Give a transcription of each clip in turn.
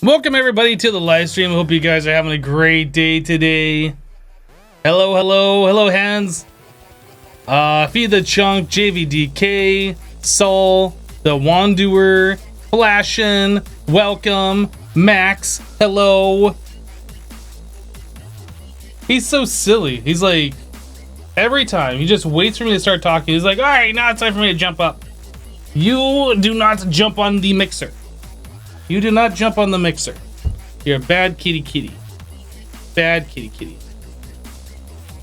Welcome everybody to the live stream. Hope you guys are having a great day today. Hello hands. Feed the Chunk, JVDK, Saul, the Wanderer, Flashin, welcome, Max, hello. He's so silly. He's like, every time he just waits for me to start talking. He's like, all right, now it's time for me to jump up. You do not jump on the mixer. You do not jump on the mixer. You're a bad kitty. Bad kitty.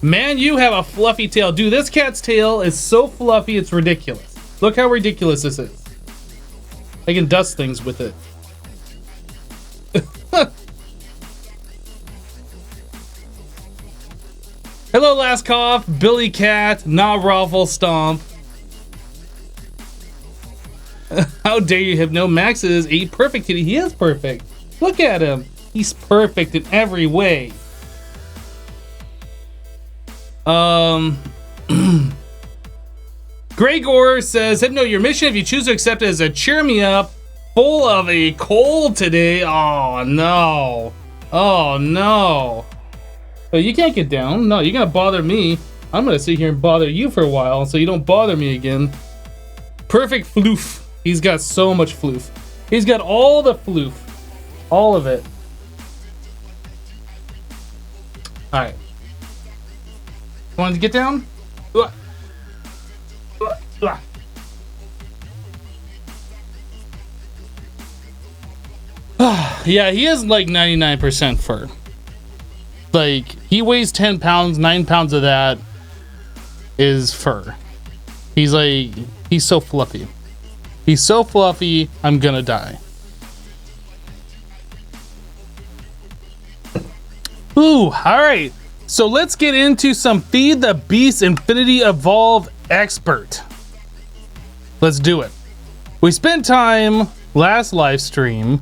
Man, you have a fluffy tail. Dude, this cat's tail is so fluffy, it's ridiculous. Look how ridiculous this is. I can dust things with it. Hello, Last Cough, Billy Cat, Knob Raffle Stomp. How dare you, Hypno? Max is a perfect kitty. He is perfect. Look at him. He's perfect in every way. Gregor says, Hypno, your mission, if you choose to accept it, is a cheer me up, full of a cold today. Oh no. Oh no. But you can't get down. No, you're gonna bother me. I'm gonna sit here and bother you for a while so you don't bother me again. Perfect floof. He's got so much floof. He's got all the floof. All of it. Alright. Want to get down? Yeah, he is like 99% fur. Like, he weighs 10 pounds, 9 pounds of that is fur. He's like, he's so fluffy. He's so fluffy, I'm gonna die. Ooh, alright. So let's get into some Feed the Beast Infinity Evolve Expert. Let's do it. We spent time last live stream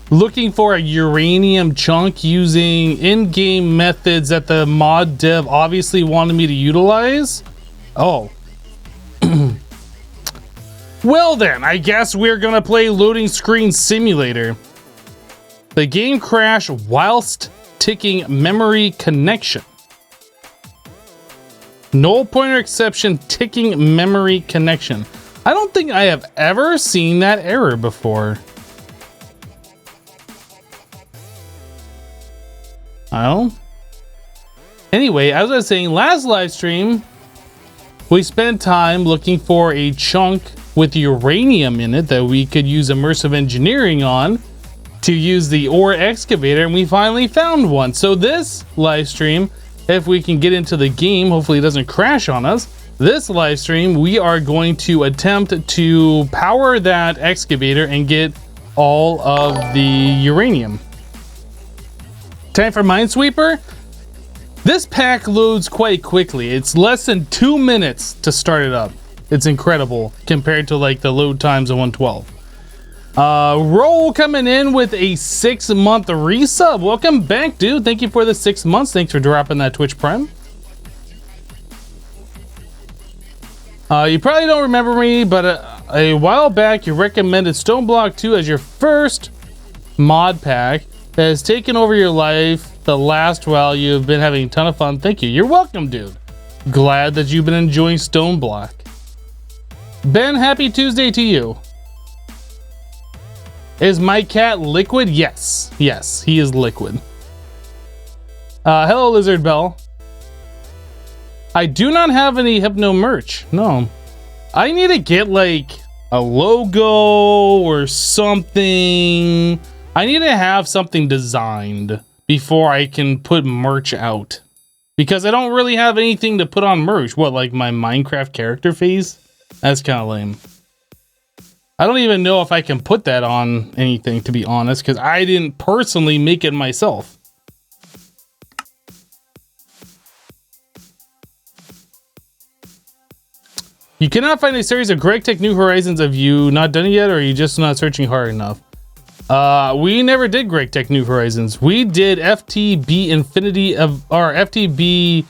looking for a uranium chunk using in-game methods that the mod dev obviously wanted me to utilize. Oh. Well then, I guess we're gonna play Loading Screen Simulator. The game crashed whilst ticking memory connection. Null pointer exception, ticking memory connection. I don't think I have ever seen that error before. Oh. Anyway, as I was saying, last live stream, we spent time looking for a chunk with uranium in it that we could use immersive engineering on to use the ore excavator, and we finally found one. So this live stream, if we can get into the game, hopefully it doesn't crash on us. This live stream, we are going to attempt to power that excavator and get all of the uranium. Time for Minesweeper. This pack loads quite quickly. It's less than 2 minutes to start it up. It's incredible compared to like the load times of 112. Roll coming in with a 6-month resub. Welcome back, dude. Thank you for the 6 months. Thanks for dropping that Twitch Prime. You probably don't remember me, but a while back you recommended Stoneblock 2 as your first mod pack that has taken over your life the last while. You've been having a ton of fun. Thank you. You're welcome, dude. Glad that you've been enjoying Stoneblock. Ben, happy Tuesday to you. Is my cat liquid? Yes. Yes, he is liquid. Hello, Lizard Bell. I do not have any Hypno merch. No. I need to get like a logo or something. I need to have something designed before I can put merch out. Because I don't really have anything to put on merch. What, like my Minecraft character face? That's kind of lame. I don't even know if I can put that on anything, to be honest, because I didn't personally make it myself. You cannot find a series of Greg Tech New Horizons. Have you not done it yet, or are you just not searching hard enough? We never did Greg Tech New Horizons. We did FTB Infinity of our FTB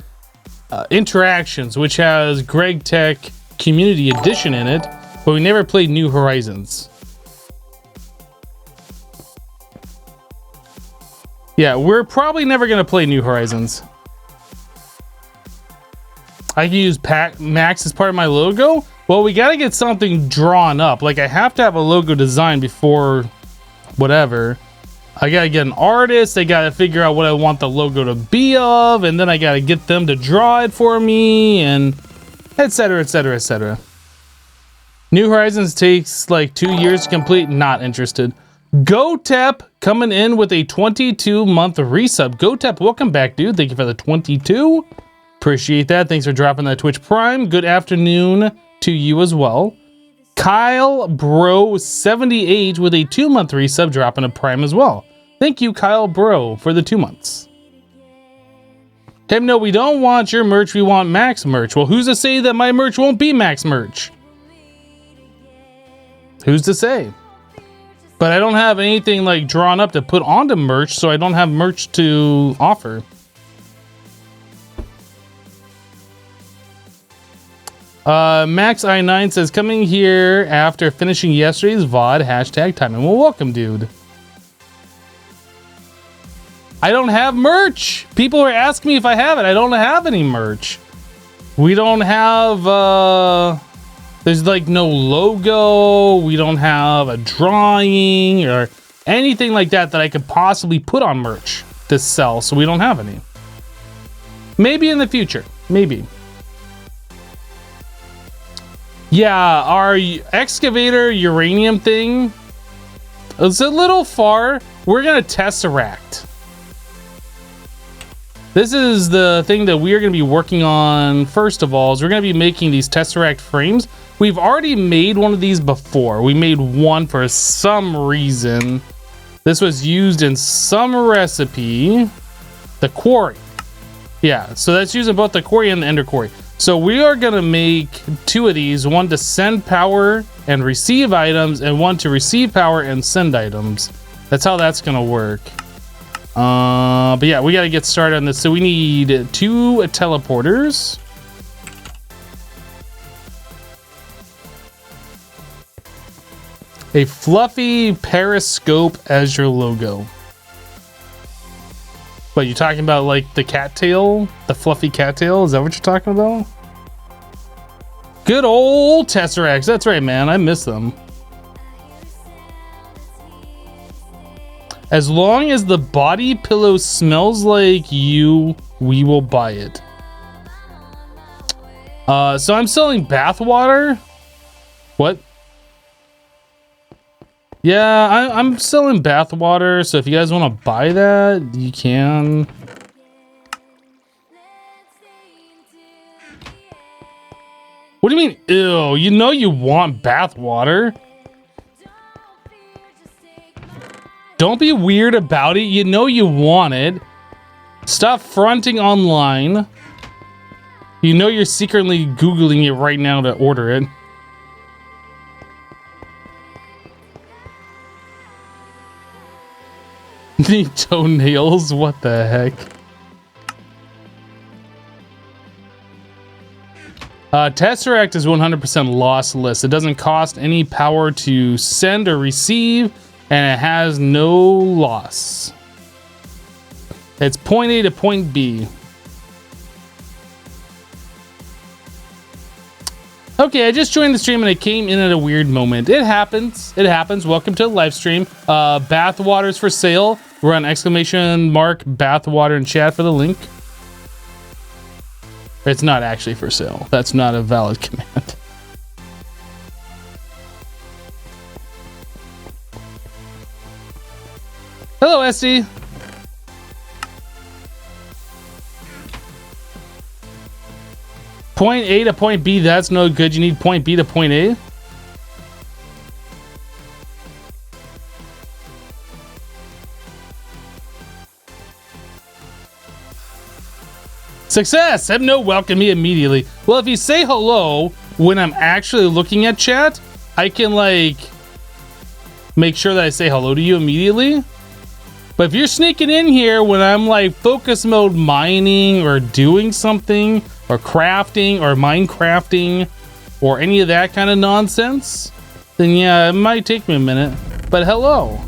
Interactions, which has Greg Tech Community Edition in it, but we never played New Horizons. Yeah, we're probably never gonna play New Horizons. I can use Max as part of my logo. Well, we gotta get something drawn up. Like, I have to have a logo design before whatever. I gotta get an artist. I gotta figure out what I want the logo to be of, and then I gotta get them to draw it for me, and etc, etc, etc. New Horizons takes like 2 years to complete. Not interested. GoTep coming in with a 22-month resub. GoTep, welcome back, dude. Thank you for the 22. Appreciate that. Thanks for dropping that Twitch Prime. Good afternoon to you as well. Kyle Bro 78 with a 2-month resub, dropping a Prime as well. Thank you, Kyle Bro, for the 2 months. Tim, no, we don't want your merch. We want Max merch. Well, who's to say that my merch won't be Max merch? Who's to say? But I don't have anything like drawn up to put onto merch, so I don't have merch to offer. Max I9 says, coming here after finishing yesterday's VOD, hashtag timing. Well, welcome, dude. I don't have merch. People are asking me if I have it. I don't have any merch. We don't have, there's like no logo. We don't have a drawing or anything like that that I could possibly put on merch to sell. So we don't have any. Maybe in the future. Maybe. Yeah, our excavator uranium thing is a little far. We're gonna tesseract. This is the thing that we are gonna be working on first of all, is we're gonna be making these tesseract frames. We've already made one of these before. We made one for some reason. This was used in some recipe. The quarry. Yeah, so that's using both the quarry and the ender quarry. So we are gonna make 2 of these, one to send power and receive items, and one to receive power and send items. That's how that's gonna work. But yeah, we gotta get started on this. So we need 2 teleporters. A fluffy periscope as your logo. What, you talking about like the cattail? The fluffy cattail? Is that what you're talking about? Good old Tesseracts. That's right, man. I miss them. As long as the body pillow smells like you, we will buy it. So I'm selling bath water. What? Yeah, I'm selling bath water, so if you guys want to buy that, you can. What do you mean, ew? You know you want bath water. Don't be weird about it. You know you want it. Stop fronting online. You know you're secretly Googling it right now to order it. Need toenails? What the heck? Tesseract is 100% lossless. It doesn't cost any power to send or receive, and it has no loss. It's point A to point B. Okay, I just joined the stream and I came in at a weird moment. It happens. It happens. Welcome to the live stream. Bath water's for sale. Run exclamation mark bathwater in chat for the link. It's not actually for sale. That's not a valid command. Hello, SD. Point A to point B, that's no good. You need point B to point A. Success! Hebno welcome me immediately. Well, if you say hello when I'm actually looking at chat, I can like make sure that I say hello to you immediately. But if you're sneaking in here when I'm like focus mode mining or doing something or crafting or Minecrafting or any of that kind of nonsense, then yeah, it might take me a minute. But hello.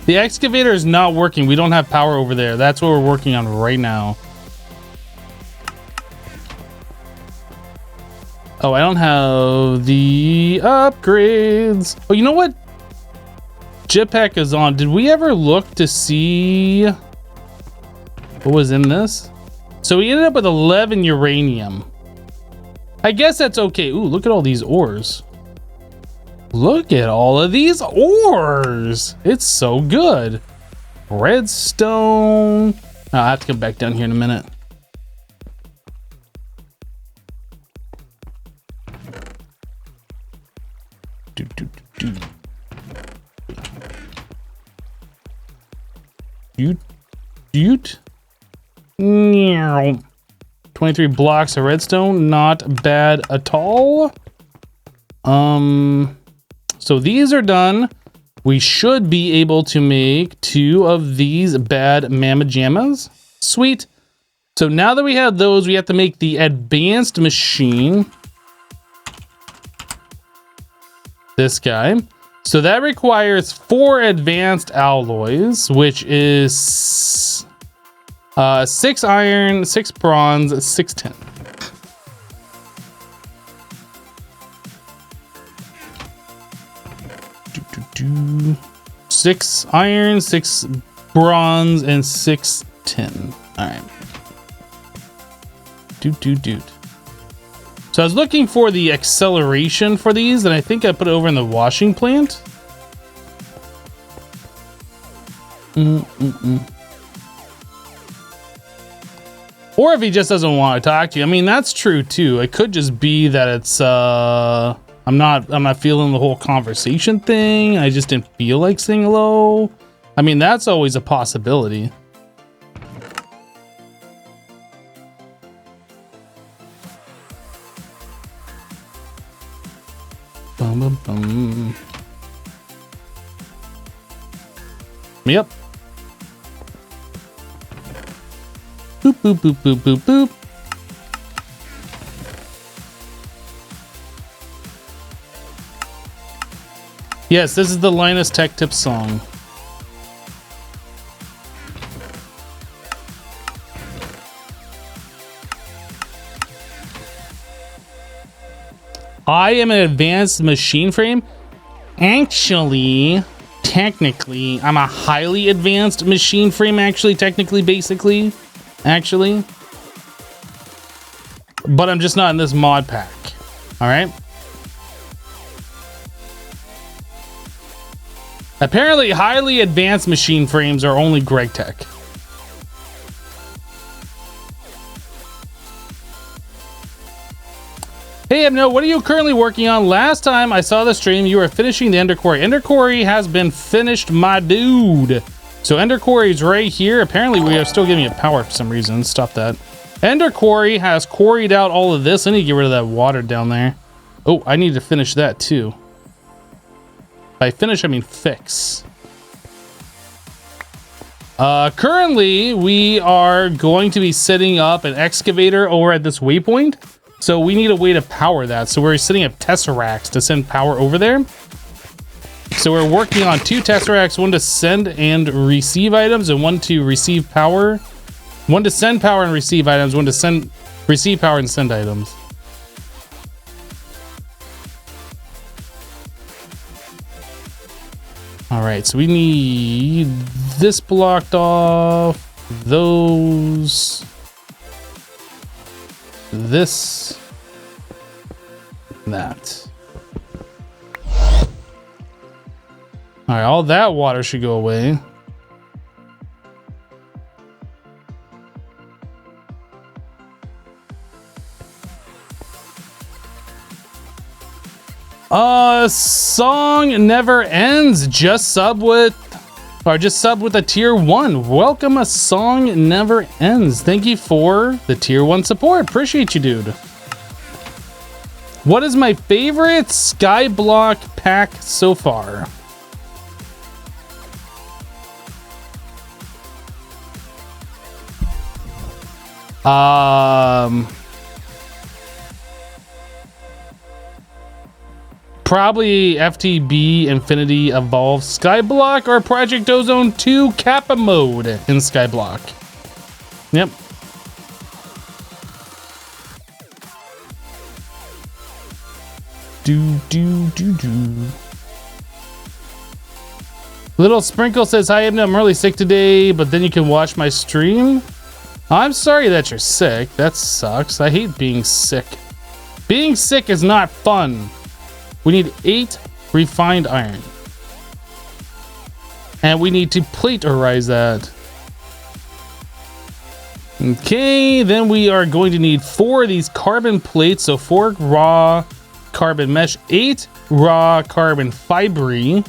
The excavator is not working. We don't have power over there. That's what we're working on right now. Oh, I don't have the upgrades. Oh, you know what? Jetpack is on. Did we ever look to see what was in this? So we ended up with 11 uranium. I guess that's okay. Ooh, look at all these ores. Look at all of these ores. It's so good. Redstone. Oh, I have to come back down here in a minute. Ute. 23 blocks of redstone. Not bad at all. So these are done. We should be able to make 2 of these bad mamma jammas. Sweet. So now that we have those, we have to make the advanced machine. This guy. So that requires 4 advanced alloys, which is 6 iron, 6 bronze, 6 tin. Six iron, 6 bronze, and 6 tin. All right. So I was looking for the acceleration for these, and I think I put it over in the washing plant. Or if he just doesn't want to talk to you. I mean, that's true too. It could just be that it's I'm not feeling the whole conversation thing. I just didn't feel like saying hello. I mean, that's always a possibility. Bum, bum, bum. Yep. Boop, boop, boop, boop, boop, boop. Yes, this is the Linus Tech Tips song. I am an advanced machine frame. Actually, technically, I'm a highly advanced machine frame, actually, technically, basically, actually. But I'm just not in this mod pack. All right. Apparently, highly advanced machine frames are only Greg Tech. Hey, Ebno, what are you currently working on? Last time I saw the stream, you were finishing the Ender Quarry. Ender Quarry has been finished, my dude. So Ender Quarry is right here. Apparently, we are still giving it power for some reason. Stop that. Ender Quarry has quarried out all of this. I need to get rid of that water down there. Oh, I need to finish that too. By finish, I mean fix. Currently, we are going to be setting up an excavator over at this waypoint. So we need a way to power that. So we're setting up tesseracts to send power over there. So we're working on 2 tesseracts, one to send and receive items, and one to receive power. One to send power and receive items, one to receive power and send items. All right, so we need this blocked off, those, this, that. All right, all that water should go away. Song never ends. Just sub with a tier 1. Welcome, a song never ends. Thank you for the tier 1 support. Appreciate you, dude. What is my favorite Skyblock pack so far? Probably FTB, Infinity, Evolve, Skyblock, or Project Ozone 2 Kappa mode in Skyblock. Yep. Do. Little Sprinkle says, hi, I'm really sick today, but then you can watch my stream. I'm sorry that you're sick. That sucks. I hate being sick. Being sick is not fun. We need 8 refined iron. And we need to platerize that. Okay, then we are going to need 4 of these carbon plates. So 4 raw carbon mesh, 8 raw carbon fibery.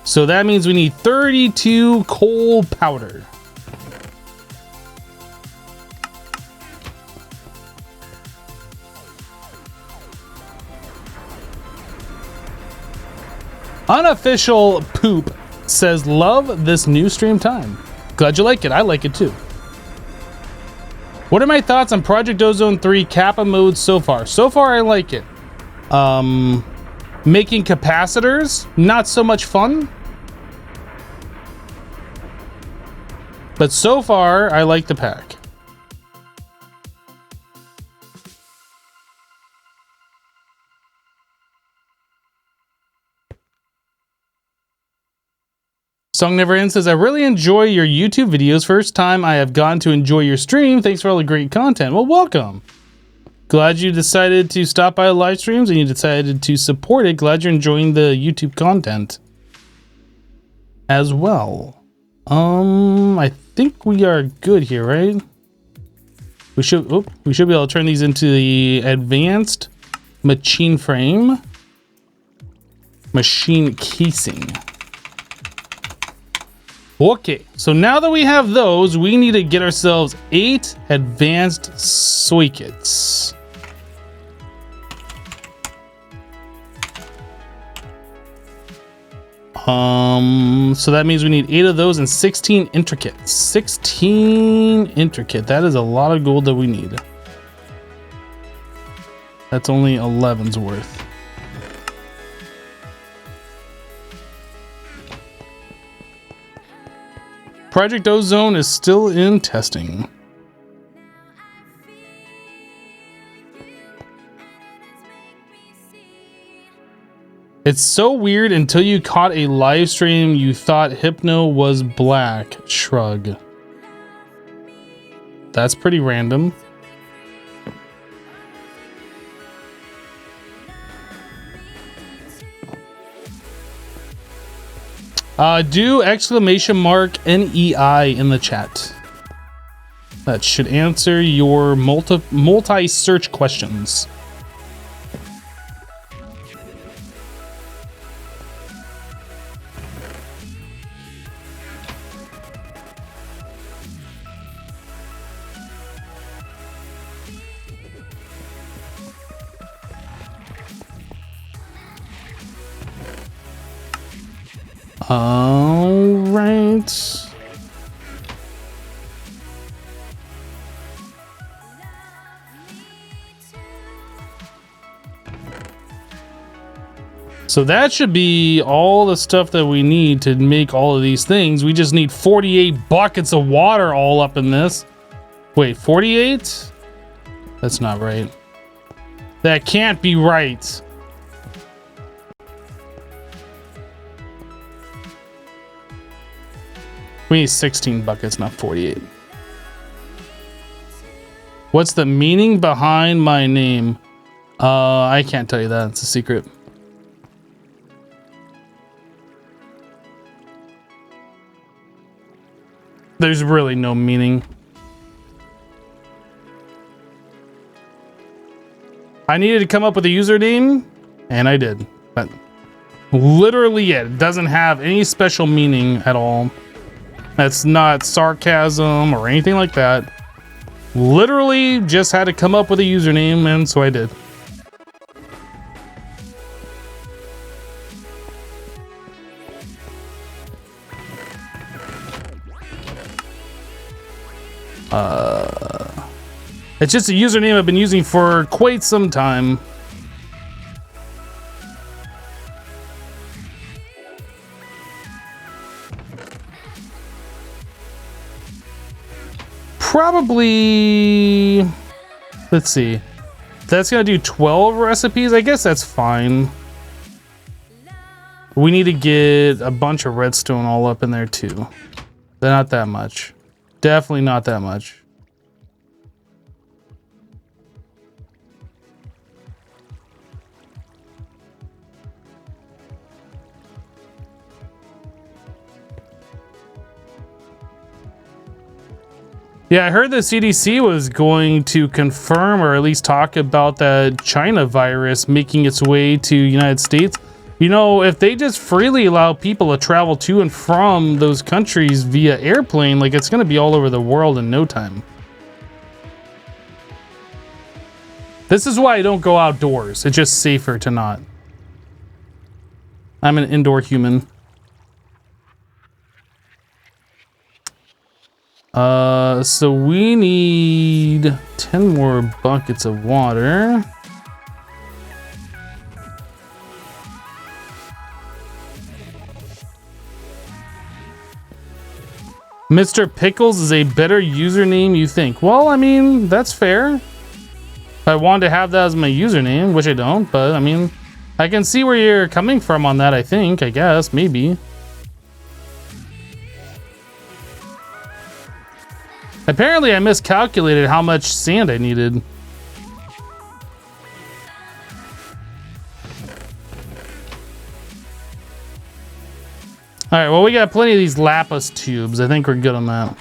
So that means we need 32 coal powder. Unofficial poop says, love this new stream time. Glad you like it. I like it too. What are my thoughts on Project Ozone 3 Kappa mode so far? So far, I like it. Making capacitors, not so much fun. But so far, I like the pack. Song Never Ends says, I really enjoy your YouTube videos. First time I have gone to enjoy your stream. Thanks for all the great content. Well, welcome. Glad you decided to stop by live streams and you decided to support it. Glad you're enjoying the YouTube content as well. I think we are good here, right? We should be able to turn these into the advanced machine frame, machine casing. Okay, so now that we have those, we need to get ourselves 8 advanced sockets. So that means we need 8 of those and 16 intricate. 16 intricate. That is a lot of gold that we need. That's only 11's worth. Project Ozone is still in testing. It's so weird until you caught a live stream you thought Hypno was black. Shrug. That's pretty random. Do exclamation mark NEI in the chat. That should answer your multi-search questions. All right. So that should be all the stuff that we need to make all of these things. We just need 48 buckets of water all up in this. Wait, 48? That's not right. That can't be right. We need 16 buckets, not 48. What's the meaning behind my name? I can't tell you that. It's a secret. There's really no meaning. I needed to come up with a username, and I did. But literally it doesn't have any special meaning at all. That's not sarcasm or anything like that. Literally just had to come up with a username, and so I did. It's just a username I've been using for quite some time. probably, let's see. That's gonna do 12 recipes. I guess that's fine. We need to get a bunch of redstone all up in there too. Not that much. Definitely not that much. Yeah, I heard the CDC was going to confirm or at least talk about the China virus making its way to United States. You know, if they just freely allow people to travel to and from those countries via airplane, like it's going to be all over the world in no time. This is why I don't go outdoors. It's just safer to not. I'm an indoor human. So we need 10 more buckets of water. Mr. Pickles is a better username, you think? Well, I mean, that's fair. If I wanted to have that as my username, which I don't, but I mean, I can see where you're coming from on that, I think, I guess, maybe. Apparently, I miscalculated how much sand I needed. All right, well, we got plenty of these lapis tubes. I think we're good on that.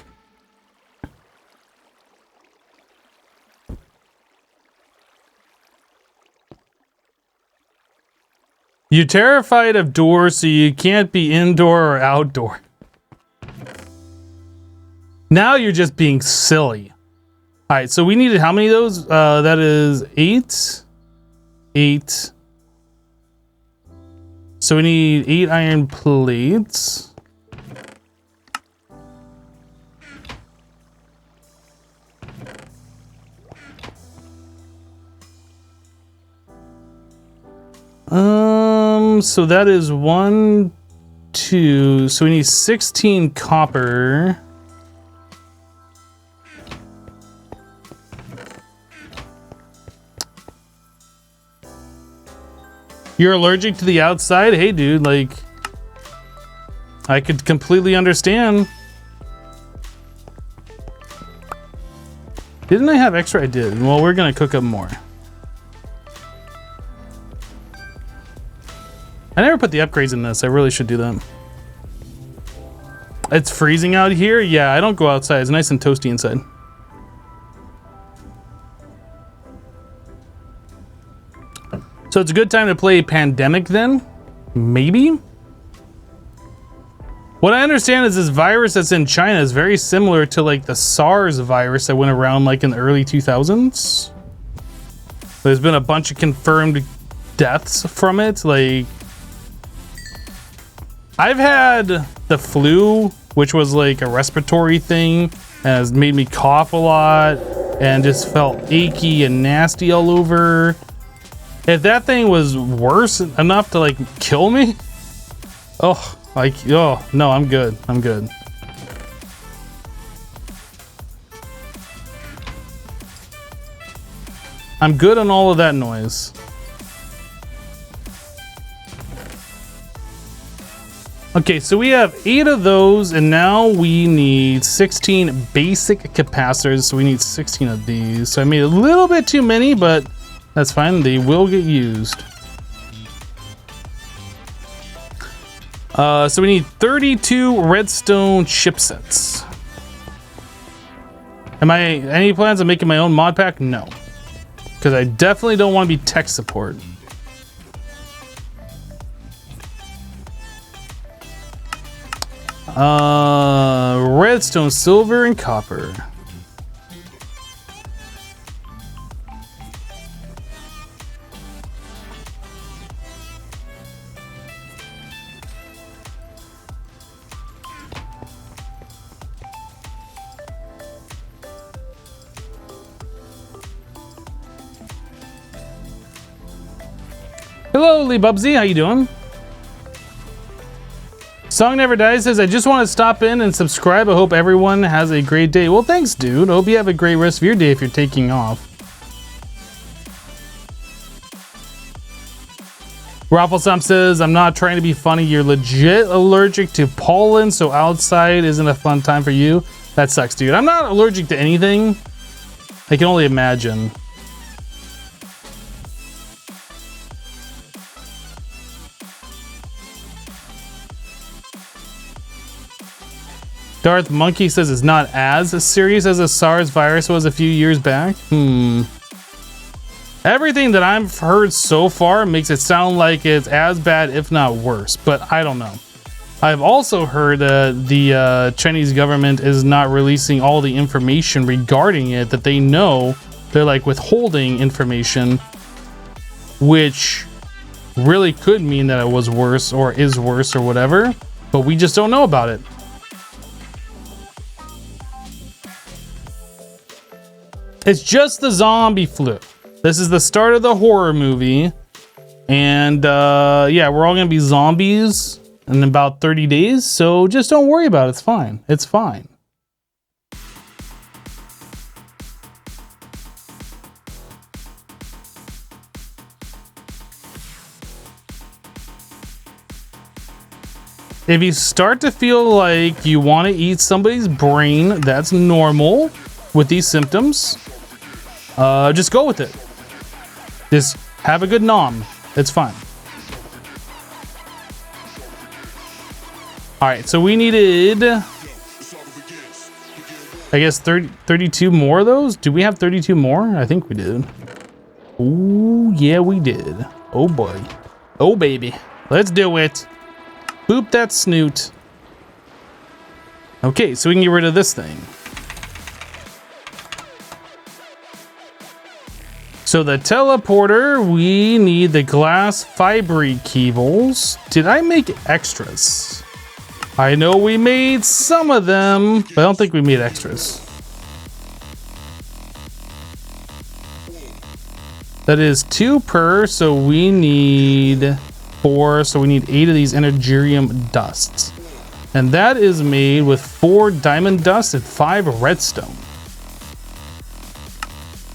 You're terrified of doors, so you can't be indoor or outdoor. Now you're just being silly. All right, so we needed how many of those? That is 8. 8. So we need 8 iron plates. So that is 1, 2. So we need 16 copper. You're allergic to the outside? Hey, dude, like, I could completely understand. Didn't I have extra? I did. Well, we're gonna cook up more. I never put the upgrades in this. I really should do that. It's freezing out here? Yeah, I don't go outside. It's nice and toasty inside. So it's a good time to play Pandemic then? Maybe? What I understand is this virus that's in China is very similar to like the SARS virus that went around like in the early 2000s. There's been a bunch of confirmed deaths from it. Like, I've had the flu, which was like a respiratory thing, and has made me cough a lot and just felt achy and nasty all over. If that thing was worse enough to like kill me, oh, like, oh no, I'm good. I'm good. I'm good on all of that noise. Okay, so we have 8 of those, and now we need 16 basic capacitors, so we need 16 of these. So I made a little bit too many, but that's fine, they will get used. So we need 32 redstone chipsets. Any plans on making my own mod pack? No. Because I definitely don't want to be tech support. Redstone, silver, and copper. Hello, Lee Bubsy, how you doing? Song Never Dies says, I just want to stop in and subscribe. I hope everyone has a great day. Well, thanks, dude. I hope you have a great rest of your day if you're taking off. Rafflesum says, I'm not trying to be funny. You're legit allergic to pollen, so outside isn't a fun time for you. That sucks, dude. I'm not allergic to anything. I can only imagine. Darth Monkey says it's not as serious as the SARS virus was a few years back. Everything that I've heard so far makes it sound like it's as bad, if not worse, but I don't know. I've also heard the Chinese government is not releasing all the information regarding it that they know. They're like withholding information, which really could mean that it was worse or is worse or whatever, but we just don't know about it. It's just the zombie flu. This is the start of the horror movie. And yeah, we're all gonna be zombies in about 30 days. So just don't worry about it. It's fine. It's fine. If you start to feel like you want to eat somebody's brain, that's normal with these symptoms. Just go with it. Just have a good nom. It's fine. All right, so we needed, I guess 32 more of those. Do we have 32 more? I think we did. Ooh, yeah, we did. Oh boy. Oh baby. Let's do it. Boop that snoot. Okay, so we can get rid of this thing. So the teleporter, we need the glass fibery cables. Did I make extras? I know we made some of them, but I don't think we made extras. That is 2 per, so we need 4, so we need 8 of these energium dusts. And that is made with 4 diamond dust and 5 redstone.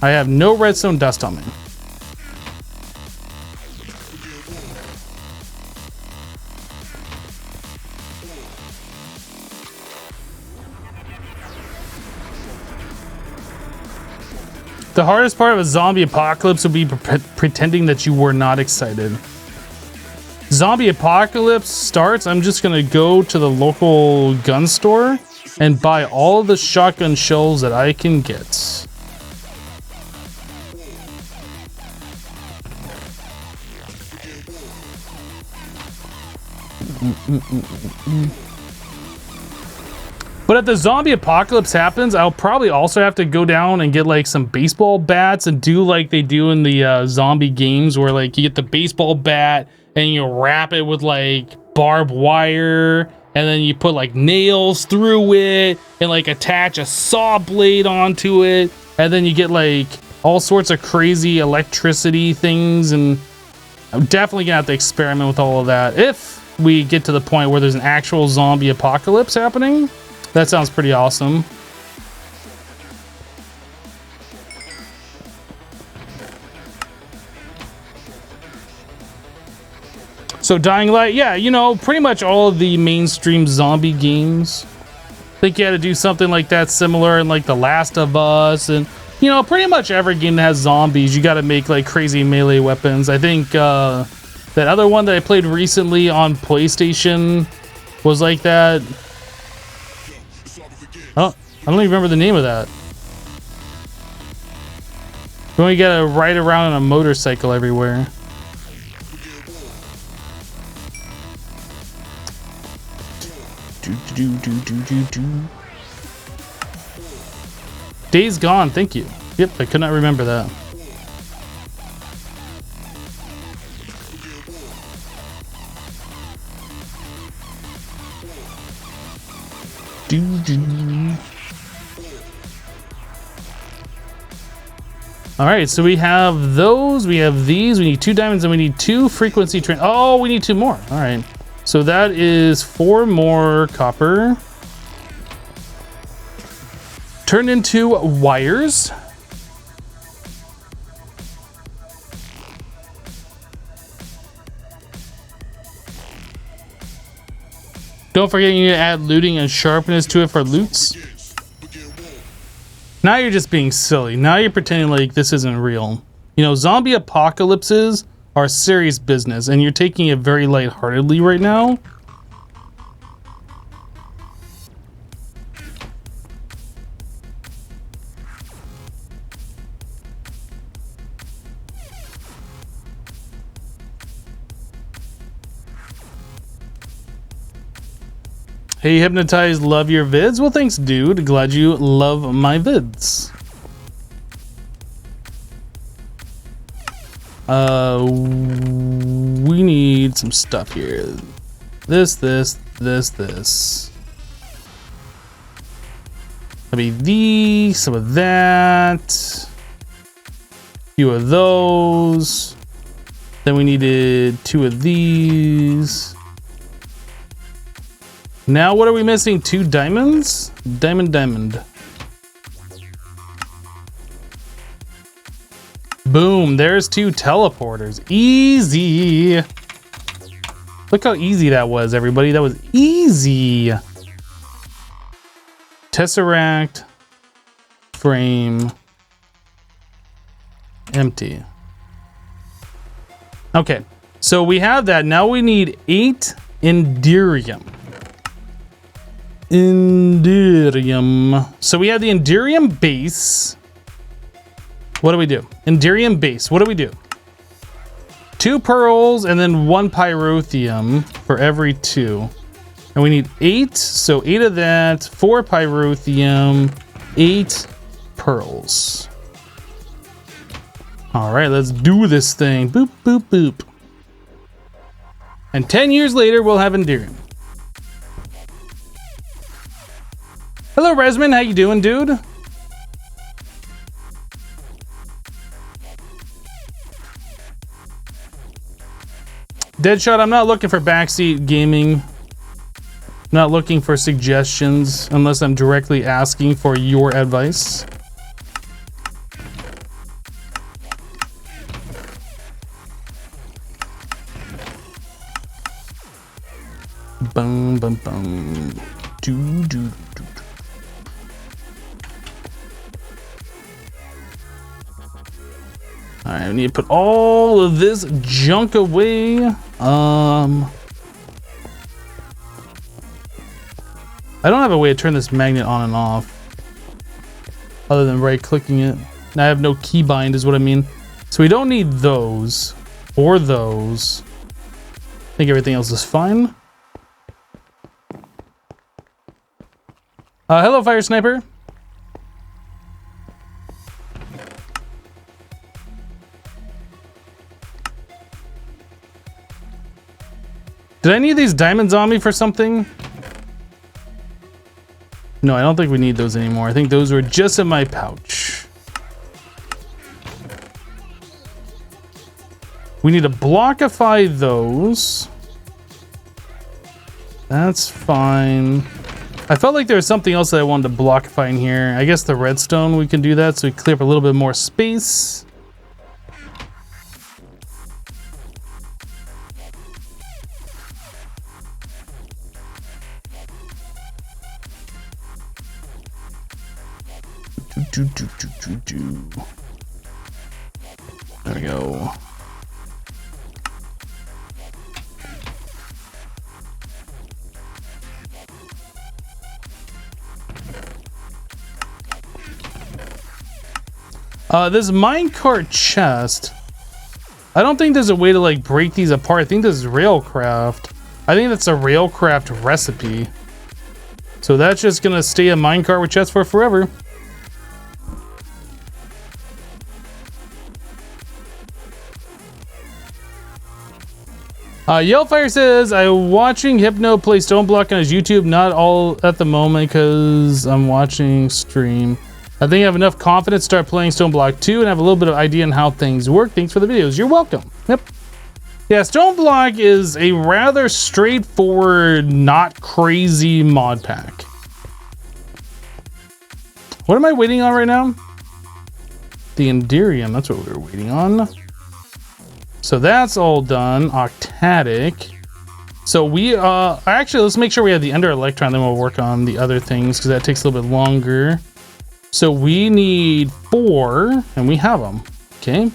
I have no redstone dust on me. The hardest part of a zombie apocalypse would be pretending that you were not excited. Zombie apocalypse starts, I'm just gonna go to the local gun store and buy all the shotgun shells that I can get. But if the zombie apocalypse happens, I'll probably also have to go down and get like some baseball bats and do like they do in the zombie games where like you get the baseball bat and you wrap it with like barbed wire and then you put like nails through it and like attach a saw blade onto it and then you get like all sorts of crazy electricity things. And I'm definitely gonna have to experiment with all of that if we get to the point where there's an actual zombie apocalypse happening. That sounds pretty awesome. So Dying Light, yeah, you know, pretty much all of the mainstream zombie games. I think you had to do something like that similar in like The Last of Us, and you know, pretty much every game that has zombies, you got to make like crazy melee weapons. I think that other one that I played recently on PlayStation was like that. Oh, I don't even remember the name of that. When you gotta ride around on a motorcycle everywhere. Days Gone, thank you. Yep, I could not remember that. All right, so we have those, we have these, we need 2 diamonds, and we need 2 frequency train. Oh, we need 2 more. All right, So that is 4 more copper. Turned into wires. Don't forget you need to add looting and sharpness to it for loots. Now you're just being silly. Now you're pretending like this isn't real. You know, zombie apocalypses are serious business, and you're taking it very lightheartedly right now. Hey, Hypnotized, love your vids. Well, thanks, dude. Glad you love my vids. We need some stuff here. This. Maybe these, some of that. A few of those. Then we needed 2 of these. Now what are we missing? 2 diamonds? Diamond. Boom, there's 2 teleporters. Easy. Look how easy that was, everybody. That was easy. Tesseract. Frame. Empty. Okay, so we have that. Now we need 8 Enderium. So we have the Enderium base. What do we do? Enderium base. What do we do? 2 pearls and then 1 pyrotheum for every 2. And we need 8. So 8 of that, 4 pyrotheum, 8 pearls. All right, let's do this thing. Boop, boop, boop. And 10 years later, we'll have Enderium. Hello, Resman. How you doing, dude? Deadshot, I'm not looking for backseat gaming. Not looking for suggestions unless I'm directly asking for your advice. Boom, boom, boom. Do, do, do. All right, we need to put all of this junk away. I don't have a way to turn this magnet on and off other than right clicking it. And I have no keybind is what I mean. So we don't need those or those. I think everything else is fine. Hello, Fire Sniper. Did I need these diamonds on me for something? No, I don't think we need those anymore. I think those were just in my pouch. We need to blockify those. That's fine. I felt like there was something else that I wanted to blockify in here. I guess the redstone, we can do that so we clear up a little bit more space. There we go. This minecart chest, I don't think there's a way to like break these apart. I think this is railcraft. I think that's a railcraft recipe. So that's just gonna stay a minecart with chests for forever. Yellfire says, I'm watching Hypno play Stone Block on his YouTube. Not all at the moment because I'm watching stream. I think I have enough confidence to start playing Stone Block 2 and have a little bit of idea on how things work. Thanks for the videos. You're welcome. Yep. Yeah, Stone Block is a rather straightforward, not crazy mod pack. What am I waiting on right now? The Enderium, that's what we were waiting on. So that's all done. Octadic. So we, actually, let's make sure we have the Ender Electron, then we'll work on the other things, because that takes a little bit longer. So we need 4, and we have them. Okay.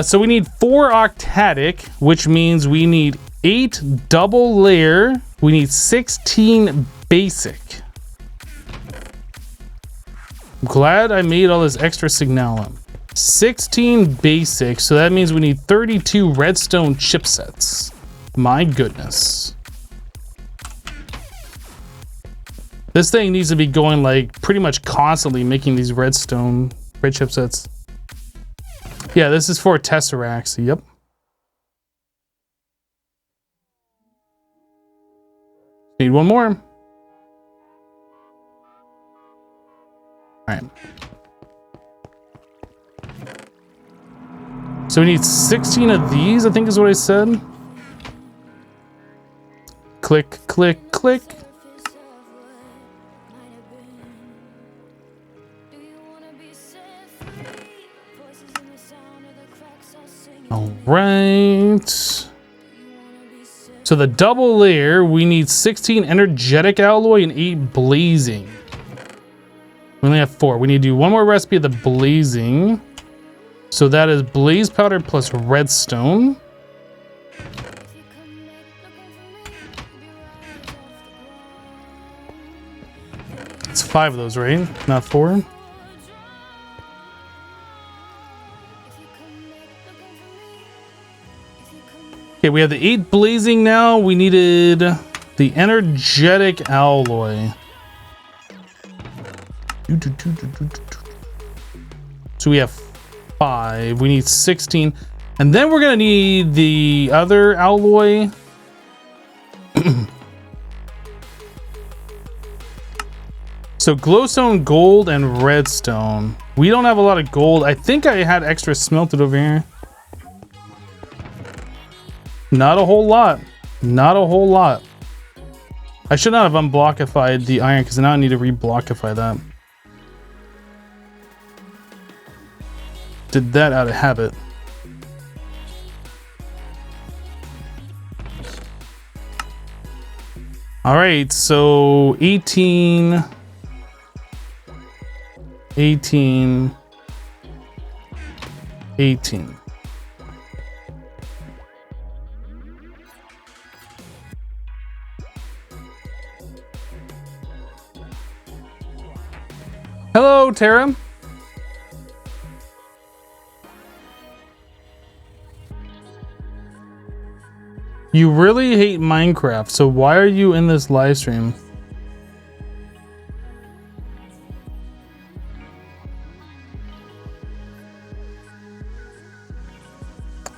So we need 4 Octadic, which means we need 8 double layer. We need 16 basic. I'm glad I made all this extra signalum. 16 basic, so that means we need 32 redstone chipsets. My goodness. This thing needs to be going like pretty much constantly making these red chipsets. Yeah, this is for Tesseracts. Yep. Need one more. All right. So we need 16 of these, I think is what I said. Click, click, click. All right. So the double layer, we need 16 energetic alloy and 8 blazing. We only have 4. We need to do one more recipe of the blazing. So that is blaze powder plus redstone. It's 5 of those, right? Not 4. Okay, we have the 8 blazing now. We needed the energetic alloy. So we have 5. We need 16. And then we're gonna need the other alloy. So glowstone, gold, and redstone. We don't have a lot of gold. I think I had extra smelted over here. Not a whole lot. Not a whole lot. I should not have unblockified the iron because now I need to reblockify that. Did that out of habit. All right, so 18, 18, 18. Hello, Tara. You really hate Minecraft, so why are you in this live stream?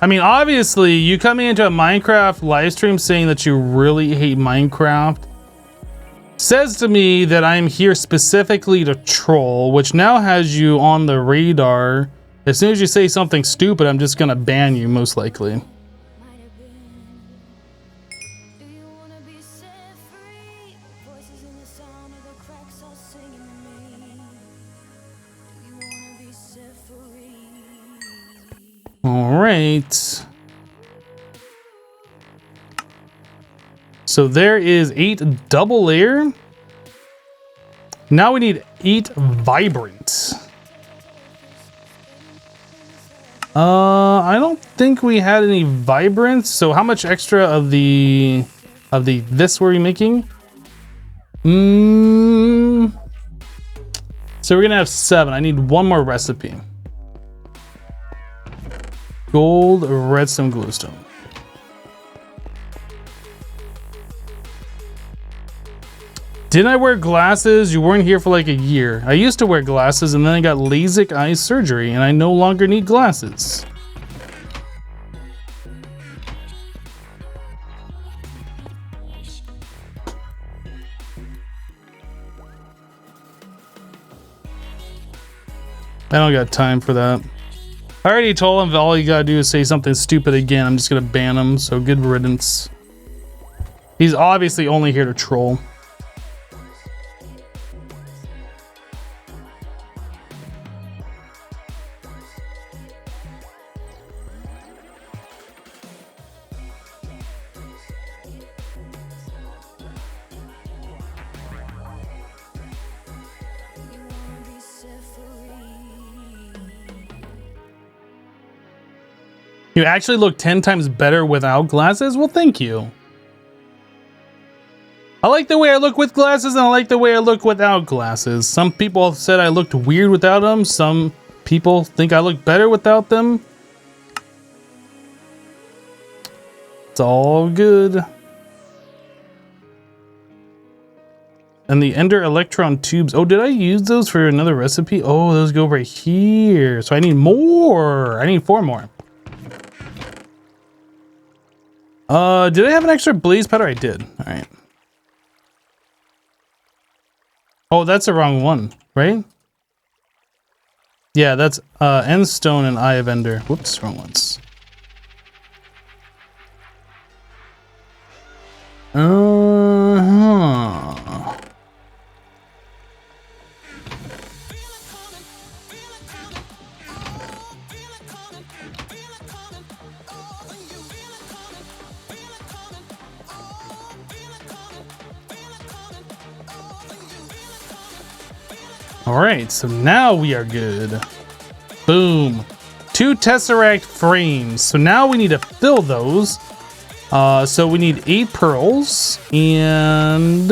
I mean, obviously, you coming into a Minecraft live stream saying that you really hate Minecraft says to me that I'm here specifically to troll, which now has you on the radar. As soon as you say something stupid, I'm just gonna ban you, most likely. All right. So there is 8 double layer. Now we need 8 vibrant. I don't think we had any vibrant. So how much extra of the this were we making? So we're gonna have 7. I need one more recipe. Gold, redstone, glowstone. Didn't I wear glasses? You weren't here for like a year. I used to wear glasses and then I got LASIK eye surgery and I no longer need glasses. I don't got time for that. I already told him that all you gotta do is say something stupid again. I'm just gonna ban him, so good riddance. He's obviously only here to troll. You actually look 10 times better without glasses? Well, thank you. I like the way I look with glasses, and I like the way I look without glasses. Some people have said I looked weird without them. Some people think I look better without them. It's all good. And the Ender Electron tubes. Oh, did I use those for another recipe? Oh, those go right here. So I need more. I need 4 more. Did I have an extra blaze powder? I did. All right. Oh, that's the wrong one, right? Yeah, that's End Stone and Eye of Ender. Whoops, wrong ones. All right, so now we are good. Boom. 2 Tesseract frames. So now we need to fill those. So we need 8 pearls and...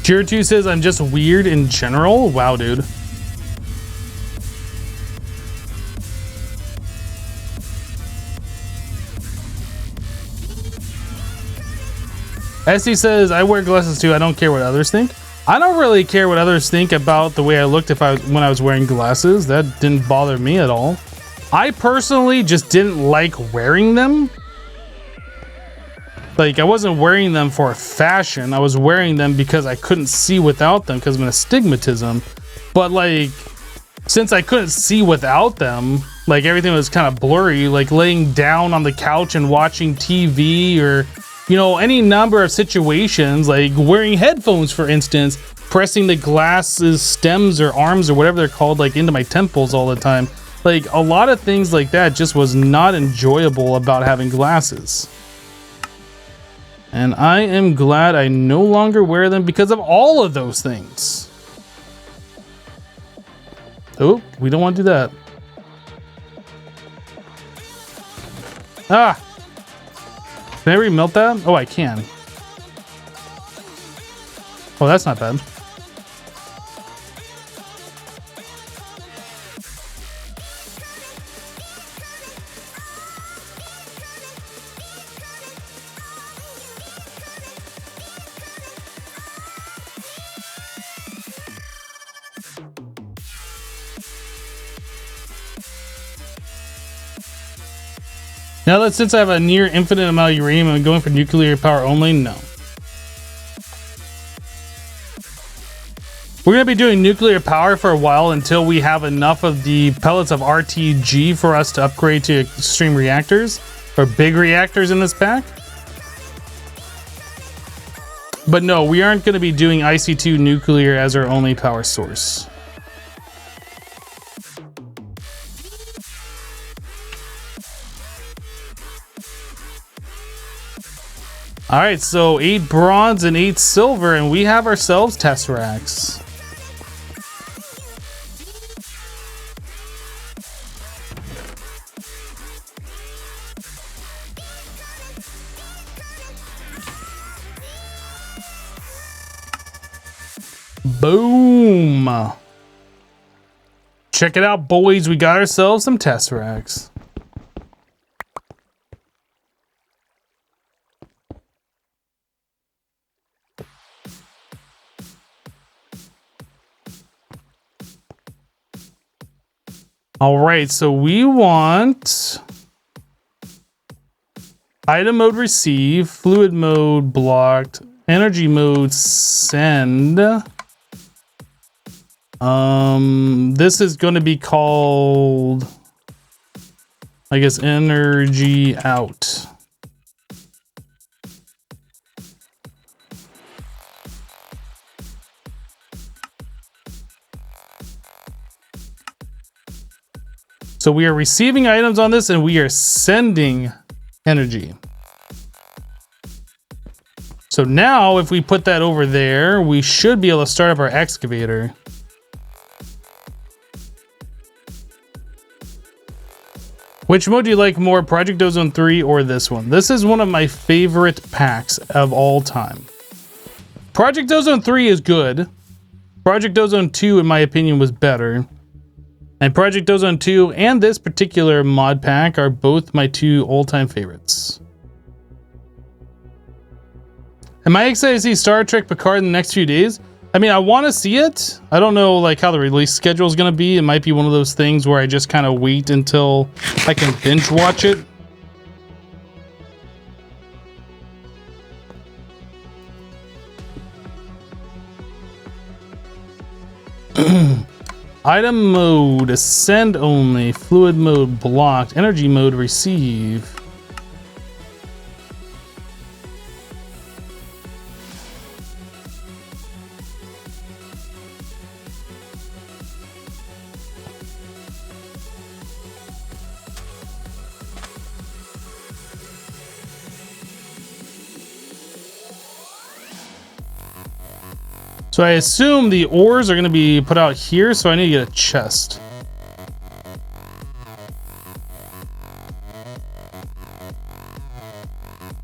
Jir2 says I'm just weird in general. Wow, dude. Essie says I wear glasses too. I don't care what others think. I don't really care what others think about the way I looked when I was wearing glasses. That didn't bother me at all. I personally just didn't like wearing them. Like, I wasn't wearing them for fashion. I was wearing them because I couldn't see without them because of my astigmatism. But like, since I couldn't see without them, like everything was kind of blurry, like laying down on the couch and watching TV or, you know, any number of situations, like wearing headphones, for instance, pressing the glasses stems or arms or whatever they're called, like into my temples all the time. Like a lot of things like that just was not enjoyable about having glasses. And I am glad I no longer wear them because of all of those things. Oh, we don't want to do that. Ah! Can I remelt that? Oh, I can. Oh, that's not bad. Now that since I have a near infinite amount of uranium, I'm going for nuclear power only? No. We're going to be doing nuclear power for a while until we have enough of the pellets of RTG for us to upgrade to extreme reactors, or big reactors in this pack. But no, we aren't going to be doing IC2 nuclear as our only power source. All right, so 8 bronze and 8 silver, and we have ourselves Tesseracts. Boom. Check it out, boys. We got ourselves some Tesseracts. All right, so we want item mode receive, fluid mode blocked, energy mode send. This is going to be called, I guess, energy out. So we are receiving items on this and we are sending energy. So now if we put that over there, we should be able to start up our excavator. Which mode do you like more, Project Ozone 3 or this one? This is one of my favorite packs of all time. Project Ozone 3 is good. Project Ozone 2, in my opinion, was better. And Project Ozone 2 and this particular mod pack are both my two all-time favorites. Am I excited to see Star Trek Picard in the next few days? I mean, I want to see it. I don't know like how the release schedule is going to be. It might be one of those things where I just kind of wait until I can binge watch it. Item mode, ascend only, fluid mode blocked, energy mode receive. So I assume the ores are going to be put out here, so I need to get a chest.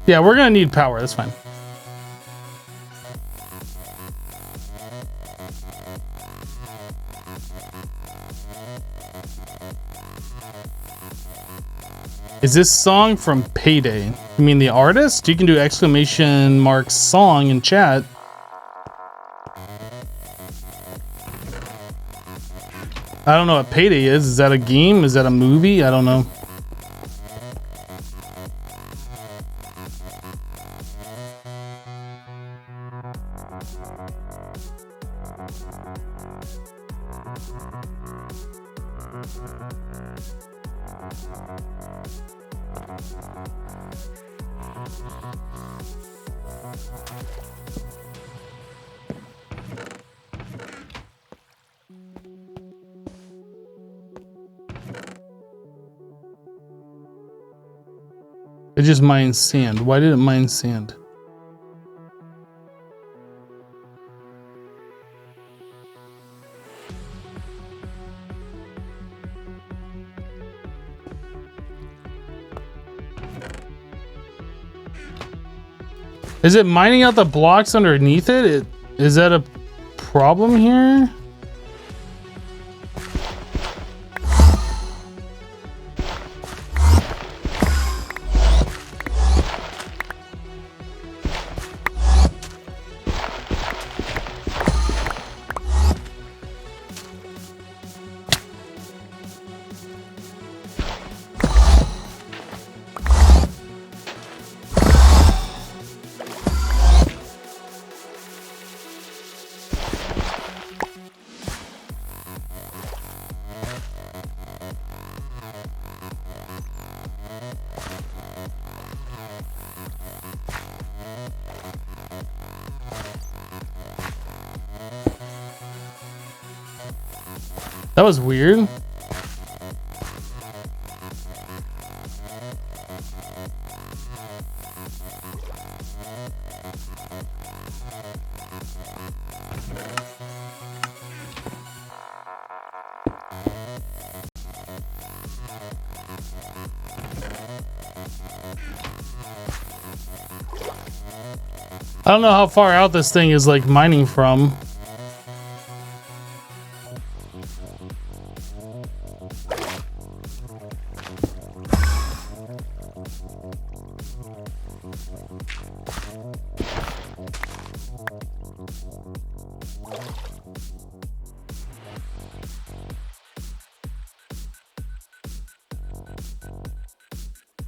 Yeah, we're going to need power. That's fine. Is this song from Payday? You mean the artist? You can do exclamation mark song in chat. I don't know what Payday is. Is that a game? Is that a movie? I don't know. It just mines sand. Why did it mine sand? Is it mining out the blocks underneath it? Is that a problem here? That was weird. I don't know how far out this thing is like mining from.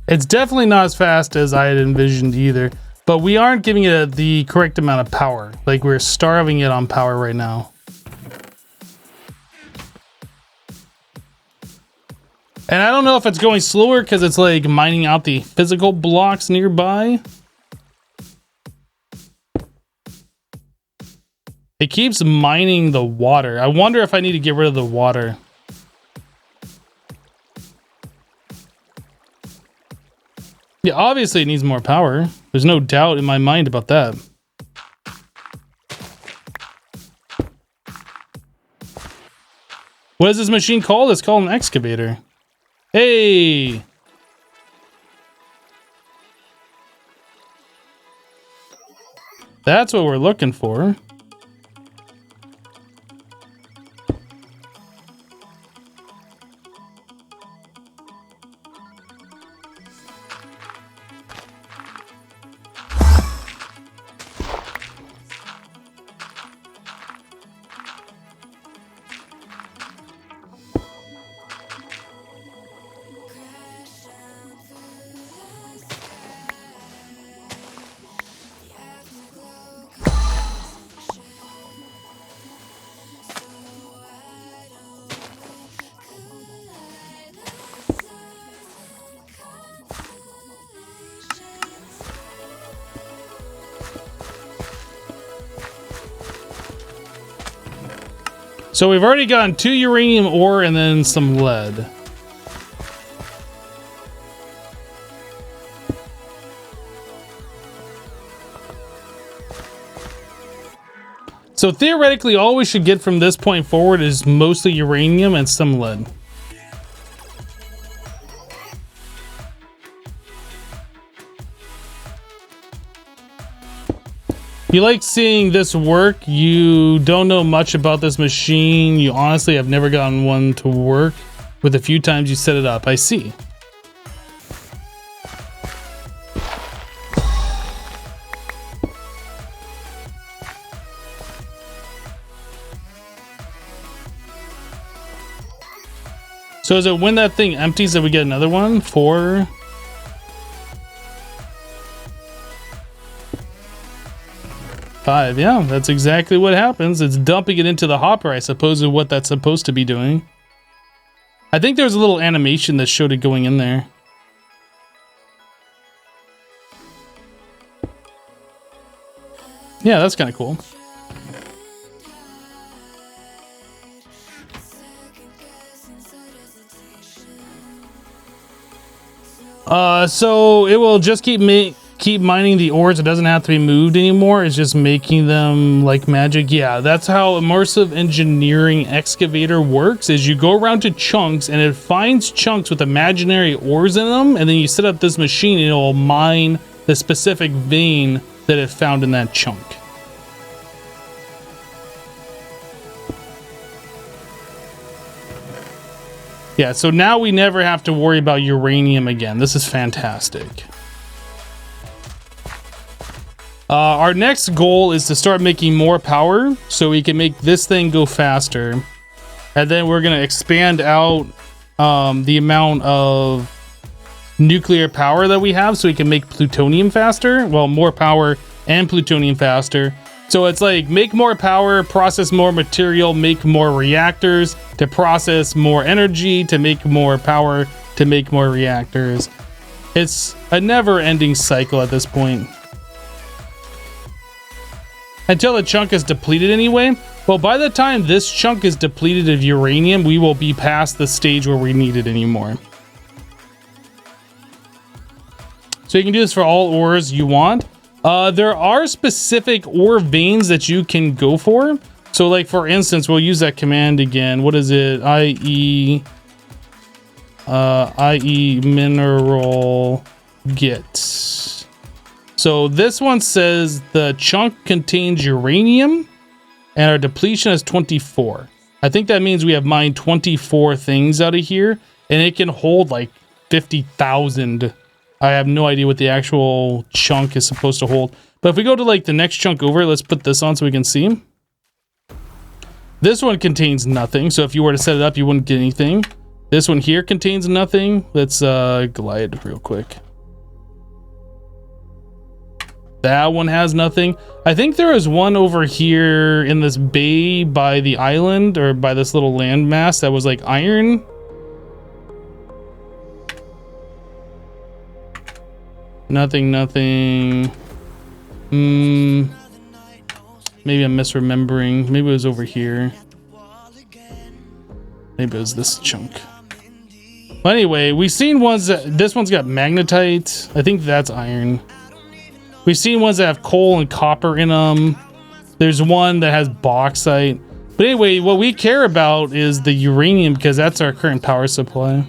It's definitely not as fast as I had envisioned either, but we aren't giving it the correct amount of power. Like, we're starving it on power right now. And I don't know if it's going slower because it's like mining out the physical blocks nearby. It keeps mining the water. I wonder if I need to get rid of the water. Yeah, obviously it needs more power. There's no doubt in my mind about that. What is this machine called? It's called an excavator. Hey! That's what we're looking for. So we've already gotten 2 uranium ore and then some lead. So theoretically, all we should get from this point forward is mostly uranium and some lead. You like seeing this work. You don't know much about this machine. You honestly have never gotten one to work with a few times you set it up. I see. So is it when that thing empties that we get another one? 4... 5, yeah, that's exactly what happens. It's dumping it into the hopper, I suppose, is what that's supposed to be doing. I think there's a little animation that showed it going in there. Yeah, that's kind of cool. So it will just keep mining the ores. It doesn't have to be moved anymore. It's just making them like magic. Yeah, that's how immersive engineering excavator works, is you go around to chunks and it finds chunks with imaginary ores in them, and then you set up this machine and it will mine the specific vein that it found in that chunk. Yeah, so now we never have to worry about uranium again. This is fantastic. Our next goal is to start making more power so we can make this thing go faster. And then we're going to expand out the amount of nuclear power that we have so we can make plutonium faster. Well, more power and plutonium faster. So it's like make more power, process more material, make more reactors to process more energy, to make more power, to make more reactors. It's a never-ending cycle at this point. Until the chunk is depleted anyway. Well, by the time this chunk is depleted of uranium, we will be past the stage where we need it anymore. So you can do this for all ores you want. There are specific ore veins that you can go for. So like, for instance, we'll use that command again. What is it? IE mineral get. So this one says the chunk contains uranium and our depletion is 24. I think that means we have mined 24 things out of here, and it can hold like 50,000. I have no idea what the actual chunk is supposed to hold. But if we go to like the next chunk over, let's put this on so we can see. This one contains nothing. So if you were to set it up, you wouldn't get anything. This one here contains nothing. Let's glide real quick. That one has nothing. I think there is one over here in this bay by the island, or by this little landmass that was like iron. Nothing. Maybe I'm misremembering. Maybe it was over here. Maybe it was this chunk. Well, anyway, we've seen ones that... This one's got magnetite. I think that's iron. We've seen ones that have coal and copper in them. There's one that has bauxite. But anyway, what we care about is the uranium, because that's our current power supply.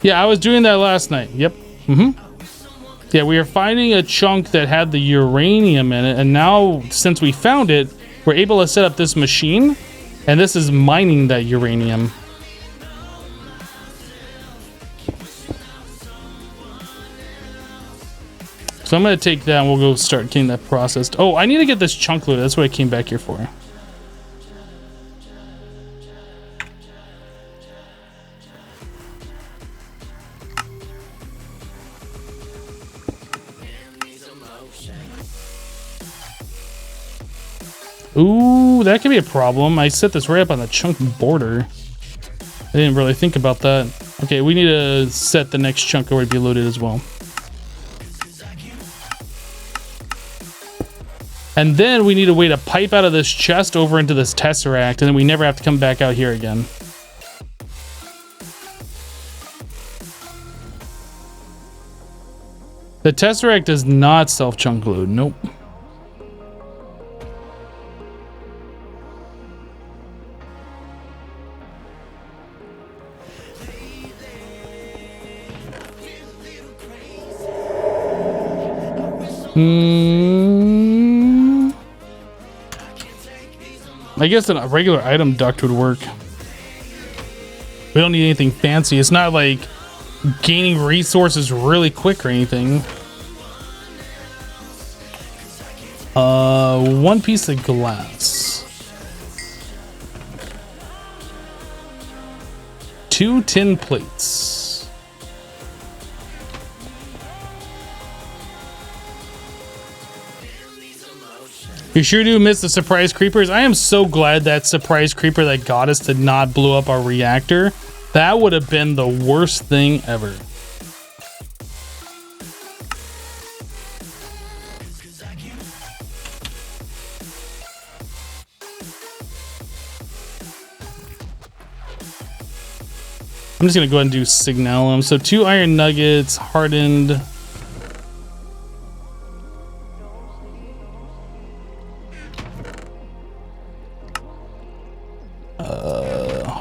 Yeah, I was doing that last night. Yep. Yeah, we are finding a chunk that had the uranium in it, and now, since we found it, we're able to set up this machine, and this is mining that uranium. So I'm going to take that and we'll go start getting that processed. Oh, I need to get this chunk loaded. That's what I came back here for. Ooh, that could be a problem. I set this right up on the chunk border. I didn't really think about that. Okay, we need to set the next chunk over to be loaded as well. And then we need a way to pipe out of this chest over into this tesseract, and then we never have to come back out here again. The tesseract does not self-chunk load. Nope. I guess a regular item duct would work. We don't need anything fancy. It's not like gaining resources really quick or anything. One piece of glass. 2 tin plates. You sure do miss the surprise creepers. I am so glad that surprise creeper that got us did not blow up our reactor. That would have been the worst thing ever. I'm just gonna go ahead and do signalum. So 2 iron nuggets, hardened.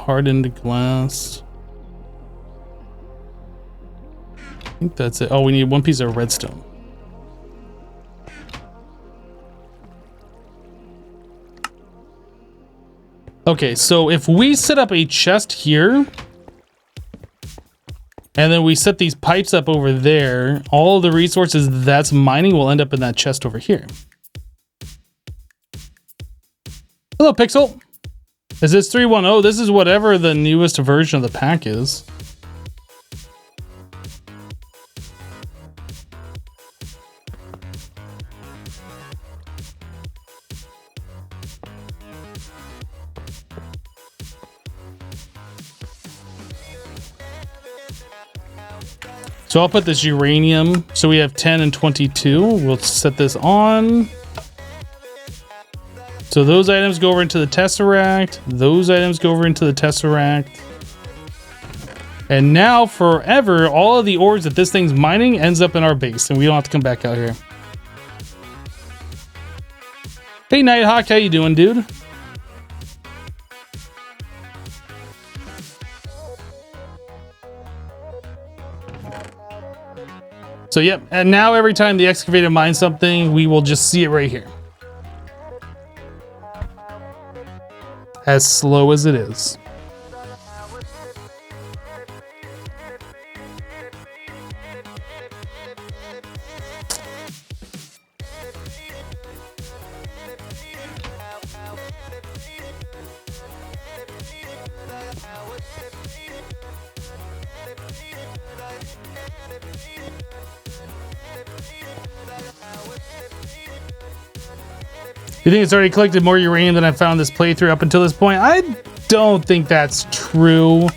Hardened glass. I think that's it. Oh, we need 1 piece of redstone. Okay, so if we set up a chest here, and then we set these pipes up over there, all of the resources that's mining will end up in that chest over here. Hello, Pixel. Is this 3.10? This is whatever the newest version of the pack is. So I'll put this uranium. So we have 10 and 22. We'll set this on. So those items go over into the tesseract. Those items go over into the tesseract. And now forever, all of the ores that this thing's mining ends up in our base, and we don't have to come back out here. Hey Nighthawk, how you doing, dude? So yep, and now every time the excavator mines something, we will just see it right here. As slow as it is. You think it's already collected more uranium than I found this playthrough up until this point? I don't think that's true.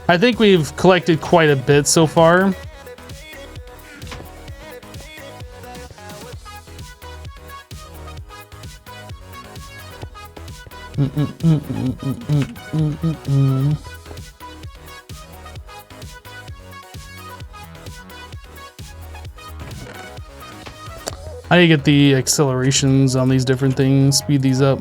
I think we've collected quite a bit so far. How do you get the accelerations on these different things? Speed these up.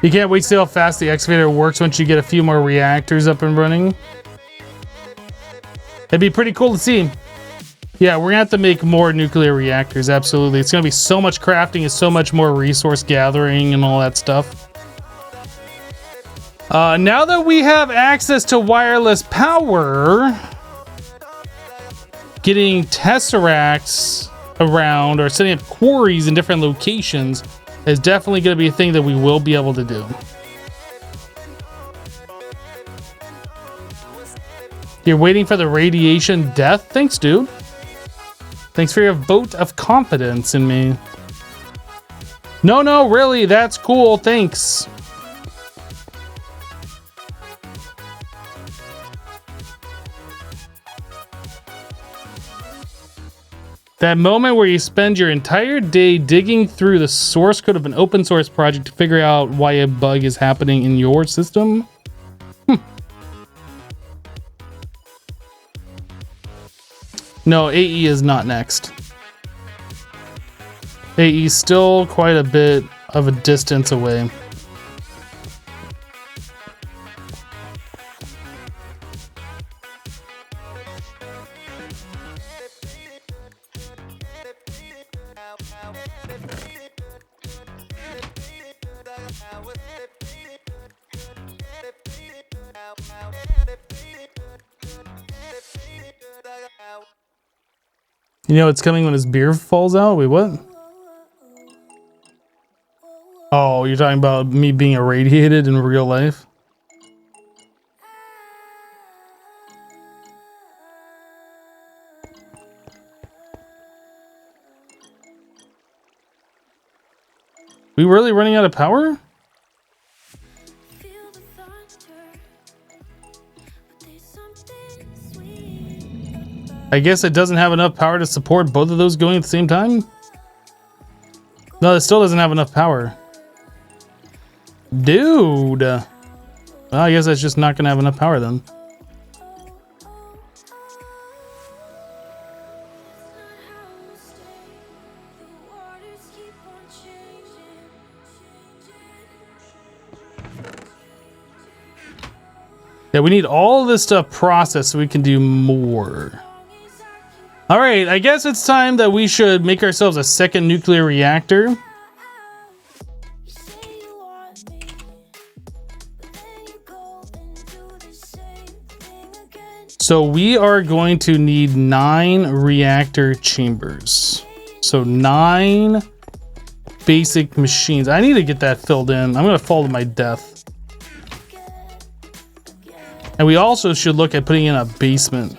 You can't wait to see how fast the excavator works once you get a few more reactors up and running. It'd be pretty cool to see. Yeah, we're gonna have to make more nuclear reactors, absolutely. It's gonna be so much crafting and so much more resource gathering and all that stuff. Now that we have access to wireless power, getting tesseracts around or setting up quarries in different locations is definitely going to be a thing that we will be able to do. You're waiting for the radiation death? Thanks, dude. Thanks for your vote of confidence in me. No, really, that's cool. Thanks. That moment where you spend your entire day digging through the source code of an open source project to figure out why a bug is happening in your system? No, AE is not next. AE is still quite a bit of a distance away. You know it's coming when his beer falls out? Wait, what? Oh, you're talking about me being irradiated in real life? We really running out of power? I guess it doesn't have enough power to support both of those going at the same time? No, it still doesn't have enough power. Dude! Well, I guess that's just not gonna have enough power then. Yeah, we need all this stuff processed so we can do more. All right, I guess it's time that we should make ourselves a second nuclear reactor. So we are going to need 9 reactor chambers. So 9 basic machines. I need to get that filled in. I'm gonna fall to my death. And we also should look at putting in a basement.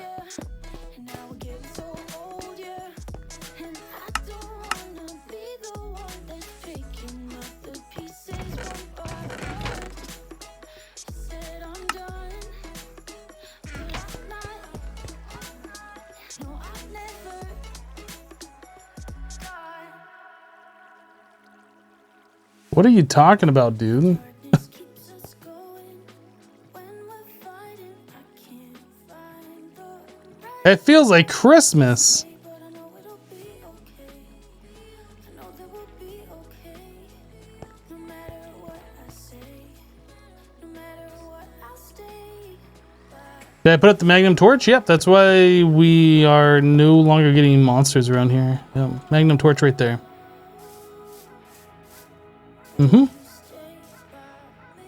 What are you talking about, dude? It feels like Christmas. Did I put up the Magnum torch? Yep, that's why we are no longer getting monsters around here. Yep, Magnum torch right there.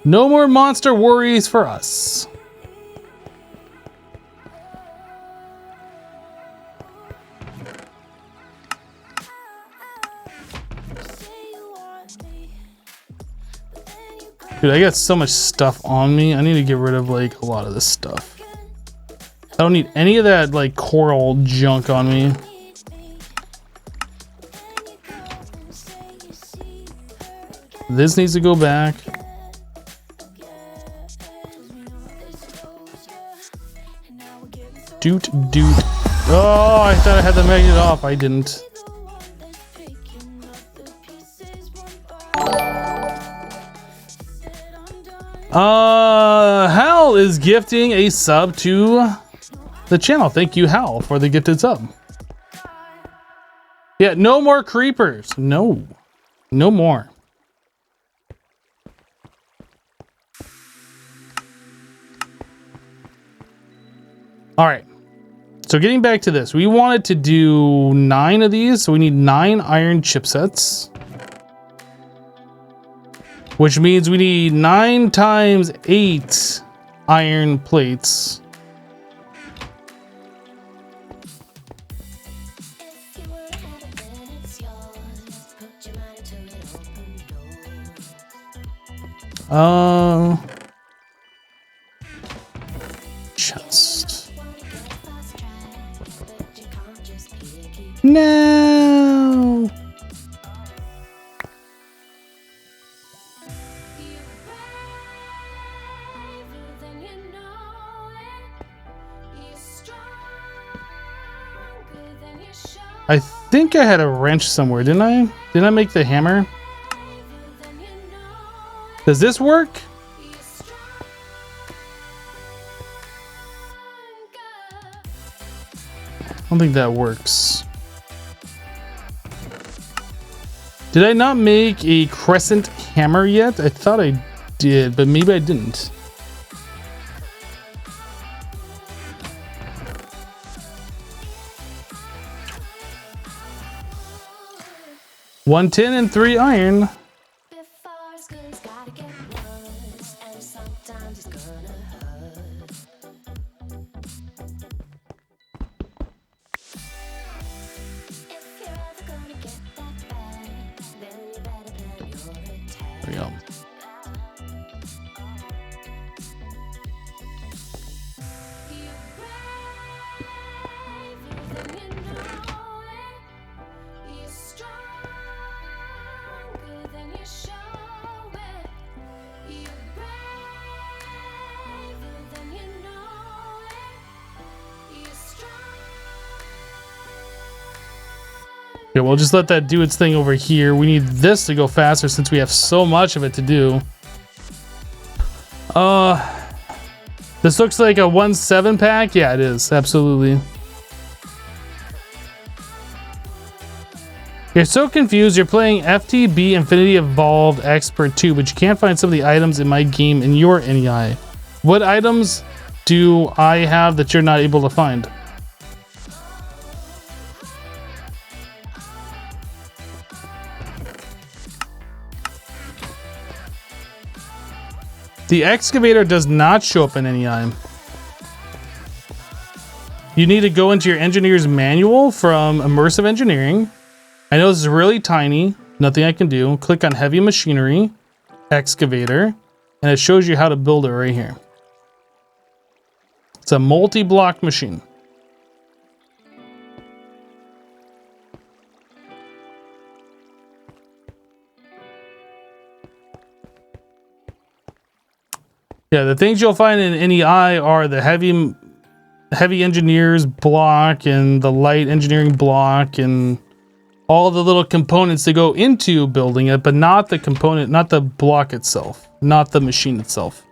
No more monster worries for us. Dude, I got so much stuff on me. I need to get rid of like a lot of this stuff. I don't need any of that like coral junk on me. This needs to go back. Doot doot. Oh, I thought I had the magnet off. I didn't. Hal is gifting a sub to the channel. Thank you, Hal, for the gifted sub. Yeah, no more creepers. No. No more. All right. So getting back to this, we wanted to do 9 of these. So we need 9 iron chipsets. Which means we need 9 times 8 iron plates. Chest. No. I think I had a wrench somewhere, didn't I? Didn't I make the hammer? Does this work? I don't think that works. Did I not make a crescent hammer yet? I thought I did, but maybe I didn't. One tin and 3 iron. There we go. Okay, we'll just let that do its thing over here. We need this to go faster since we have so much of it to do. This looks like a 1/7 pack. Yeah, it is. Absolutely. You're so confused. You're playing FTB Infinity Evolved Expert 2, but you can't find some of the items in my game in your NEI. What items do I have that you're not able to find? The excavator does not show up in NEI. You need to go into your engineer's manual from Immersive Engineering. I know this is really tiny, nothing I can do. Click on Heavy Machinery, Excavator, and it shows you how to build it right here. It's a multi-block machine. Yeah, the things you'll find in NEI are the heavy engineers block and the light engineering block and all the little components that go into building it, but not the component, not the block itself, not the machine itself.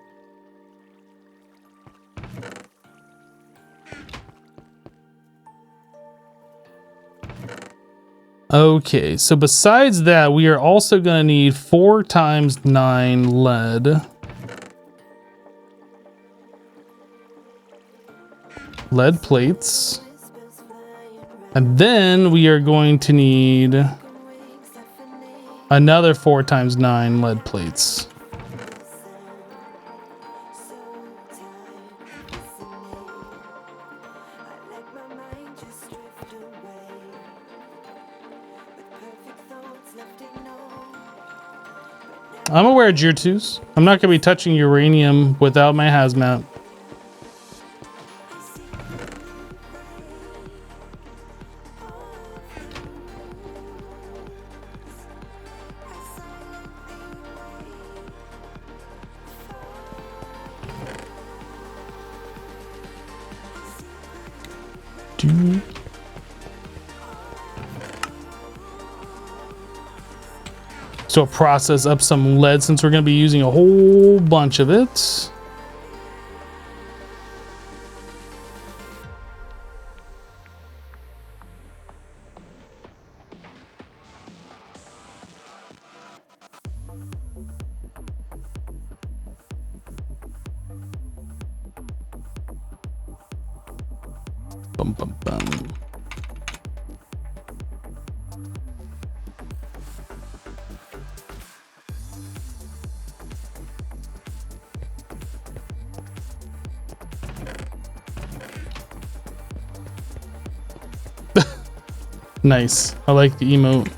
Okay, so besides that, we are also going to need 4 times 9 lead. Lead plates. And then we are going to need another 4 times 9 lead plates. I'm aware of Jirtus. I'm not going to be touching uranium without my hazmat. So process up some lead since we're going to be using a whole bunch of it. Bum, bum, bum. Nice. I like the emote.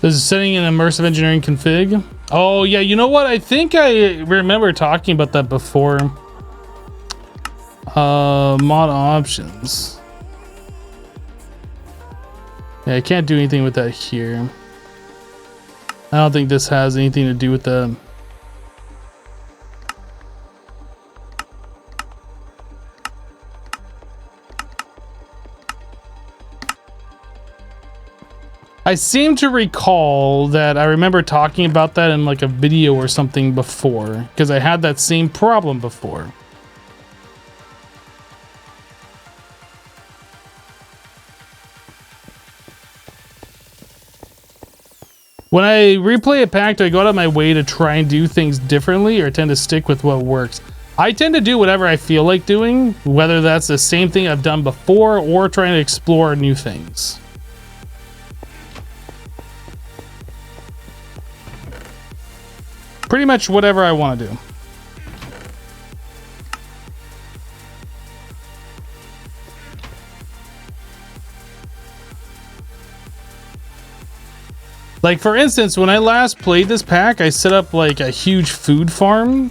This is setting an immersive engineering config. Oh yeah, you know what? I think I remember talking about that before. Mod options. Yeah, I can't do anything with that here. I don't think this has anything to do with the... I seem to recall that I remember talking about that in like a video or something before, because I had that same problem before. When I replay a pack, do I go out of my way to try and do things differently, or tend to stick with what works? I tend to do whatever I feel like doing, whether that's the same thing I've done before or trying to explore new things. Pretty much whatever I want to do. Like, for instance, when I last played this pack, I set up like a huge food farm,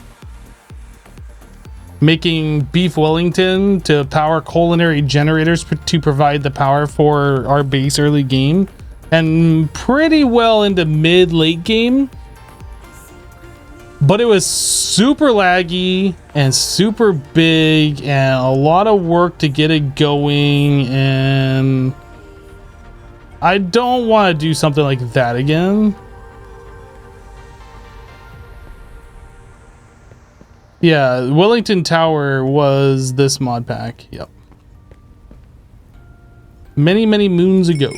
making beef Wellington to power culinary generators to provide the power for our base early game, and pretty well into mid-late game. But it was super laggy and super big and a lot of work to get it going, and I don't want to do something like that again. Yeah, Wellington Tower was this mod pack. Yep. Many, many moons ago.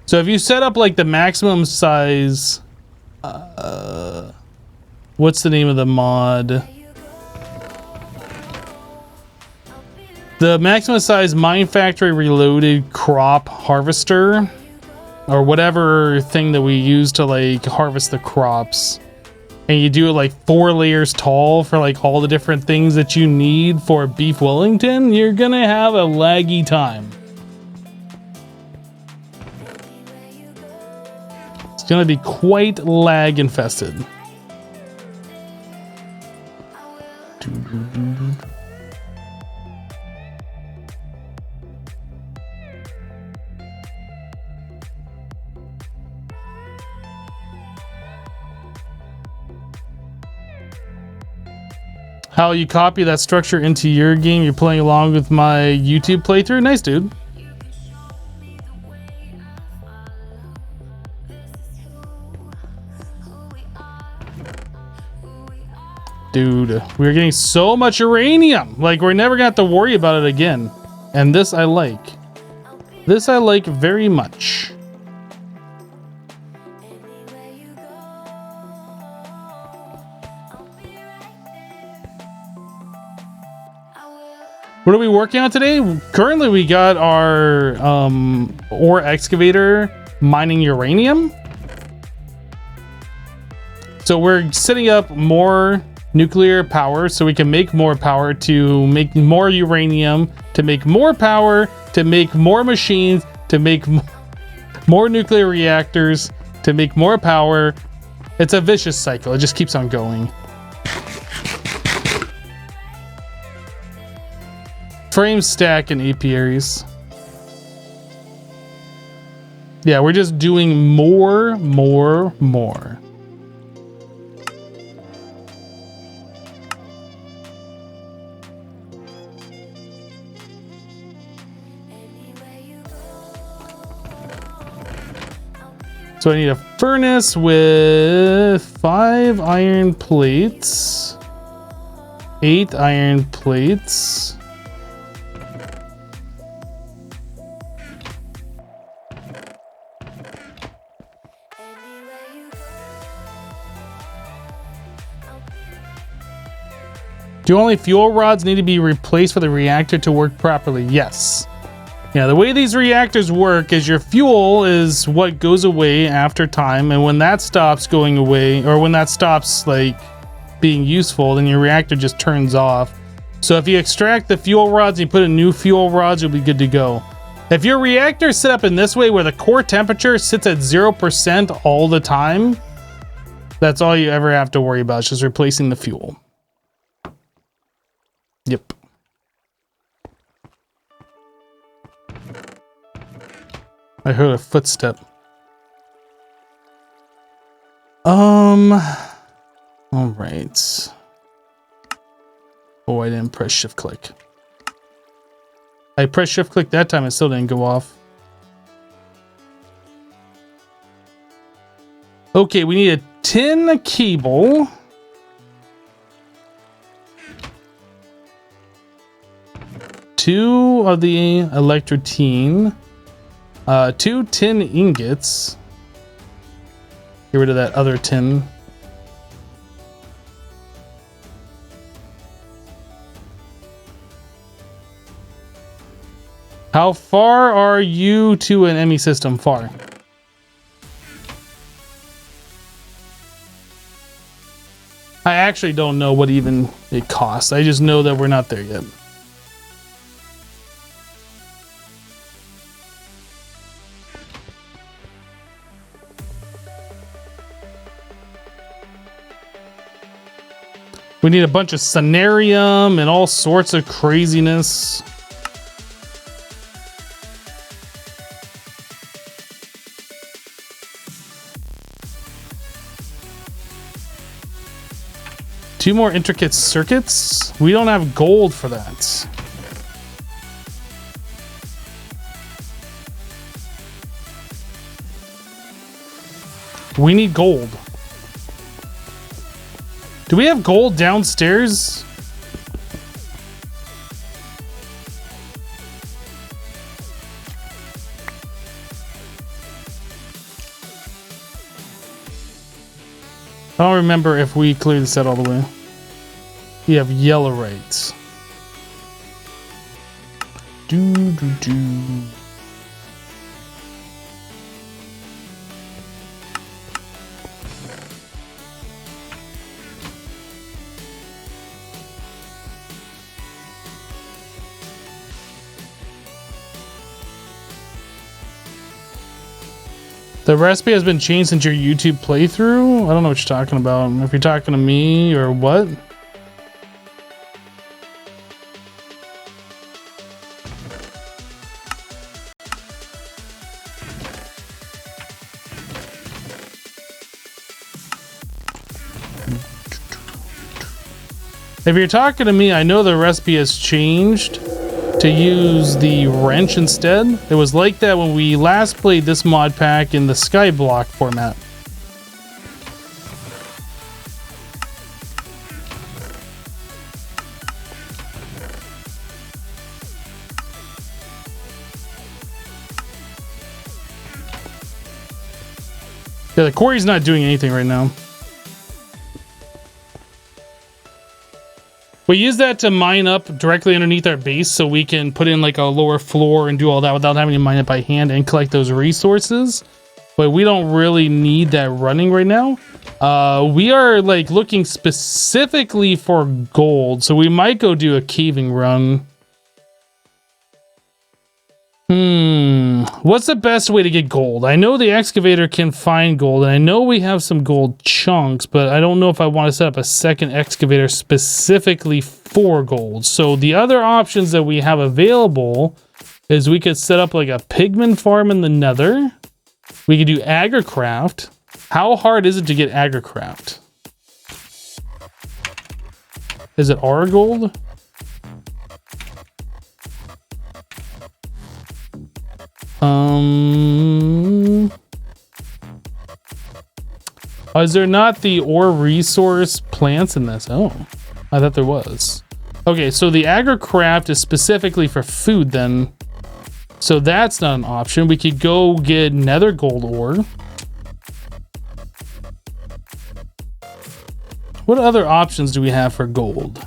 So if you set up like the maximum size, what's the name of the mod? The maximum size Mine Factory Reloaded crop harvester, or whatever thing that we use to like harvest the crops, and you do it like 4 layers tall for like all the different things that you need for beef Wellington, you're gonna have a laggy time. It's gonna be quite lag infested. How you copy that structure into your game? You're playing along with my YouTube playthrough? Nice, dude. Dude, we're getting so much uranium. Like, we're never gonna have to worry about it again. And this I like. This I like very much. What are we working on today? Currently, we got our ore excavator mining uranium. So we're setting up more nuclear power so we can make more power to make more uranium, to make more power, to make more machines, to make more nuclear reactors, to make more power. It's a vicious cycle. It just keeps on going. Frame stack and apiaries. Yeah, we're just doing more. So I need a furnace with 5 iron plates, 8 iron plates. Do only fuel rods need to be replaced for the reactor to work properly? Yes. Yeah, the way these reactors work is your fuel is what goes away after time, and when that stops going away, or when that stops like being useful, then your reactor just turns off. So if you extract the fuel rods and you put in new fuel rods, you'll be good to go. If your reactor is set up in this way where the core temperature sits at 0% all the time, that's all you ever have to worry about. It's just replacing the fuel. Yep. I heard a footstep. All right. Oh, I didn't press shift click. I pressed shift click that time, it still didn't go off. Okay, we need a tin cable. Two of the electrotine. 2 tin ingots. Get rid of that other tin. How far are you to an ME system? Far. I actually don't know what even it costs. I just know that we're not there yet. We need a bunch of scenarium and all sorts of craziness. Two more intricate circuits. We don't have gold for that. We need gold. Do we have gold downstairs? I don't remember if we cleared this out all the way. We have yellow rights. Do. The recipe has been changed since your YouTube playthrough? I don't know what you're talking about. If you're talking to me or what? If you're talking to me, I know the recipe has changed to use the wrench instead. It was like that when we last played this mod pack in the Skyblock format. Yeah, the quarry's not doing anything right now. We use that to mine up directly underneath our base so we can put in like a lower floor and do all that without having to mine it by hand and collect those resources. But we don't really need that running right now. We are like looking specifically for gold, so we might go do a caving run. What's the best way to get gold? I know the excavator can find gold, and I know we have some gold chunks, but I don't know if I want to set up a second excavator specifically for gold. So the other options that we have available is we could set up like a pigman farm in the nether. We could do agricraft. How hard is it to get agricraft? Is it our gold? Is there not the ore resource plants in this? Oh, I thought there was. Okay, so the agricraft is specifically for food then. So that's not an option. We could go get nether gold ore. What other options do we have for gold?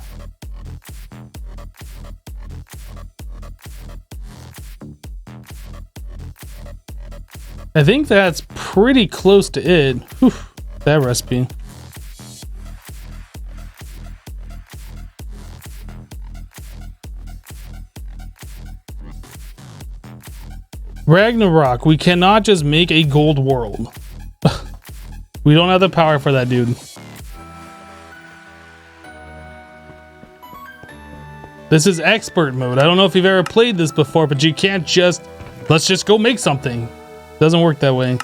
I think that's pretty close to it. Whew, that recipe. Ragnarok, we cannot just make a gold world. We don't have the power for that, dude. This is expert mode. I don't know if you've ever played this before, but you can't just, let's just go make something. Doesn't work that way.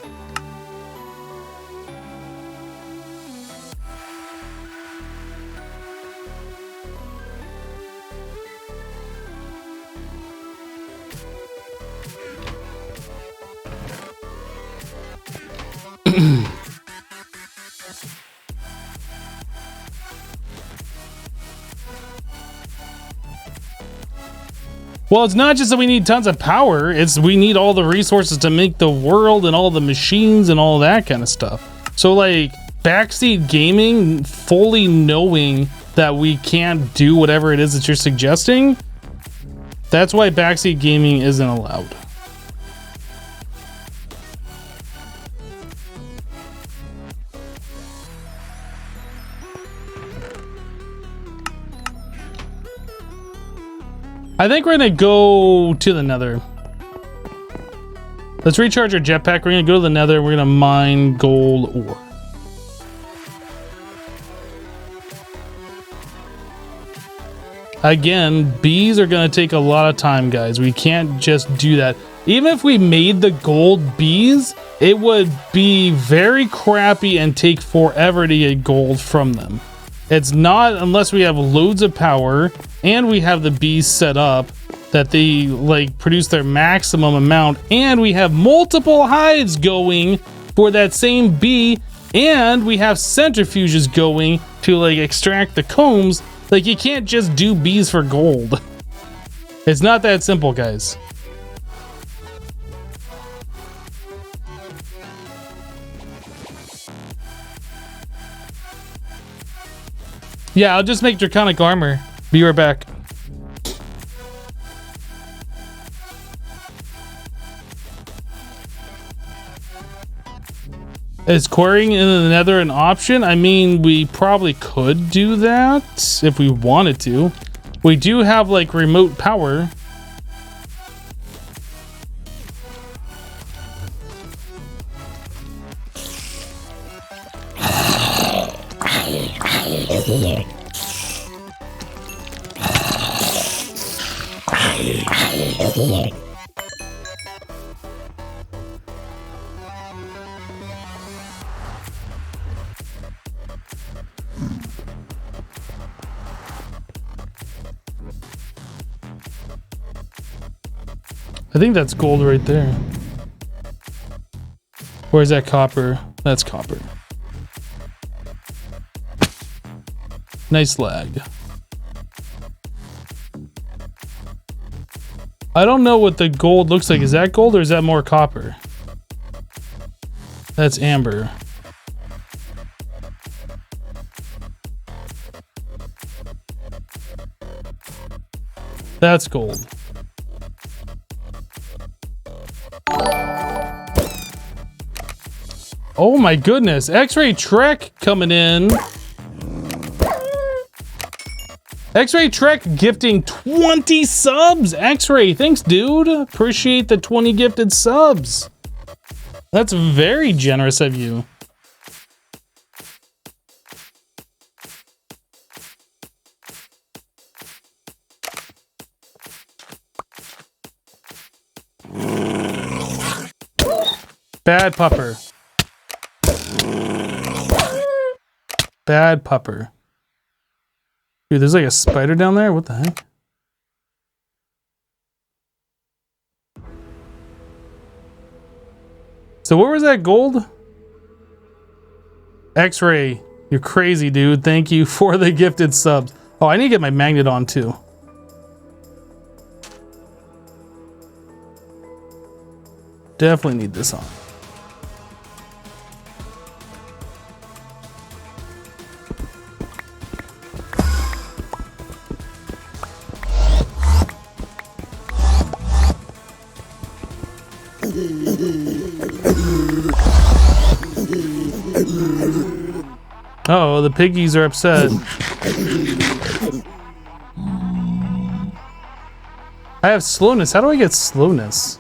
Well, it's not just that we need tons of power, it's we need all the resources to make the world and all the machines and all that kind of stuff. So like backseat gaming, fully knowing that we can't do whatever it is that you're suggesting, that's why backseat gaming isn't allowed. I think we're gonna go to the nether. Let's recharge our jetpack. We're gonna go to the nether. We're gonna mine gold ore. Again, bees are gonna take a lot of time, guys. We can't just do that. Even if we made the gold bees, it would be very crappy and take forever to get gold from them. It's not unless we have loads of power and we have the bees set up that they like produce their maximum amount, and we have multiple hives going for that same bee, and we have centrifuges going to like extract the combs. Like, you can't just do bees for gold. It's not that simple, guys. Yeah, I'll just make draconic armor. Be right back. Is quarrying in the nether an option? I mean, we probably could do that if we wanted to. We do have like remote power. I think that's gold right there. Or is that copper? That's copper. Nice lag. I don't know what the gold looks like. Is that gold or is that more copper? That's amber. That's gold. Oh my goodness. X-Ray Trek coming in. X-Ray Trek gifting 20 subs. X-Ray, thanks, dude. Appreciate the 20 gifted subs. That's very generous of you. Bad pupper. Bad pupper. Dude, there's like a spider down there? What the heck? So where was that gold? X-Ray. You're crazy, dude. Thank you for the gifted subs. Oh, I need to get my magnet on too. Definitely need this on. Oh, the piggies are upset. I have slowness. How do I get slowness?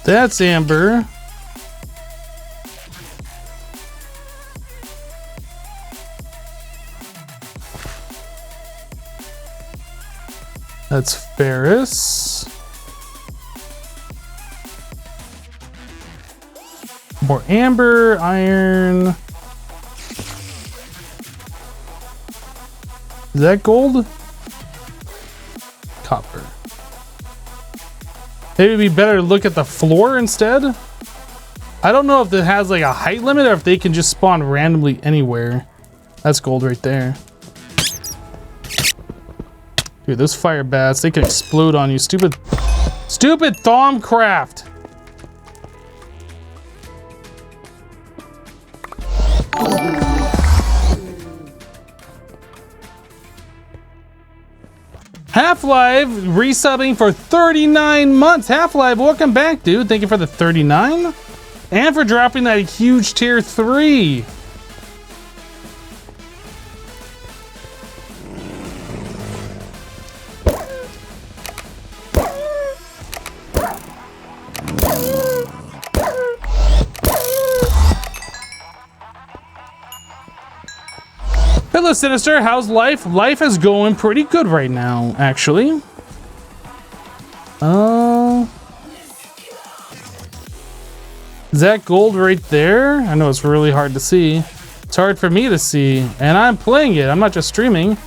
That's Amber. That's Ferris. More amber, iron. Is that gold? Copper. Maybe it'd be better to look at the floor instead. I don't know if it has like a height limit or if they can just spawn randomly anywhere. That's gold right there. Dude, those fire bats, they can explode on you. Stupid Thaumcraft. Half-Life resubbing for 39 months. Half-Life, welcome back, dude. Thank you for the 39. And for dropping that huge tier 3. Hello, Sinister. How's life? Life is going pretty good right now, actually. Is that gold right there? I know it's really hard to see. It's hard for me to see, and I'm playing it. I'm not just streaming.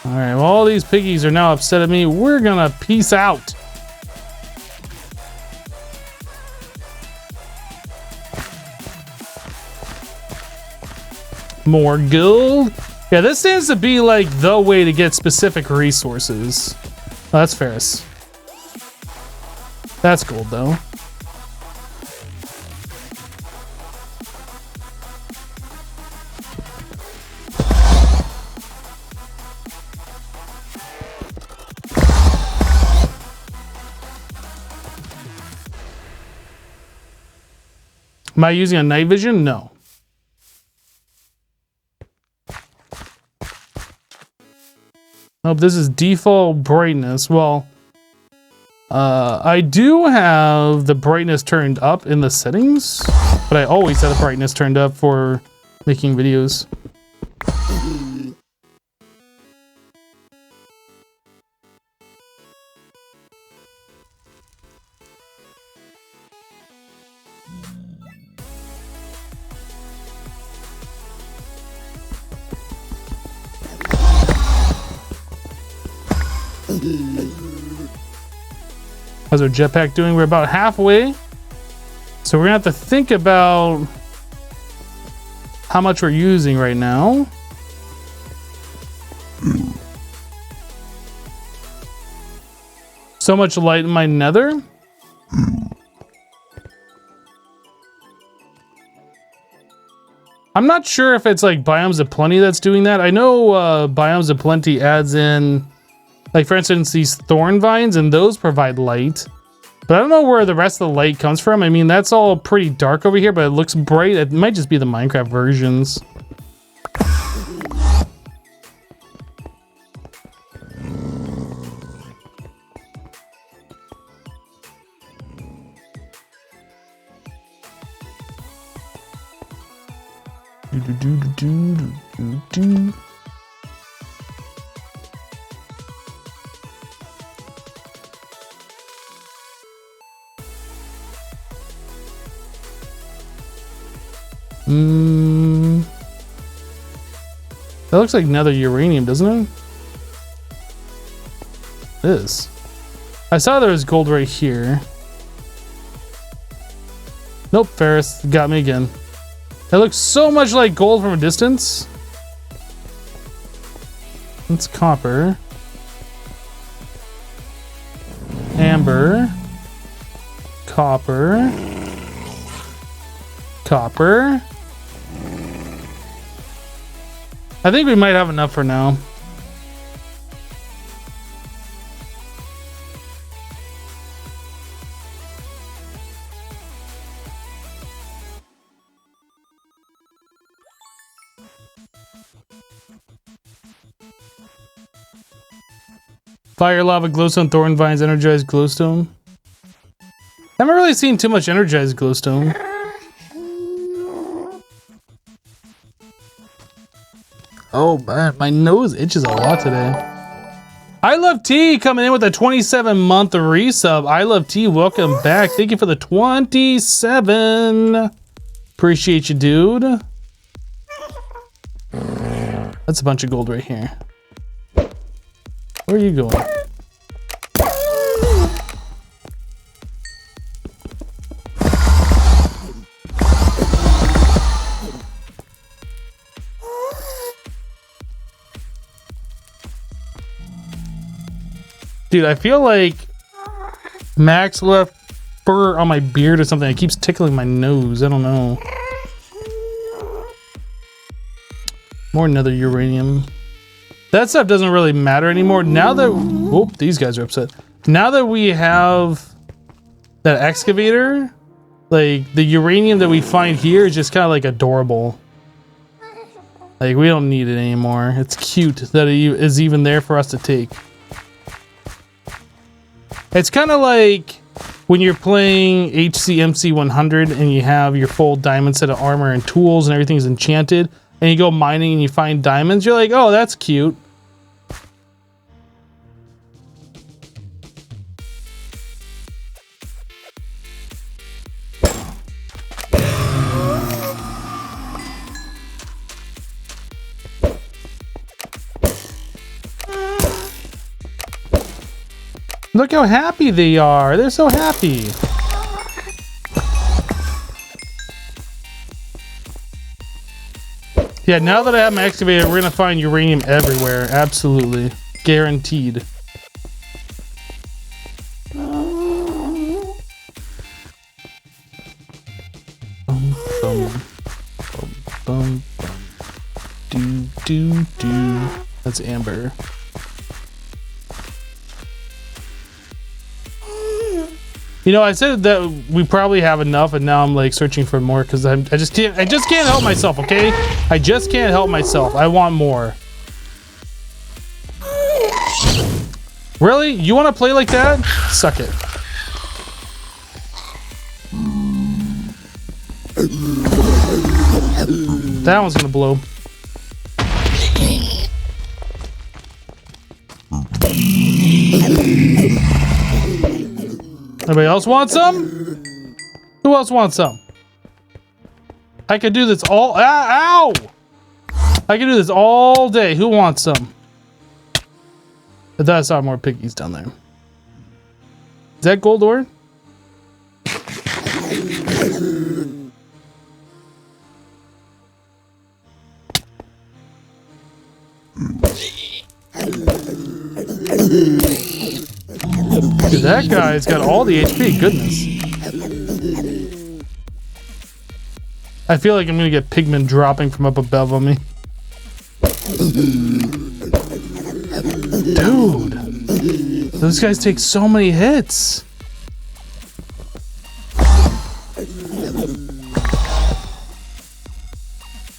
All right, well, all these piggies are now upset at me. We're gonna peace out. More gold. Yeah, this seems to be like the way to get specific resources. Oh, that's Ferris. That's gold though. Am I using a night vision? No. Nope, this is default brightness. Well, I do have the brightness turned up in the settings, but I always have the brightness turned up for making videos. How's our jetpack doing? We're about halfway. So we're gonna have to think about how much we're using right now. So much light in my nether. I'm not sure if it's like Biomes of Plenty that's doing that. I know Biomes of Plenty adds in, like for instance, these thorn vines, and those provide light. But I don't know where the rest of the light comes from. I mean, that's all pretty dark over here, but it looks bright. It might just be the Minecraft versions. That looks like another uranium, doesn't it? It is. I saw there was gold right here. Nope, Ferris got me again. It looks so much like gold from a distance. It's copper. Amber. Copper. Copper. I think we might have enough for now. Fire, lava, glowstone, thorn vines, energized glowstone. I haven't really seen too much energized glowstone. Oh man, my nose itches a lot today. I Love T coming in with a 27-month resub. I Love T, welcome back. Thank you for the 27. Appreciate you, dude. That's a bunch of gold right here. Where are you going? Dude, I feel like Max left fur on my beard or something. It keeps tickling my nose. I don't know. More nether uranium. That stuff doesn't really matter anymore. Now that... Whoop, these guys are upset. Now that we have that excavator, like, the uranium that we find here is just kind of like adorable. Like, we don't need it anymore. It's cute that it is even there for us to take. It's kind of like when you're playing HCMC 100 and you have your full diamond set of armor and tools and everything's enchanted, and you go mining and you find diamonds, you're like, oh, that's cute. Look how happy they are. They're so happy. Yeah, now that I have my excavator, we're gonna find uranium everywhere. Absolutely. Guaranteed. That's amber. You know, I said that we probably have enough, and now I'm like searching for more because I just can't help myself, okay? I just can't help myself. I want more. Really? You want to play like that? Suck it. That one's gonna blow. Anybody else want some? Who else wants some? I could do this all... ow! I could do this all day. Who wants some? I thought I saw more piggies down there. Is that gold ore? Dude, that guy's got all the HP. Goodness. I feel like I'm gonna get pigment dropping from up above on me. Dude, those guys take so many hits.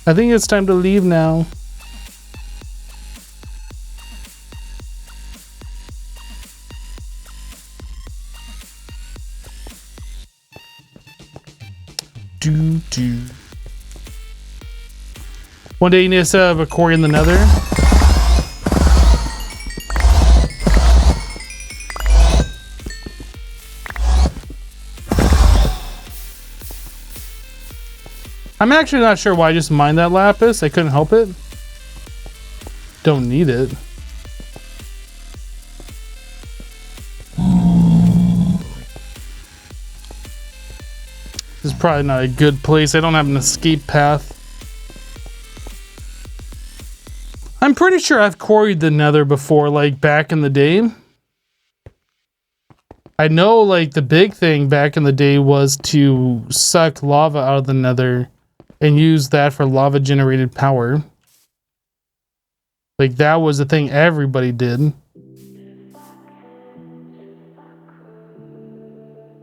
I think it's time to leave now. One day you need to have a quarry in the nether. I'm actually not sure why I just mined that lapis. I couldn't help it. Don't need it. This is probably not a good place. I don't have an escape path. I'm pretty sure I've quarried the nether before, like back in the day. I know like the big thing back in the day was to suck lava out of the nether and use that for lava generated power. Like that was the thing everybody did.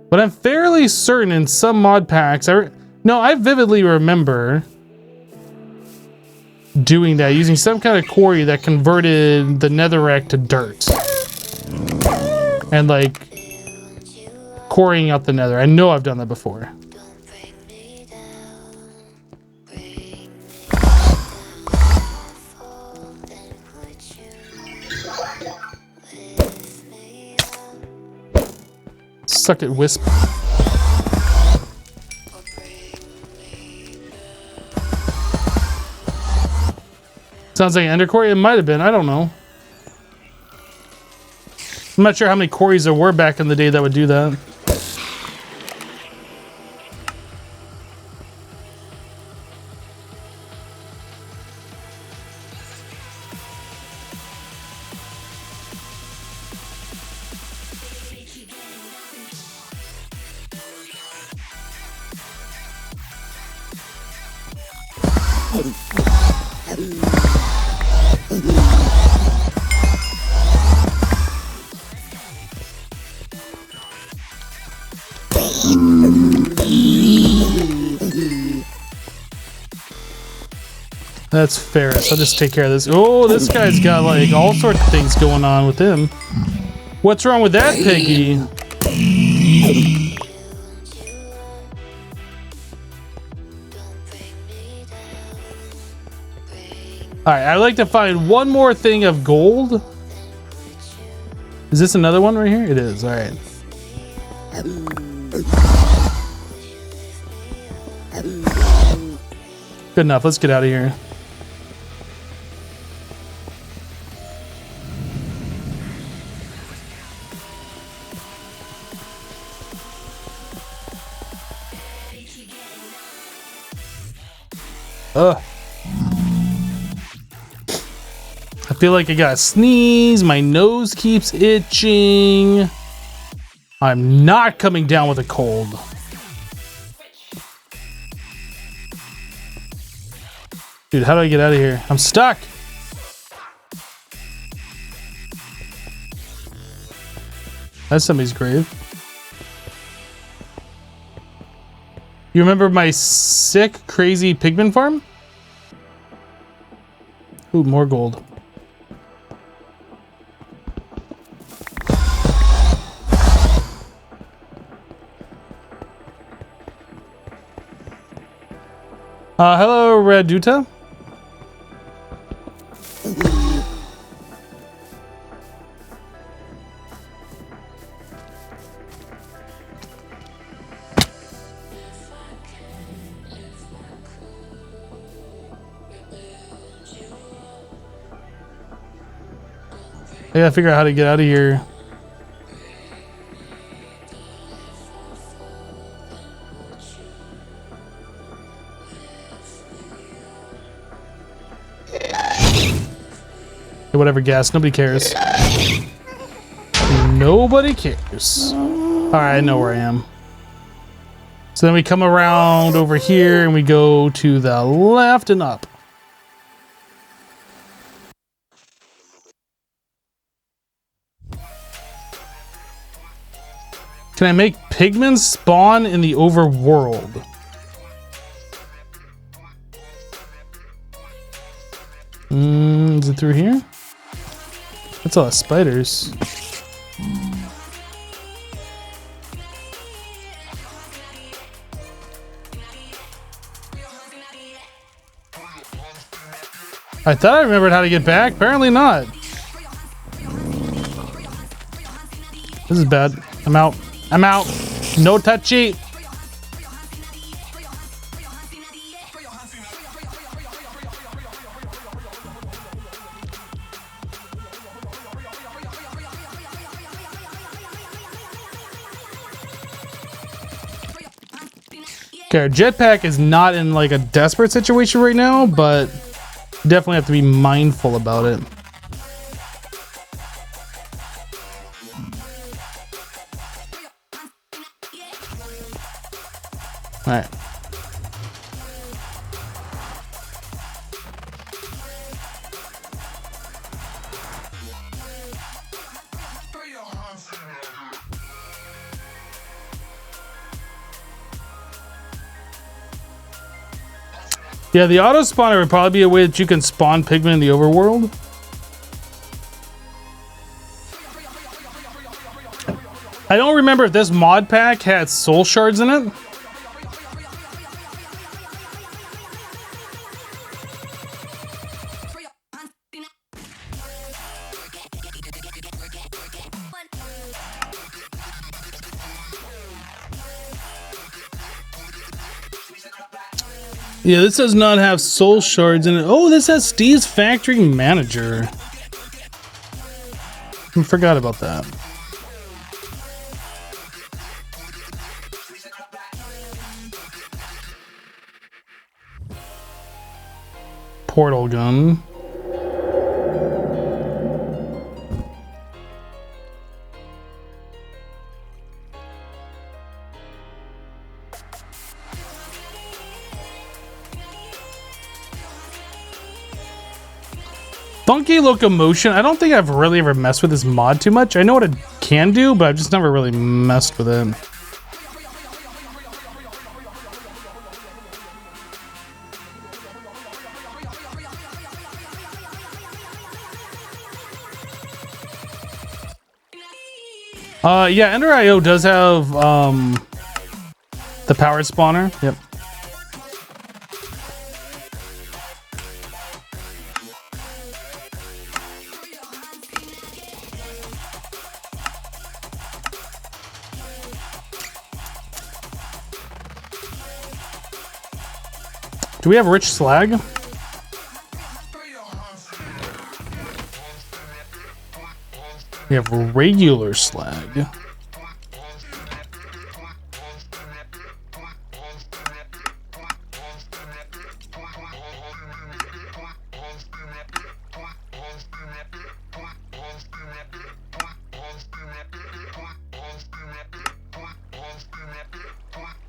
But I'm fairly certain in some mod packs, I vividly remember doing that, using some kind of quarry that converted the netherrack to dirt. And like quarrying out the nether. I know I've done that before. Suck it, Wisp. Sounds like an ender quarry. It might have been. I don't know. I'm not sure how many quarries there were back in the day that would do that. That's Ferris. I'll just take care of this. Oh, this guy's got like all sorts of things going on with him. What's wrong with that, Piggy? Alright, I'd like to find one more thing of gold. Is this another one right here? It is. Alright. Good enough. Let's get out of here. Ugh. I feel like I gotta sneeze. My nose keeps itching. I'm not coming down with a cold. Dude, how do I get out of here? I'm stuck. That's somebody's grave. You remember my sick, crazy pigment farm? Ooh, more gold. Hello, Raduta. I gotta figure out how to get out of here. whatever, gas. Nobody cares. Nobody cares. Alright, I know where I am. So then we come around over here and we go to the left and up. Can I make pigmen spawn in the overworld? Is it through here? That's a lot of spiders. I thought I remembered how to get back. Apparently not. This is bad. I'm out. I'm out. No touchy. Okay, our jetpack is not in like a desperate situation right now, but definitely have to be mindful about it. All right. Yeah, the auto spawner would probably be a way that you can spawn pigmen in the overworld. I don't remember if this mod pack had soul shards in it. Yeah, this does not have soul shards in it. Oh, this has Steve's factory manager. I forgot about that. Portal gun. Funky locomotion. I don't think I've really ever messed with this mod too much. I know what it can do, but I've just never really messed with it. Yeah, Ender IO does have the power spawner. Yep. Do we have rich slag? We have regular slag.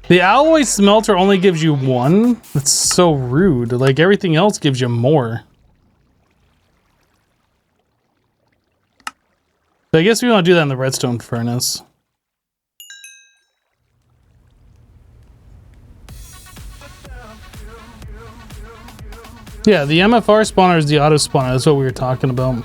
The alloy smelter only gives you one? That's so rude. Like, everything else gives you more. But I guess we want to do that in the redstone furnace. Yeah, the MFR spawner is the auto spawner. That's what we were talking about.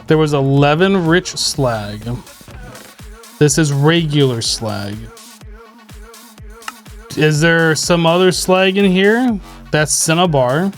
There was 11 rich slag. This is regular slag. Is there some other slag in here? That's cinnabar.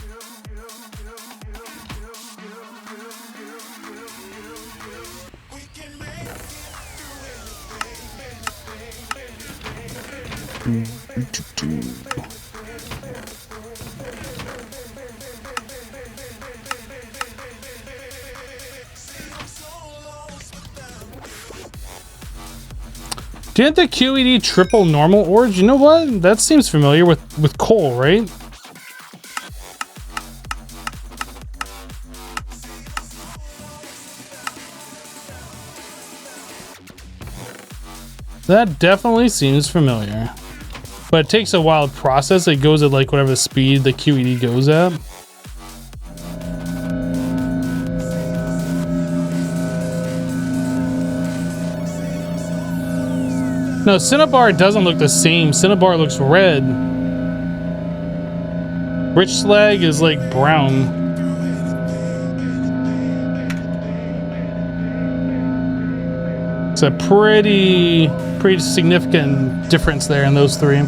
Didn't the QED triple normal ores? You know what? That seems familiar with coal, right? That definitely seems familiar. But it takes a while to process. It goes at like whatever speed the QED goes at. No, Cinnabar doesn't look the same. Cinnabar looks red. Rich slag is like brown. It's a pretty significant difference there in those three.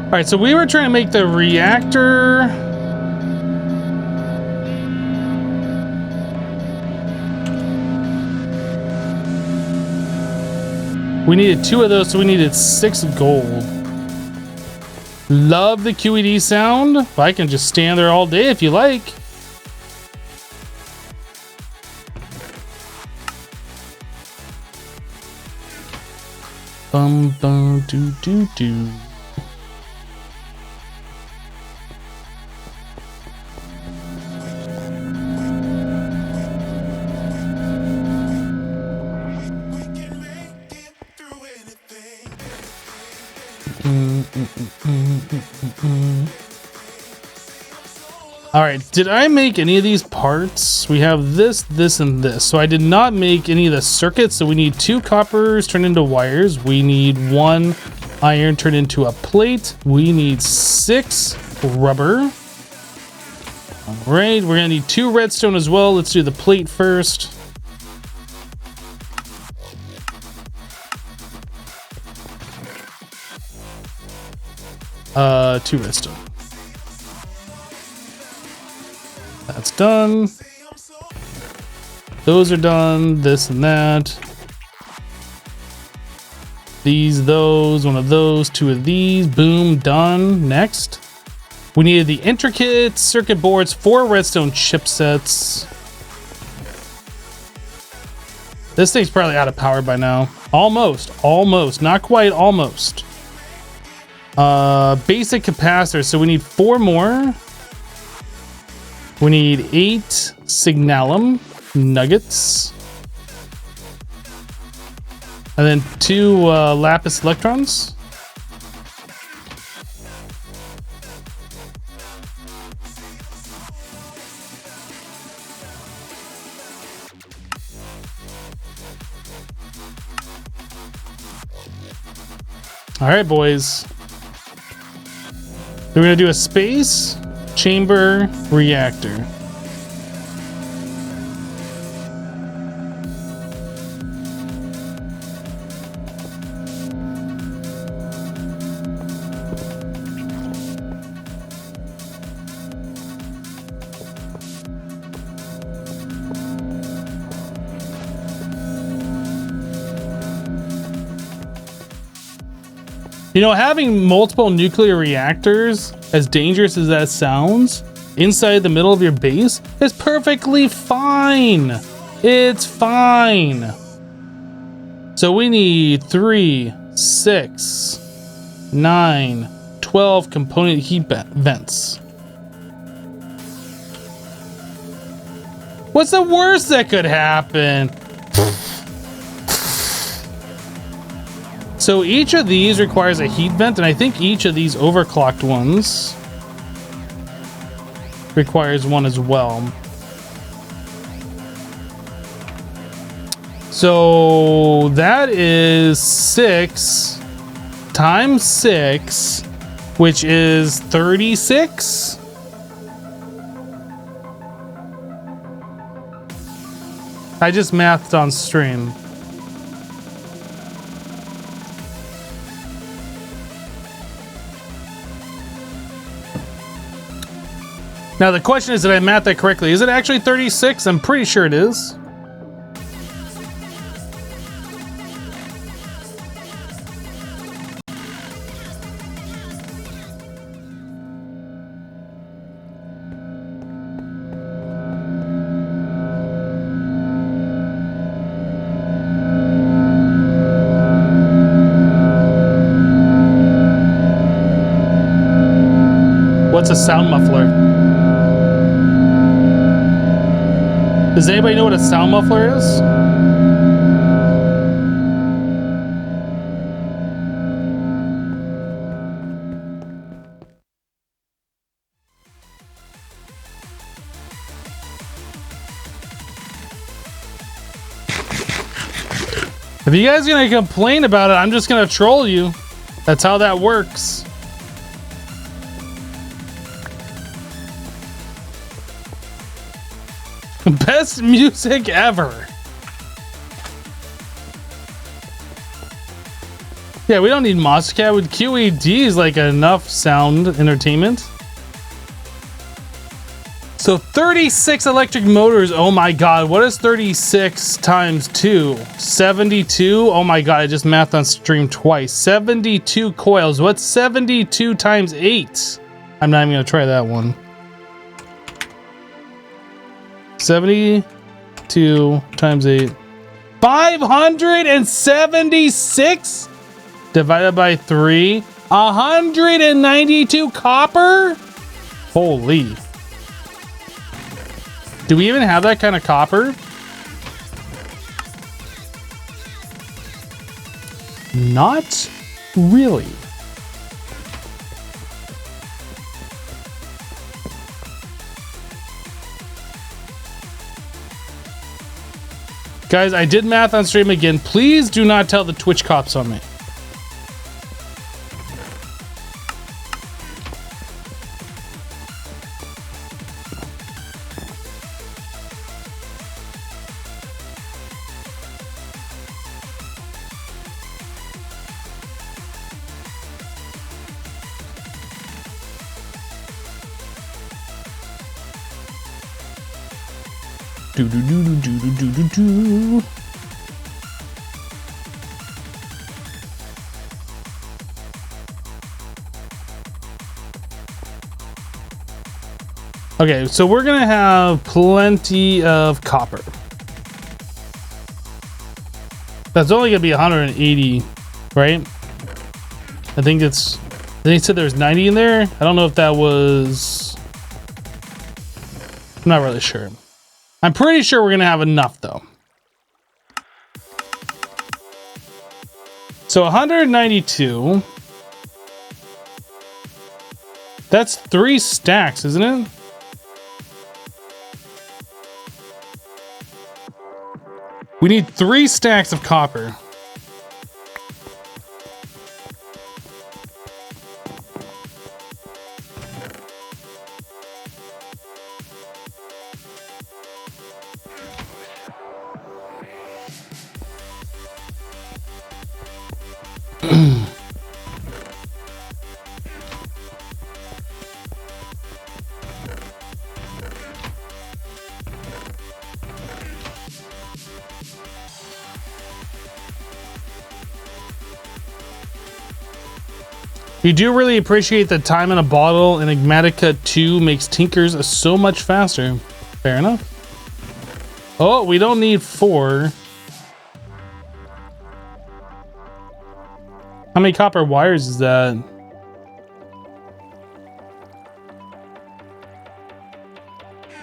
All right, so we were trying to make the reactor. We needed 2 of those, so we needed 6 gold. Love the QED sound. I can just stand there all day if you like. Bum bum doo doo doo. All right, did I make any of these parts? We have this, this, and this. So I did not make any of the circuits. So we need 2 coppers turned into wires. We need 1 iron turned into a plate. We need 6 rubber. All right, we're gonna need 2 redstone as well. Let's do the plate first. Two redstone. That's done. Those are done. This and that. These, those, 1 of those, 2 of these. Boom, done. Next. We needed the intricate circuit boards, 4 redstone chipsets. This thing's probably out of power by now. Almost, not quite, almost. Basic capacitors, so we need 4 more. We need 8 signalum nuggets. And then 2 lapis electrons. All right, boys. We're gonna do a space chamber reactor. You know, having multiple nuclear reactors, as dangerous as that sounds, inside the middle of your base is perfectly fine. It's fine. So we need 3, 6, 9, 12 component heat vents. What's the worst that could happen? So each of these requires a heat vent, and I think each of these overclocked ones requires one as well. So that is 6 times 6, which is 36. I just mathed on stream. Now the question is, did I math that correctly? Is it actually 36? I'm pretty sure it is. what's a sound muffler? Does anybody know what a sound muffler is? If you guys are gonna complain about it, I'm just gonna troll you. That's how that works. Best music ever. Yeah, we don't need Moscat with QED is like enough sound entertainment. So 36 electric motors. Oh my god, what is 36 times 2? 72. Oh my god, I just mathed on stream twice. 72 coils. What's 72 times 8? I'm not even gonna try that one. 72 times 8. 576 divided by 3. 192 copper? Holy. Do we even have that kind of copper? Not really. Guys, I did math on stream again. Please do not tell the Twitch cops on me. Do do do do do do do do. Okay, so we're gonna have plenty of copper. That's only gonna be 180, right? I think it's. They said there's 90 in there. I don't know if that was. I'm not really sure. I'm pretty sure we're gonna have enough though. So 192. That's 3 stacks, isn't it? We need 3 stacks of copper. We do really appreciate the time in a bottle. Enigmatica 2 makes Tinkers so much faster. Fair enough. Oh, we don't need 4. How many copper wires is that?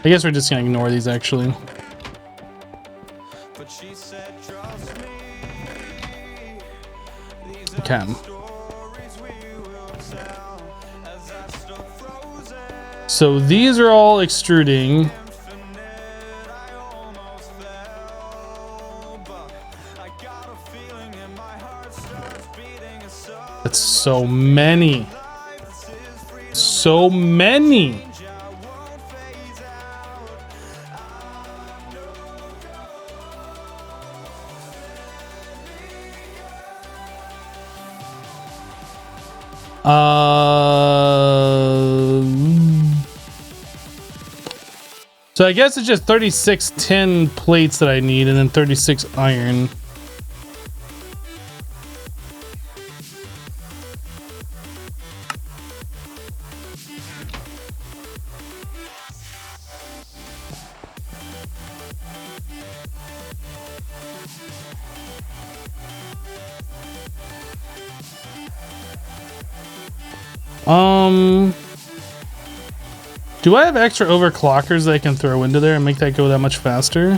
I guess we're just gonna ignore these actually. Okay. So these are all extruding. That's so many. So many. So I guess it's just 36 tin plates that I need and then 36 iron. Do I have extra overclockers that I can throw into there and make that go that much faster?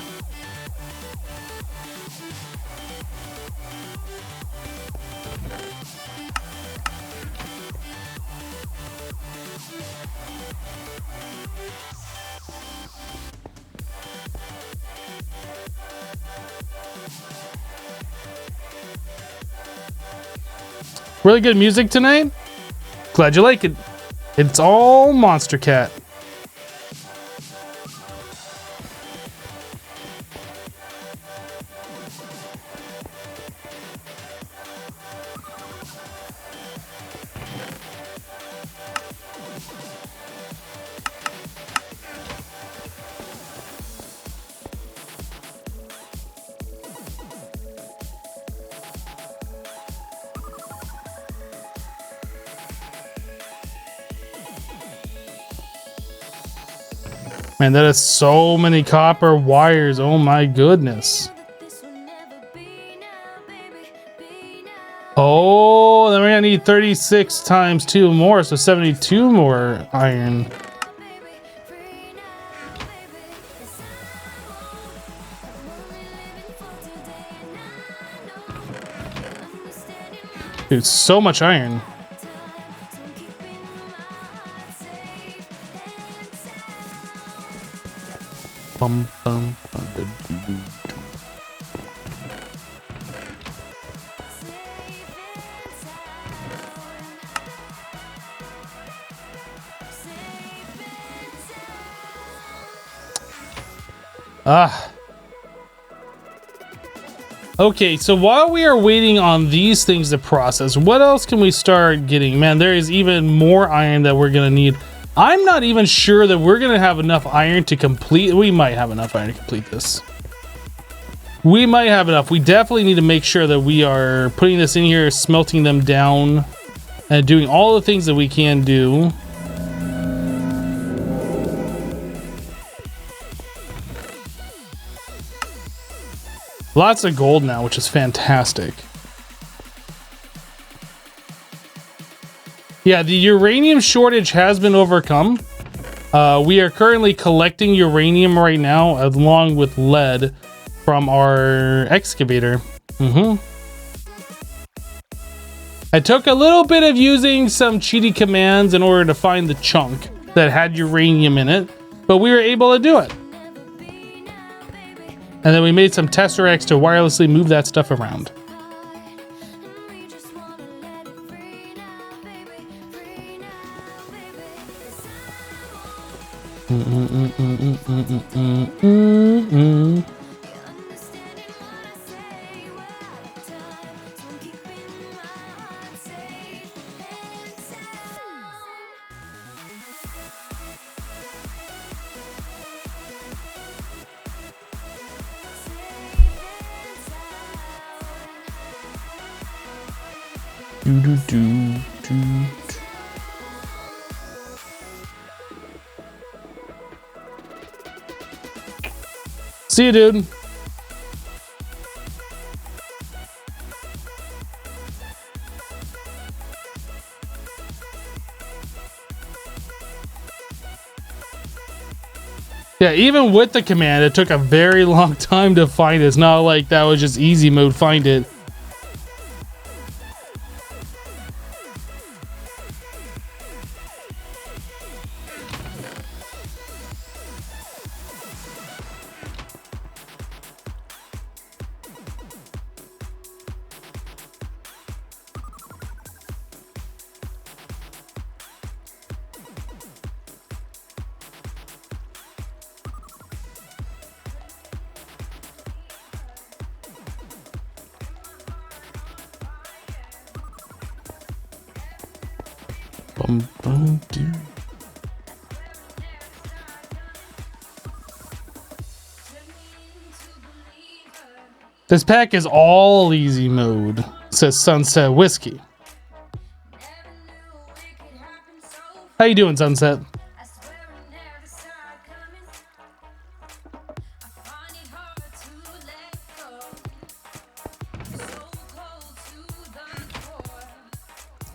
Really good music tonight. Glad you like it. It's all Monster Cat. Man, that is so many copper wires. Oh my goodness. Oh, then we're gonna need 36 times 2 more, so 72 more iron. Dude, so much iron. Bum, bum, bum, da, doo, doo, doo. Okay, so while we are waiting on these things to process, what else can we start getting? Man, there is even more iron that we're gonna need. I'm not even sure that we're gonna have enough iron to complete. We might have enough iron to complete this. We might have enough. We definitely need to make sure that we are putting this in here, smelting them down, and doing all the things that we can do. Lots of gold now, which is fantastic. Yeah, the uranium shortage has been overcome. We are currently collecting uranium right now, along with lead from our excavator. I took a little bit of using some cheaty commands in order to find the chunk that had uranium in it, but we were able to do it. And then we made some tesseracts to wirelessly move that stuff around. See you, dude. Yeah, even with the command, it took a very long time to find it. It's not like that was just easy mode find it. This pack is all easy mode, says Sunset Whiskey. How you doing, Sunset?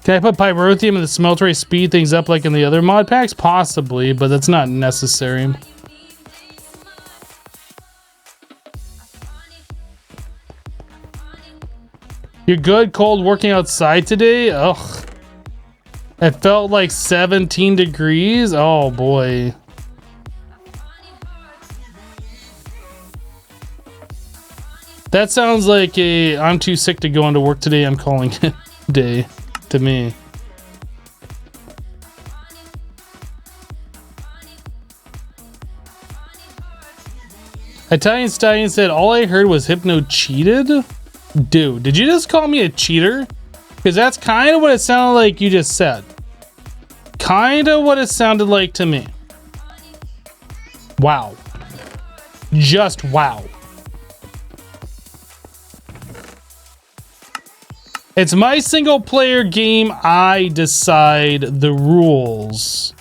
Can I put pyrotheum in the smelter to speed things up like in the other mod packs? Possibly, but that's not necessary. You're good cold working outside today? Ugh. It felt like 17 degrees. Oh boy. That sounds like a I'm too sick to go into work today, I'm calling it day to me. Italian Stallion said, all I heard was Hypno cheated? Dude, did you just call me a cheater? Because that's kind of what it sounded like you just said. Kind of what it sounded like to me. Wow. Just wow. It's my single player game. I decide the rules.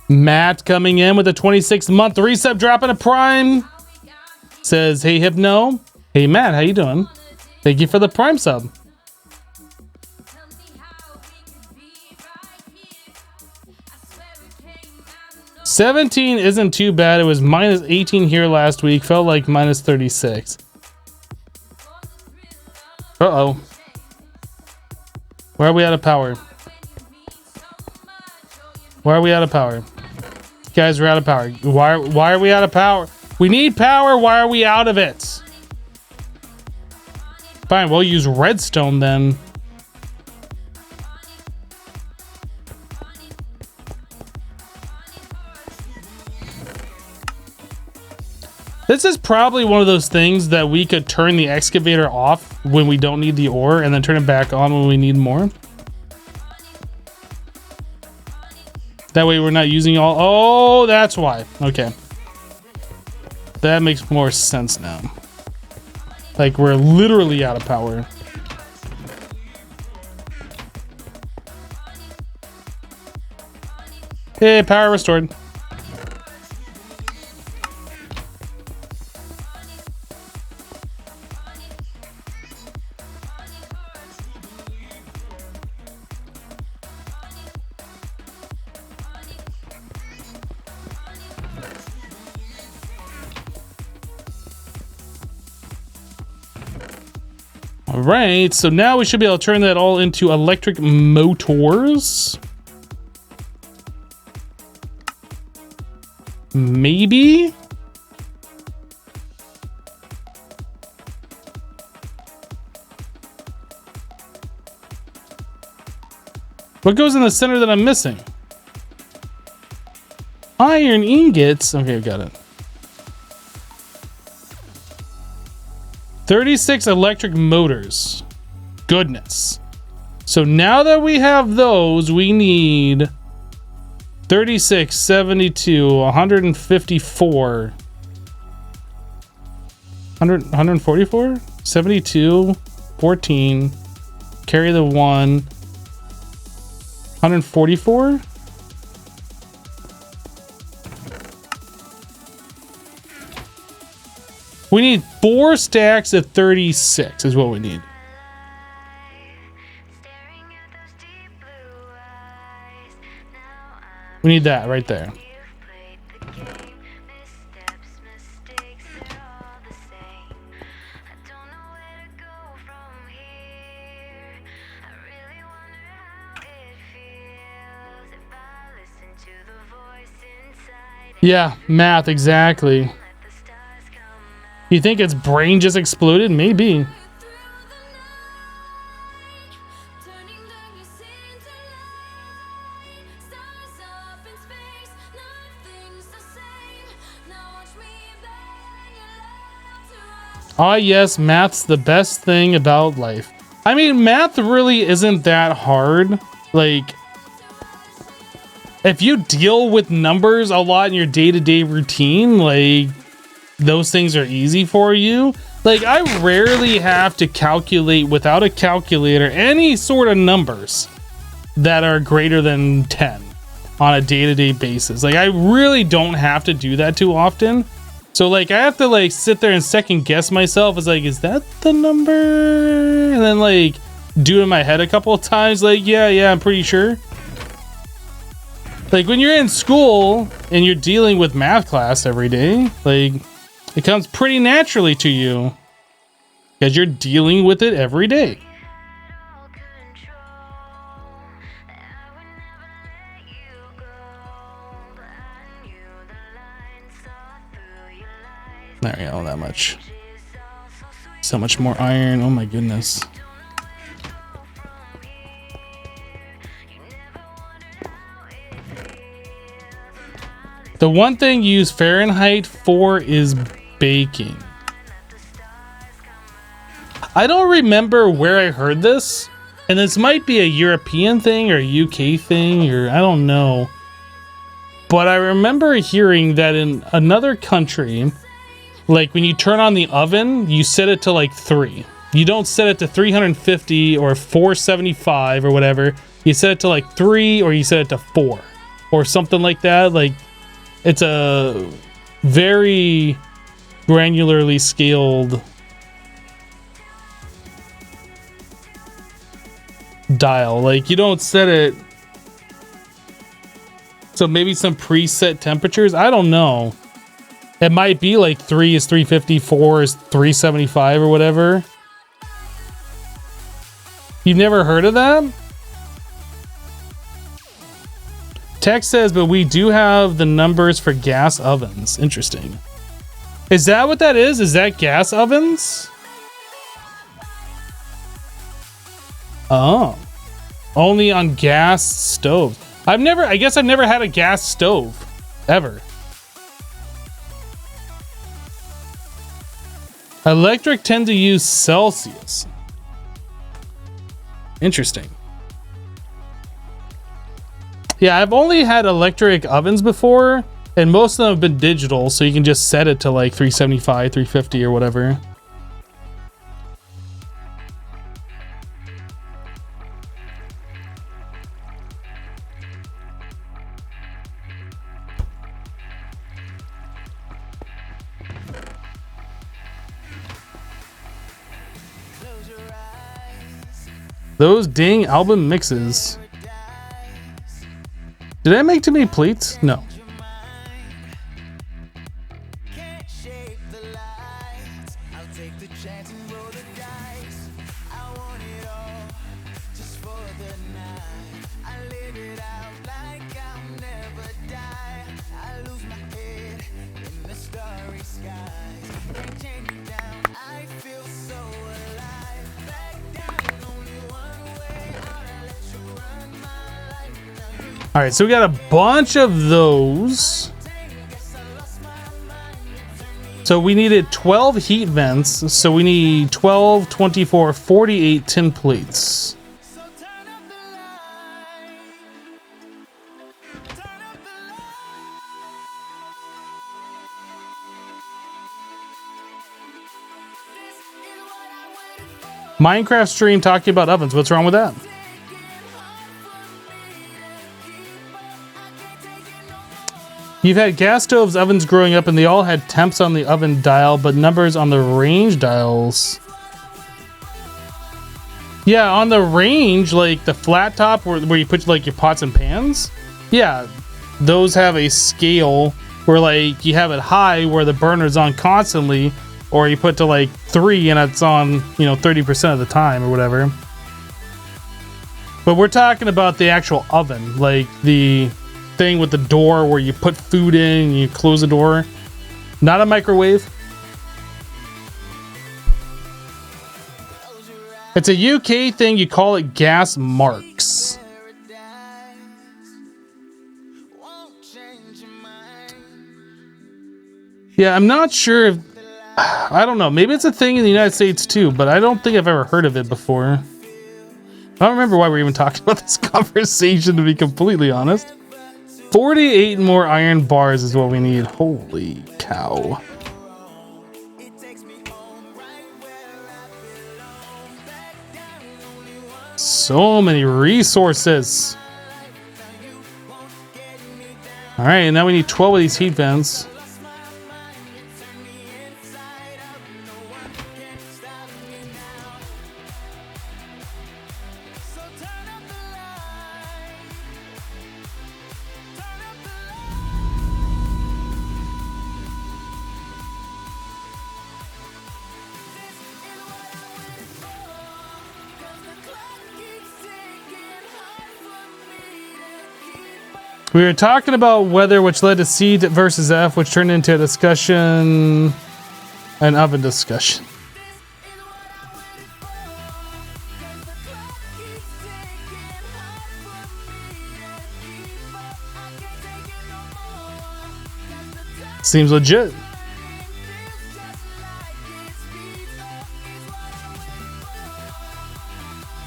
Matt coming in with a 26-month resub, dropping a prime. Says, hey Hypno. Hey Matt, how you doing? Thank you for the prime sub. $17 isn't too bad. It was minus 18 here last week. Felt like minus 36. Uh-oh. Where are we out of power? Why are we out of power? Guys, we're out of power. Why are we out of power? We need power. Why are we out of it? Fine, we'll use redstone then. This is probably one of those things that we could turn the excavator off when we don't need the ore and then turn it back on when we need more. That way we're not using all... Oh, that's why. Okay. That makes more sense now. Like, we're literally out of power. Hey, power restored. All right, so now we should be able to turn that all into electric motors. Maybe? What goes in the center that I'm missing? Iron ingots. Okay, I got it. 36 electric motors. Goodness. So now that we have those, we need 36, 72, 154. 144? 72, 14. Carry the 1. 144? We need 4 stacks of 36 is what we need. We need that right there. Yeah, math, exactly. You think its brain just exploded? Maybe. Ah, yes, math's the best thing about life. I mean, math really isn't that hard. Like, if you deal with numbers a lot in your day-to-day routine, like, those things are easy for you. Like, I rarely have to calculate without a calculator any sort of numbers that are greater than 10 on a day-to-day basis. Like, I really don't have to do that too often. So like I have to like sit there and second guess myself. It's like, is that the number? And then like do it in my head a couple of times. Like, yeah, I'm pretty sure. Like when you're in school and you're dealing with math class every day, like it comes pretty naturally to you because you're dealing with it every day. There we go, that much. So much more iron. Oh my goodness. The one thing you use Fahrenheit for is baking. I don't remember where I heard this, and this might be a European thing or a UK thing, or I don't know. But I remember hearing that in another country, like when you turn on the oven, you set it to like 3. You don't set it to 350 or 475 or whatever. You set it to like 3 or you set it to 4 or something like that. Like it's a very granularly scaled dial. Like you don't set it. So maybe some preset temperatures. I don't know. It might be like 3 is 350, 4 is 375 or whatever. You've never heard of that? Text says, but we do have the numbers for gas ovens. Interesting. Is that what that is? Is that gas ovens? Oh. Only on gas stoves. I guess I've never had a gas stove. Ever. Electric tend to use Celsius. Interesting. Yeah, I've only had electric ovens before, and most of them have been digital, so you can just set it to like 375, 350 or whatever. Those dang album mixes. Did I make too many plates? No. All right, so we got a bunch of those. So we needed 12 heat vents. So we need 12, 24, 48 tin plates. Minecraft stream talking about ovens. What's wrong with that? You've had gas stoves, ovens growing up, and they all had temps on the oven dial, but numbers on the range dials. Yeah, on the range, like the flat top where you put like your pots and pans. Yeah, those have a scale where like you have it high where the burner's on constantly, or you put to like 3 and it's on, 30% of the time or whatever. But we're talking about the actual oven, like the thing with the door where you put food in and you close the door. Not a microwave. It's a UK thing. You call it gas marks. Yeah, I'm not sure if... I don't know. Maybe it's a thing in the United States too, but I don't think I've ever heard of it before. I don't remember why we're even talking about this conversation, to be completely honest. 48 more iron bars is what we need. Holy cow. So many resources. All right, and now we need 12 of these heat vents. We were talking about weather, which led to C versus F, which turned into a discussion, an oven discussion. Seems legit.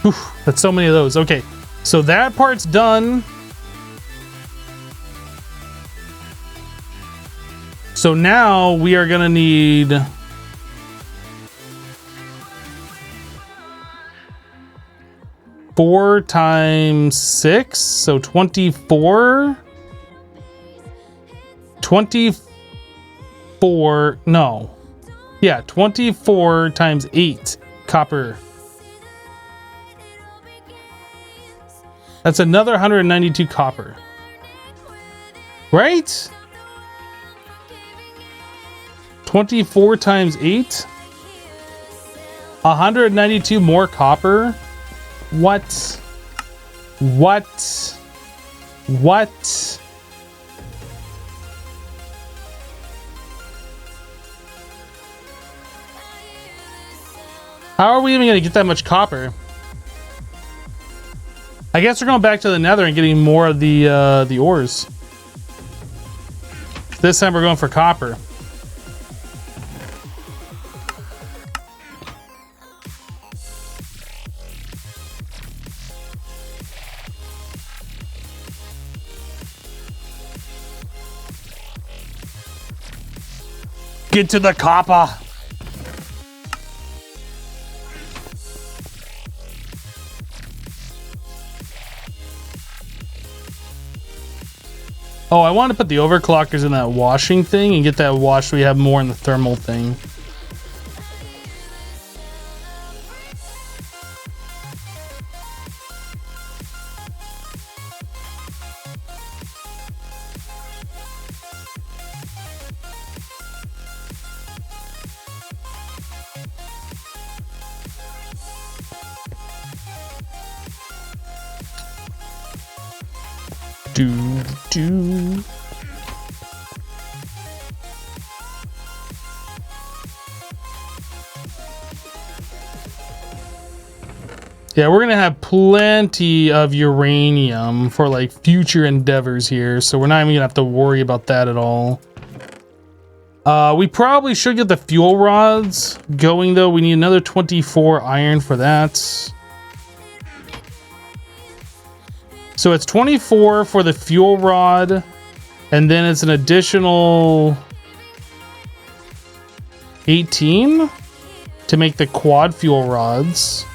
Whew, that's so many of those. Okay, so that part's done. So now we are gonna need four times 6, so 24. 24, no. Yeah, 24 times 8 copper. That's another 192 copper. Right? 24 times 8? 192 more copper? What? What? What? How are we even going to get that much copper? I guess we're going back to the nether and getting more of the ores. This time we're going for copper. Get to the copper. Oh, I want to put the overclockers in that washing thing and get that washed so we have more in the thermal thing. Do. Yeah, we're gonna have plenty of uranium for like future endeavors here, so we're not even gonna have to worry about that at all. We probably should get the fuel rods going though. We need another 24 iron for that. So it's 24 for the fuel rod, and then it's an additional 18 to make the quad fuel rods.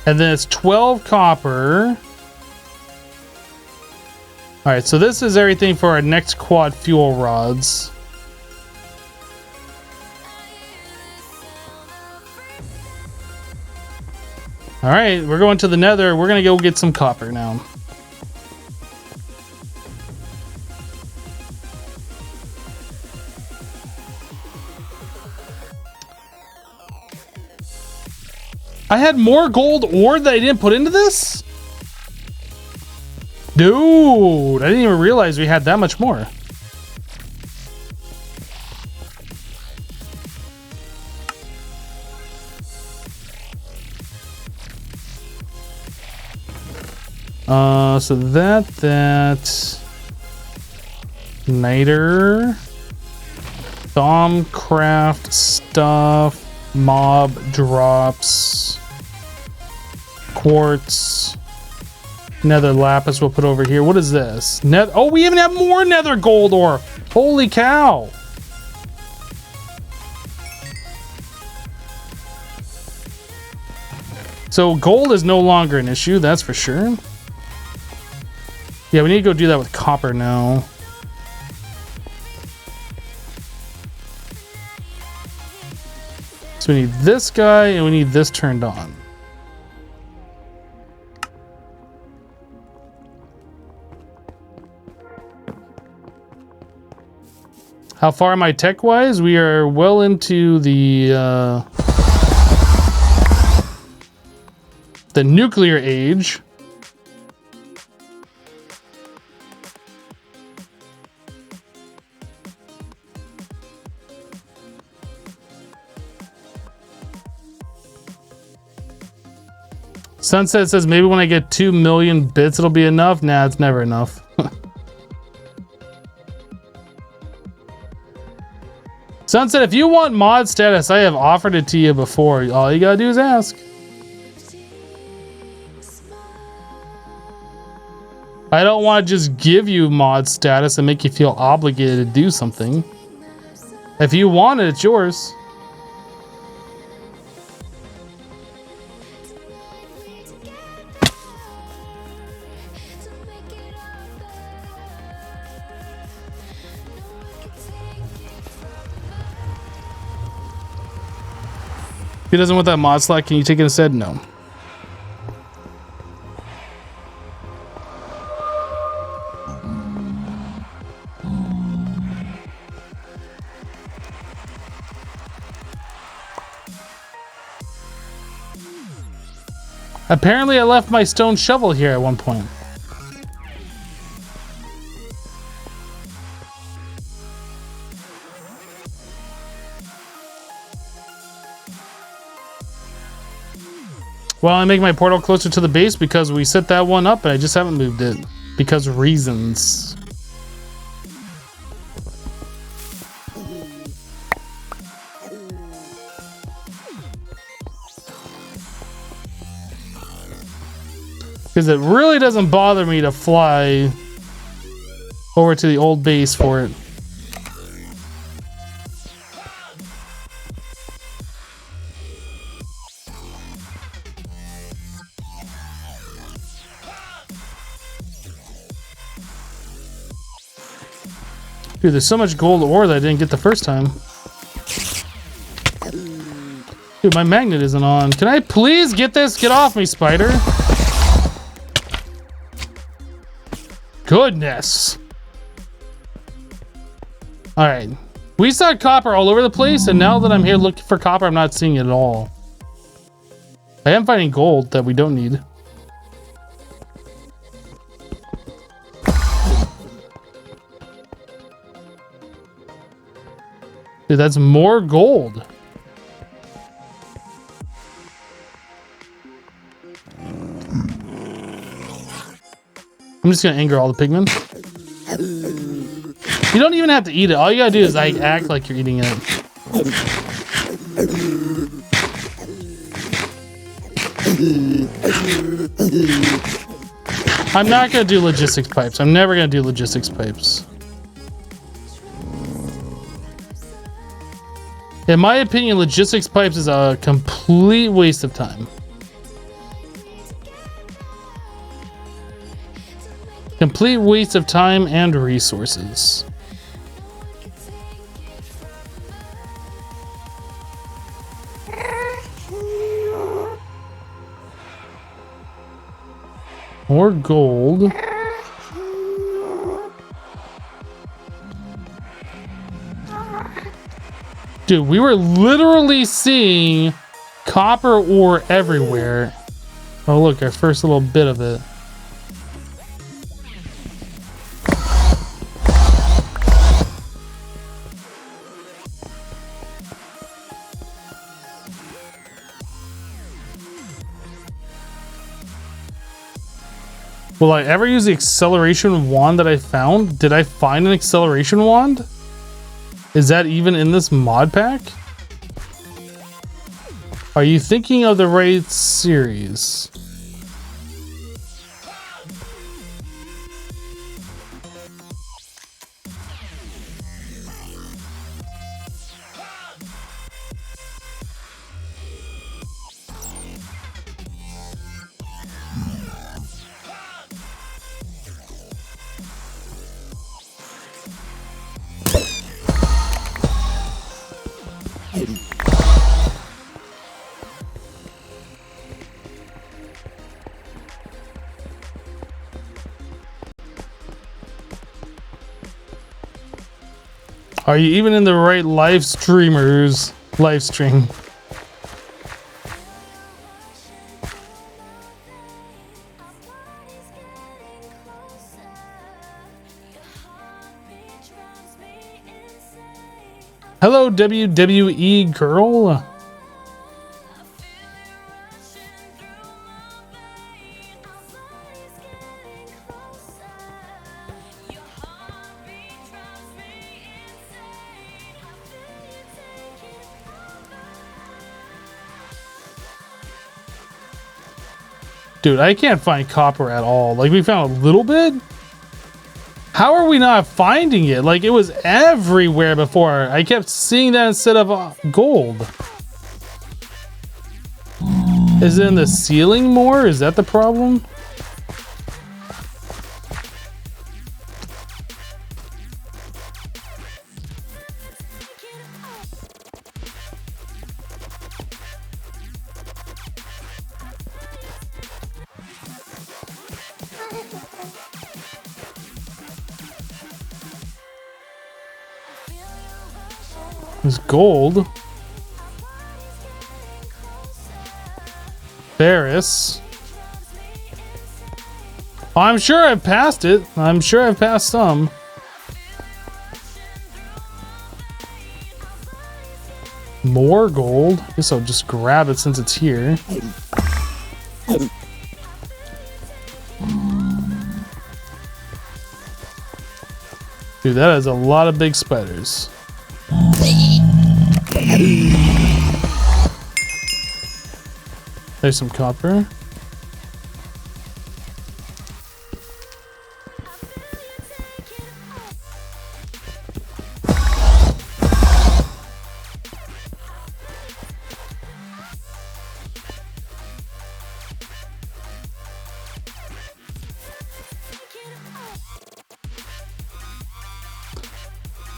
And then it's 12 copper. All right, so this is everything for our next quad fuel rods. All right, we're going to the nether. We're gonna go get some copper now. I had more gold ore that I didn't put into this? Dude, I didn't even realize we had that much more. So that niter, Domcraft stuff, mob drops, quartz, nether lapis we'll put over here. What is this? Oh, we even have more nether gold ore. Holy cow. So gold is no longer an issue, that's for sure. Yeah, we need to go do that with copper now. So we need this guy and we need this turned on. How far am I tech-wise? We are well into the nuclear age. Sunset says maybe when I get 2 million bits it'll be enough. Nah, it's never enough. Sunset, if you want mod status, I have offered it to you before. All you gotta do is ask. I don't want to just give you mod status and make you feel obligated to do something. If you want it, it's yours. If he doesn't want that mod slot, can you take it instead? No. Apparently I left my stone shovel here at one point. Well, I make my portal closer to the base because we set that one up and I just haven't moved it. Because reasons. Because it really doesn't bother me to fly over to the old base for it. Dude, there's so much gold ore that I didn't get the first time. Dude, my magnet isn't on. Can I please get this? Get off me, spider. Goodness. Alright. We saw copper all over the place, and now that I'm here looking for copper, I'm not seeing it at all. I am finding gold that we don't need. Dude, that's more gold. I'm just gonna anger all the pigmen. You don't even have to eat it. All you gotta do is like act like you're eating it. I'm not gonna do logistics pipes. I'm never gonna do logistics pipes. In my opinion, logistics pipes is a complete waste of time. Complete waste of time and resources. More gold. Dude, we were literally seeing copper ore everywhere. Oh, look, our first little bit of it. Will I ever use the acceleration wand that I found? Did I find an acceleration wand? Is that even in this mod pack? Are you thinking of the right series? Are you even in the right live streamers live stream? Hello, WWE girl. Dude, I can't find copper at all. Like, we found a little bit. How are we not finding it? Like, it was everywhere before. I kept seeing that instead of gold. Is it in the ceiling more? Is that the problem? There's gold. Ferris. I'm sure I've passed it. I'm sure I've passed some. More gold. Guess I'll just grab it since it's here. Dude, that is a lot of big spiders. There's some copper.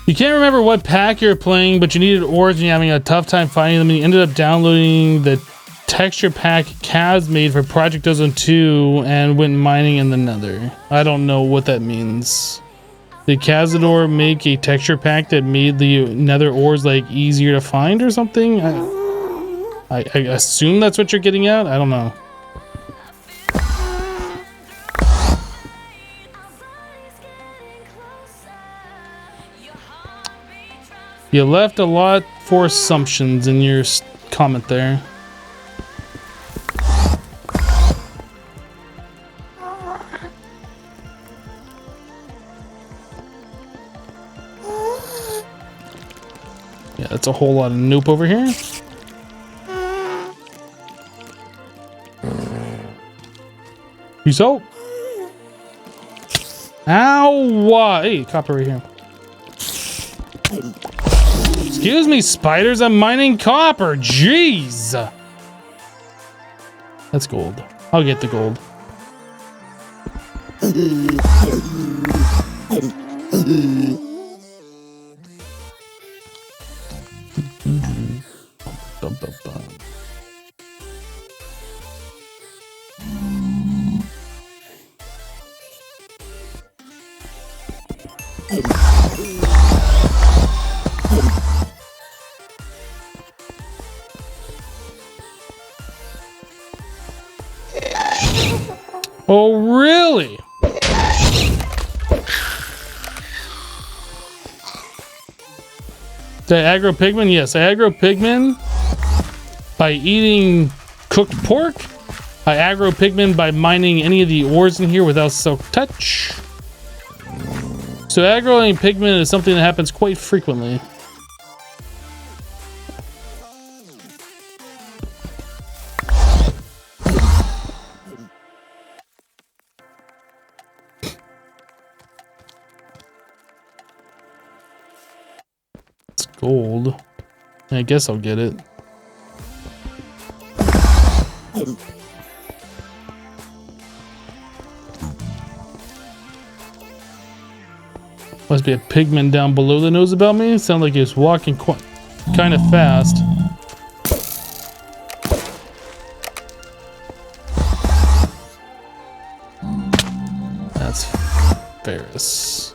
You can't remember what pack you're playing, but you needed ores and you're having a tough time finding them, and you ended up downloading the texture pack Kaz made for Project Ozone 2 and went mining in the Nether. I don't know what that means. Did Cazador make a texture pack that made the Nether ores like easier to find or something? I assume that's what you're getting at. I don't know. You left a lot for assumptions in your comment there. Yeah, that's a whole lot of nope over here. Peace out. Ow! Hey, copper right here. Excuse me, spiders, I'm mining copper. Jeez. That's gold. I'll get the gold. Oh, really? Did I aggro pigmen? Yes, I aggro pigmen by eating cooked pork. I aggro pigmen by mining any of the ores in here without silk touch. So aggroing pigmen is something that happens quite frequently. Gold. I guess I'll get it. Must be a pigman down below that knows about me. Sounds like he was walking quite kind of fast. That's Ferris.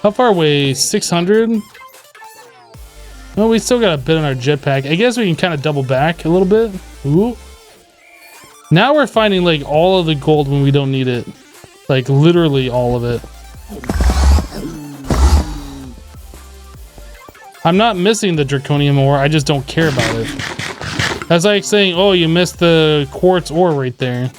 How far away? 600? Well, we still got a bit on our jetpack. I guess we can kind of double back a little bit. Ooh. Now we're finding like all of the gold when we don't need it. Like literally all of it. I'm not missing the draconium ore. I just don't care about it. That's like saying, oh, you missed the quartz ore right there.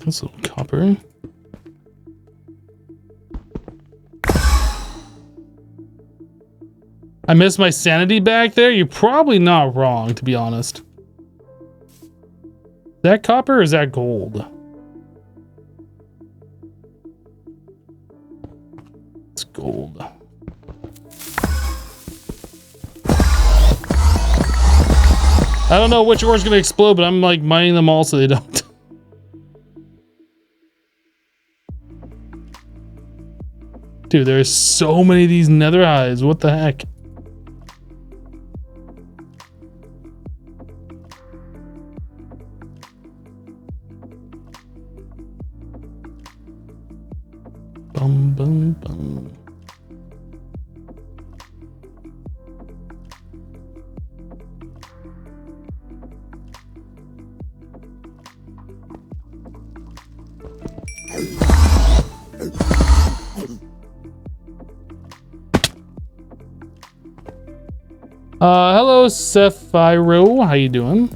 That's a little copper. I missed my sanity back there. You're probably not wrong, to be honest. Is that copper or is that gold? It's gold. I don't know which ore is going to explode, but I'm like mining them all so they don't. Dude, there's so many of these nether hides. What the heck? Bum, bum, bum. Hello, Sapphiro. How you doing?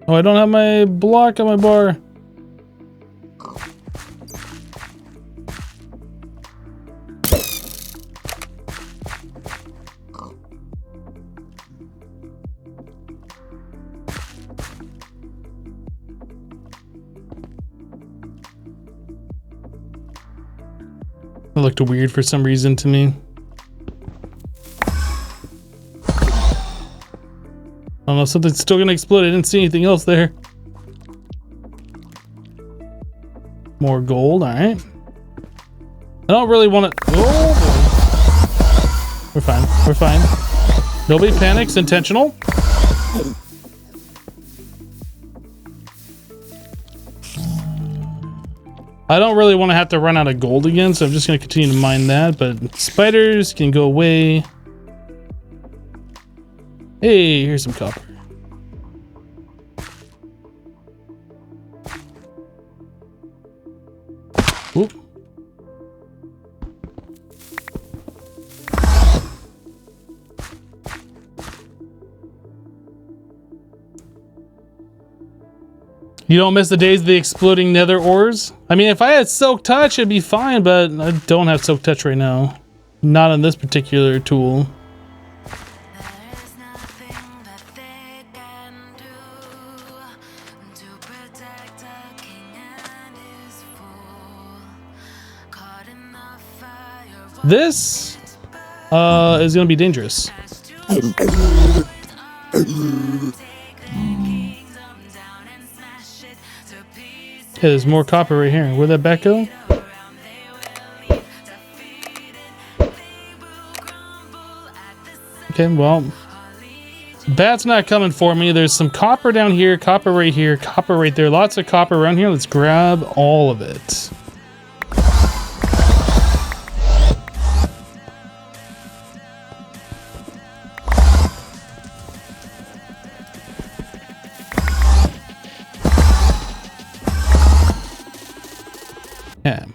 Oh, I don't have my block on my bar. It looked weird for some reason to me. I don't know, something's still gonna explode. I didn't see anything else there. More gold, alright. I don't really want to... Oh, boy. We're fine, we're fine. Nobody panics, intentional. I don't really want to have to run out of gold again, so I'm just going to continue to mine that, but spiders can go away. Hey, here's some copper. Oop. You don't miss the days of the exploding nether ores? I mean, if I had silk touch, it'd be fine, but I don't have silk touch right now. Not on this particular tool. This is gonna be dangerous. Okay, there's more copper right here. Where'd that bat go? Okay, well, bat's not coming for me. There's some copper down here, copper right here, copper right there. Lots of copper around here. Let's grab all of it. Yeah.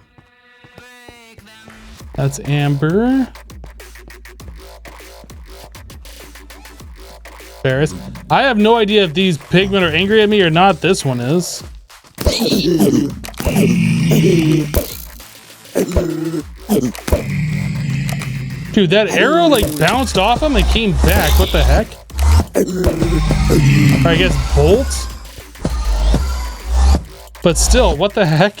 That's amber. Ferris. I have no idea if these pigmen are angry at me or not. This one is. Dude, that arrow like bounced off him and came back. What the heck? Or I guess bolts? But still, what the heck?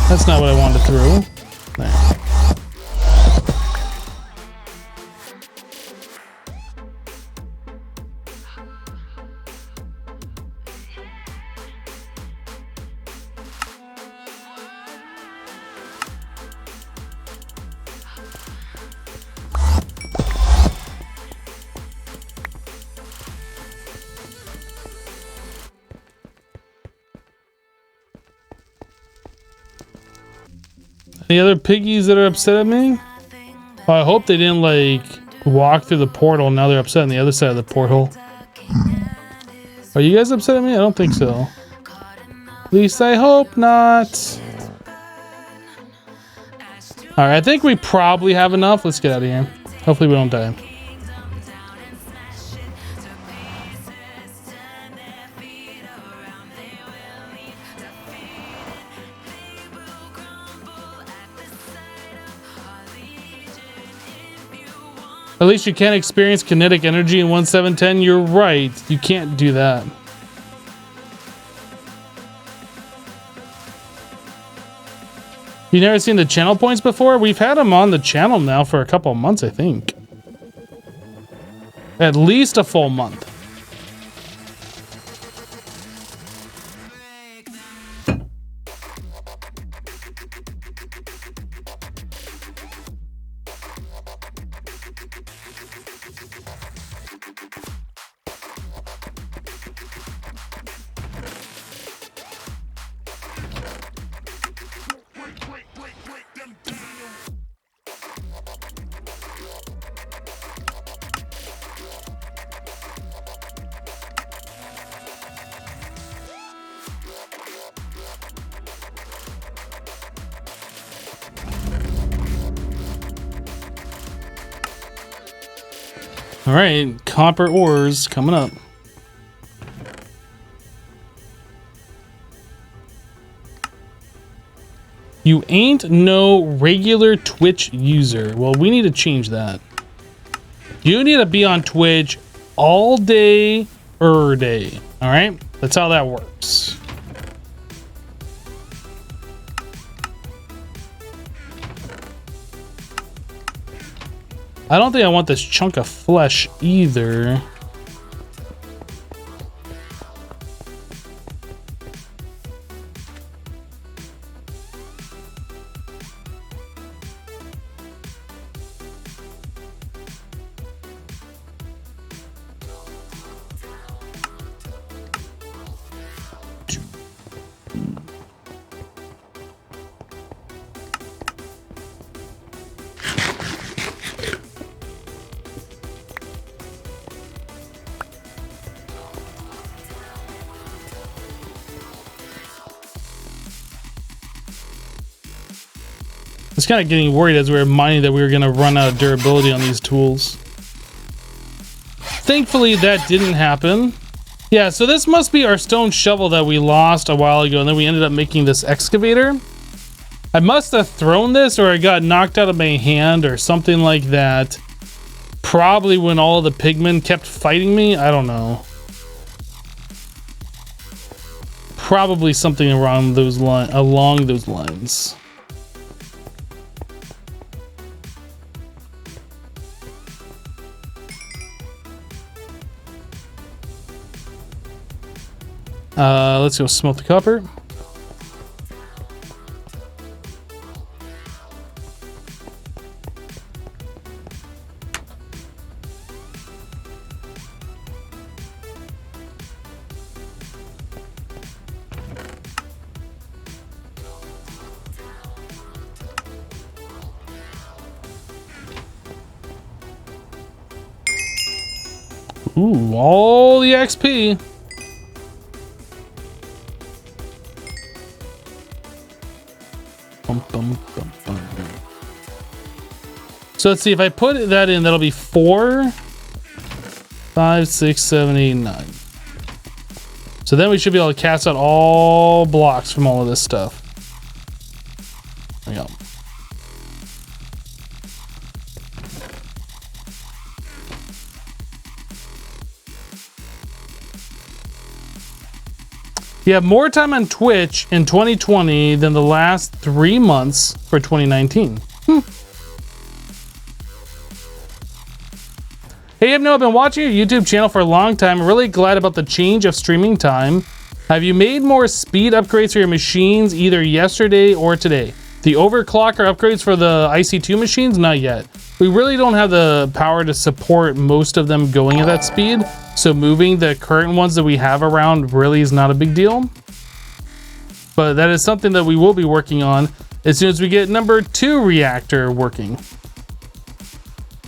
That's not what I wanted to throw. There. Any other piggies that are upset at me? Well, I hope they didn't like walk through the portal. Now they're upset on the other side of the portal. Are you guys upset at me? I don't think so. At least I hope not. Alright, I think we probably have enough. Let's get out of here. Hopefully we don't die. At least you can't experience kinetic energy in 1710. You're right. You can't do that. You never seen the channel points before? We've had them on the channel now for a couple of months, I think. At least a full month. All right, copper ores coming up. You ain't no regular Twitch user. Well, we need to change that. You need to be on Twitch all day, day. All right, that's how that works. I don't think I want this chunk of flesh either. I was kind of getting worried as we were mining that we were going to run out of durability on these tools. Thankfully, that didn't happen. Yeah, so this must be our stone shovel that we lost a while ago, and then we ended up making this excavator. I must have thrown this, or it got knocked out of my hand, or something like that. Probably when all the pigmen kept fighting me. I don't know. Probably something along those lines. Let's go smelt the copper. Ooh, all the XP. So let's see, if I put that in, that'll be 4, 5, 6, 7, 8, 9. So then we should be able to cast out all blocks from all of this stuff. There we go. You have more time on Twitch in 2020 than the last 3 months for 2019. Hey, I've been watching your YouTube channel for a long time. I'm really glad about the change of streaming time. Have you made more speed upgrades for your machines either yesterday or today? The overclocker upgrades for the IC2 machines? Not yet. We really don't have the power to support most of them going at that speed. So moving the current ones that we have around really is not a big deal. But that is something that we will be working on. as soon as we get number 2 reactor working.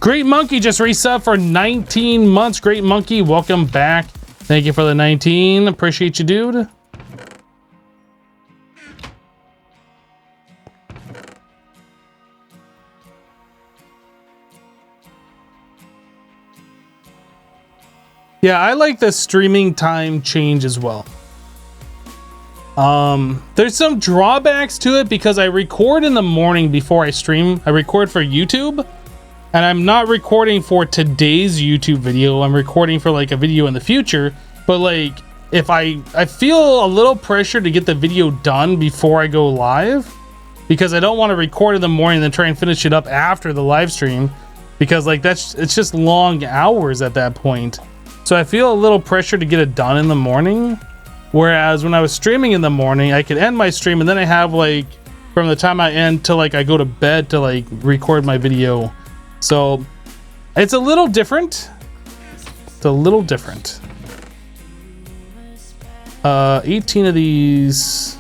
Great Monkey just resub for 19 months. Great Monkey, welcome back. Thank you for the 19. Appreciate you, dude. Yeah, I like the streaming time change as well. There's some drawbacks to it because I record in the morning before I stream. I record for YouTube, and I'm not recording for today's YouTube video. I'm recording for like a video in the future. But like, if I feel a little pressure to get the video done before I go live, because I don't want to record in the morning and then try and finish it up after the live stream, because like it's just long hours at that point. So I feel a little pressure to get it done in the morning. Whereas when I was streaming in the morning, I could end my stream and then I have like from the time I end till like I go to bed to like record my video. So it's a little different. It's a little different. 18 of these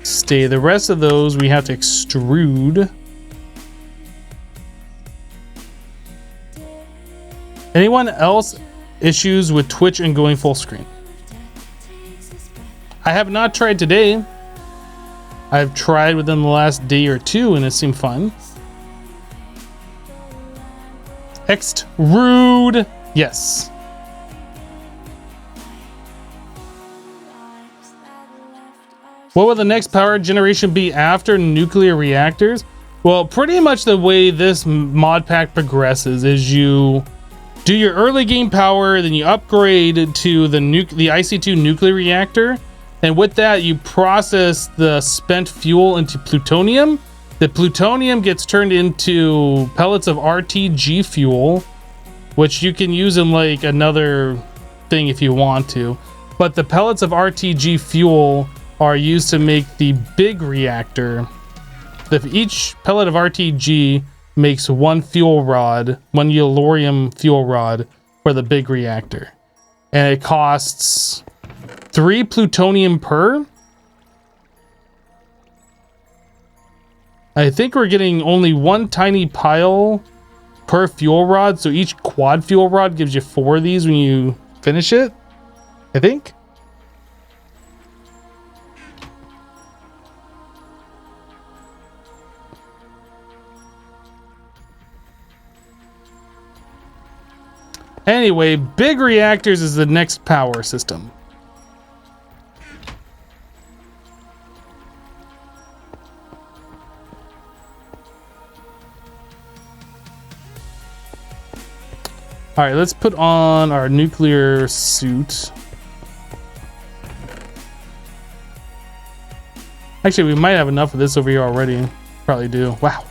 stay. The rest of those we have to extrude. Anyone else issues with Twitch and going full screen? I have not tried today. I've tried within the last day or two and it seemed fun. Extrude. Yes. What will the next power generation be after nuclear reactors? Well, pretty much the way this mod pack progresses is you do your early game power, then you upgrade to the IC2 nuclear reactor, and with that you process the spent fuel into plutonium. The plutonium gets turned into pellets of RTG fuel, which you can use in like another thing if you want to. But the pellets of RTG fuel are used to make the big reactor. Each pellet of RTG makes one fuel rod, one yellorium fuel rod for the big reactor. And it costs 3 plutonium per. I think we're getting only one tiny pile per fuel rod. So each quad fuel rod gives you 4 of these when you finish it, I think. Anyway, big reactors is the next power system. All right, let's put on our nuclear suit. Actually, we might have enough of this over here already. Probably do. Wow.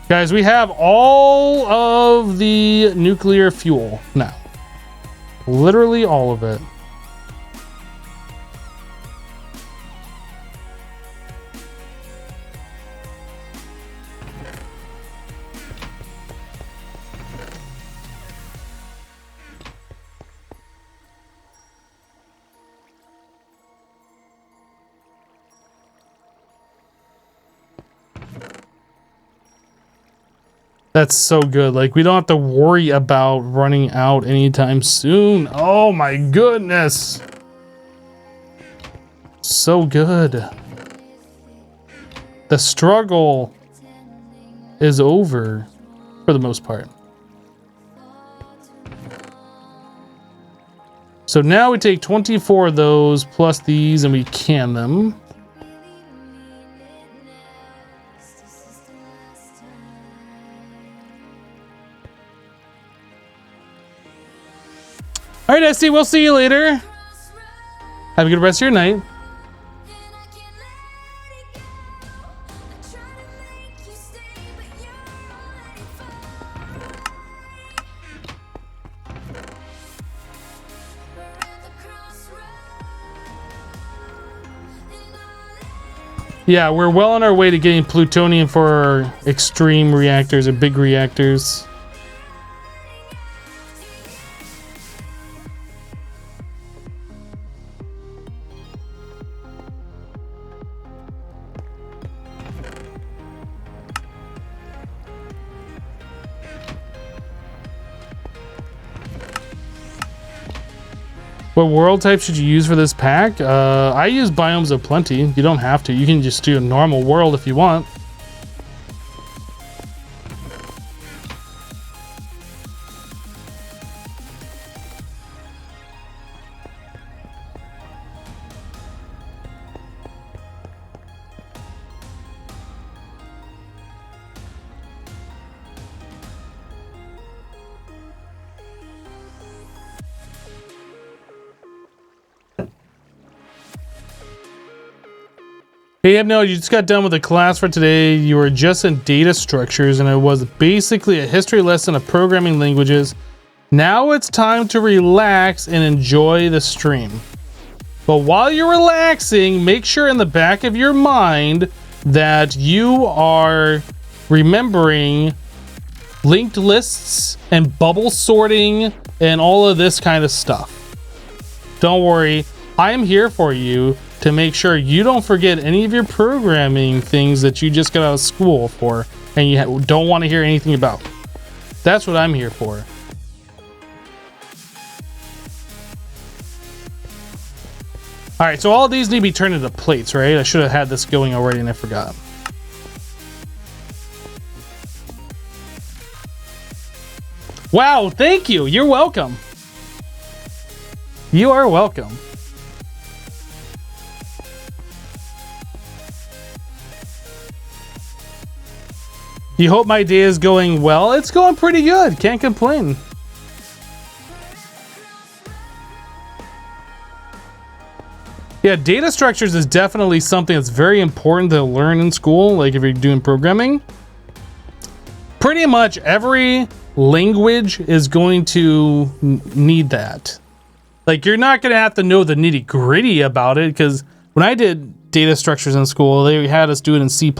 Guys, we have all of the nuclear fuel now. Literally all of it. That's so good. Like, we don't have to worry about running out anytime soon. Oh my goodness. So good. The struggle is over for the most part. So now we take 24 of those plus these and we can them. All right, Esty, we'll see you later. Have a good rest of your night. Yeah, we're well on our way to getting plutonium for extreme reactors and big reactors. What world type should you use for this pack? I use Biomes of Plenty. You don't have to. You can just do a normal world if you want. Hey, no, you just got done with the class for today. You were just in data structures, and it was basically a history lesson of programming languages. Now it's time to relax and enjoy the stream. But while you're relaxing, make sure in the back of your mind that you are remembering linked lists and bubble sorting and all of this kind of stuff. Don't worry, I am here for you to make sure you don't forget any of your programming things that you just got out of school for and you don't want to hear anything about. That's what I'm here for. All right, so all these need to be turned into plates, right? I should have had this going already and I forgot. Wow, thank you. You're welcome. You are welcome. You hope my day is going well? It's going pretty good. Can't complain. Yeah, data structures is definitely something that's very important to learn in school, like if you're doing programming. Pretty much every language is going to need that. Like, you're not going to have to know the nitty-gritty about it, because when I did data structures in school, they had us do it in C++.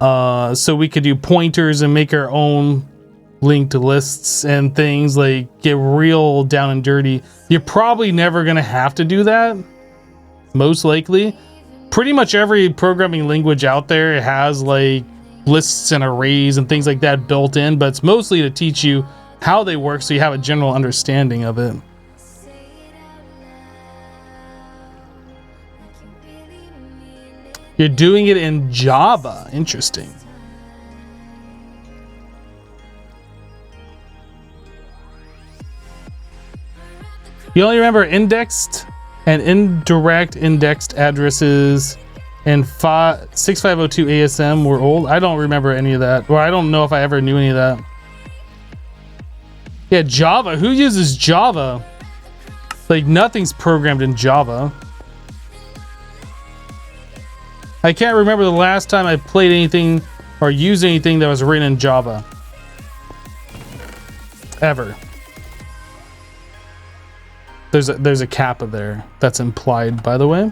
So we could do pointers and make our own linked lists and things, like get real down and dirty. You're probably never going to have to do that, most likely. Pretty much every programming language out there has like lists and arrays and things like that built in, but it's mostly to teach you how they work so you have a general understanding of it. You're doing it in Java. Interesting. You only remember indexed and indirect indexed addresses and 6502 ASM were old. I don't remember any of that. Or I don't know if I ever knew any of that. Yeah, Java. Who uses Java? Like, nothing's programmed in Java. I can't remember the last time I played anything or used anything that was written in Java. Ever. There's a kappa there. That's implied, by the way.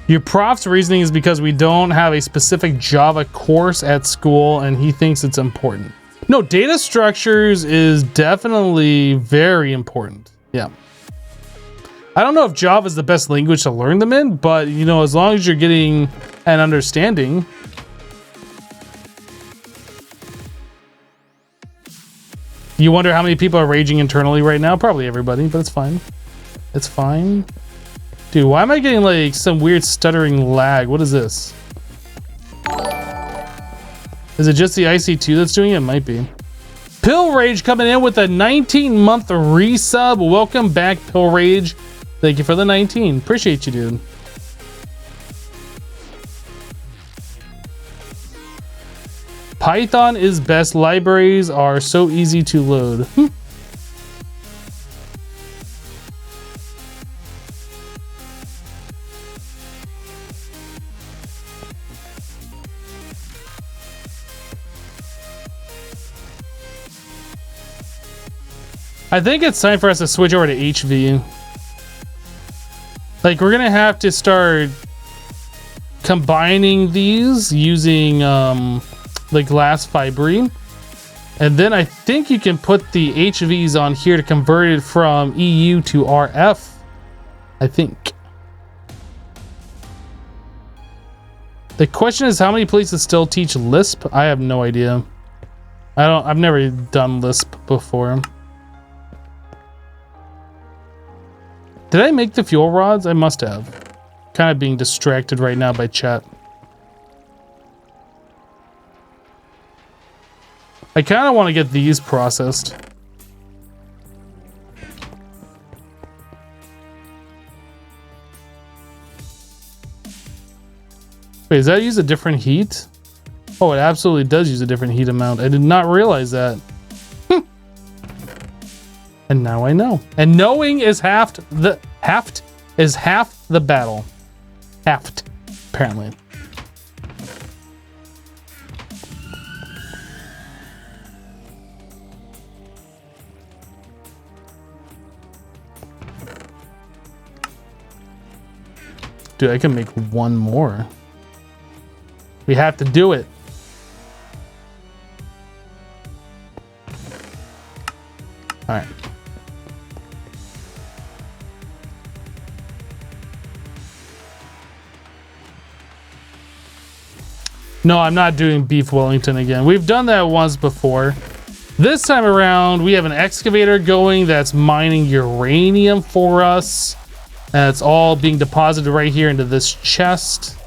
Your prof's reasoning is because we don't have a specific Java course at school and he thinks it's important. No, data structures is definitely very important. Yeah. I don't know if Java is the best language to learn them in, but you know, as long as you're getting an understanding. You wonder how many people are raging internally right now? Probably everybody, but it's fine. It's fine. Dude, why am I getting like some weird stuttering lag? What is this? Is it just the IC2 that's doing it? It might be. Pill Rage coming in with a 19-month resub. Welcome back, Pill Rage. Thank you for the 19. Appreciate you, dude. Python is best. Libraries are so easy to load. I think it's time for us to switch over to HV. Like, we're gonna have to start combining these using like glass fibery, and then I think you can put the HVs on here to convert it from EU to RF. I think. The question is, how many places still teach Lisp? I have no idea. I've never done Lisp before. Did I make the fuel rods? I must have. Kind of being distracted right now by chat. I kind of want to get these processed. Wait, does that use a different heat? Oh, it absolutely does use a different heat amount. I did not realize that. And now I know. And knowing is half the battle. Halved, apparently. Dude, I can make one more. We have to do it. All right. No, I'm not doing beef Wellington again. We've done that once before. This time around, we have an excavator going that's mining uranium for us. And it's all being deposited right here into this chest.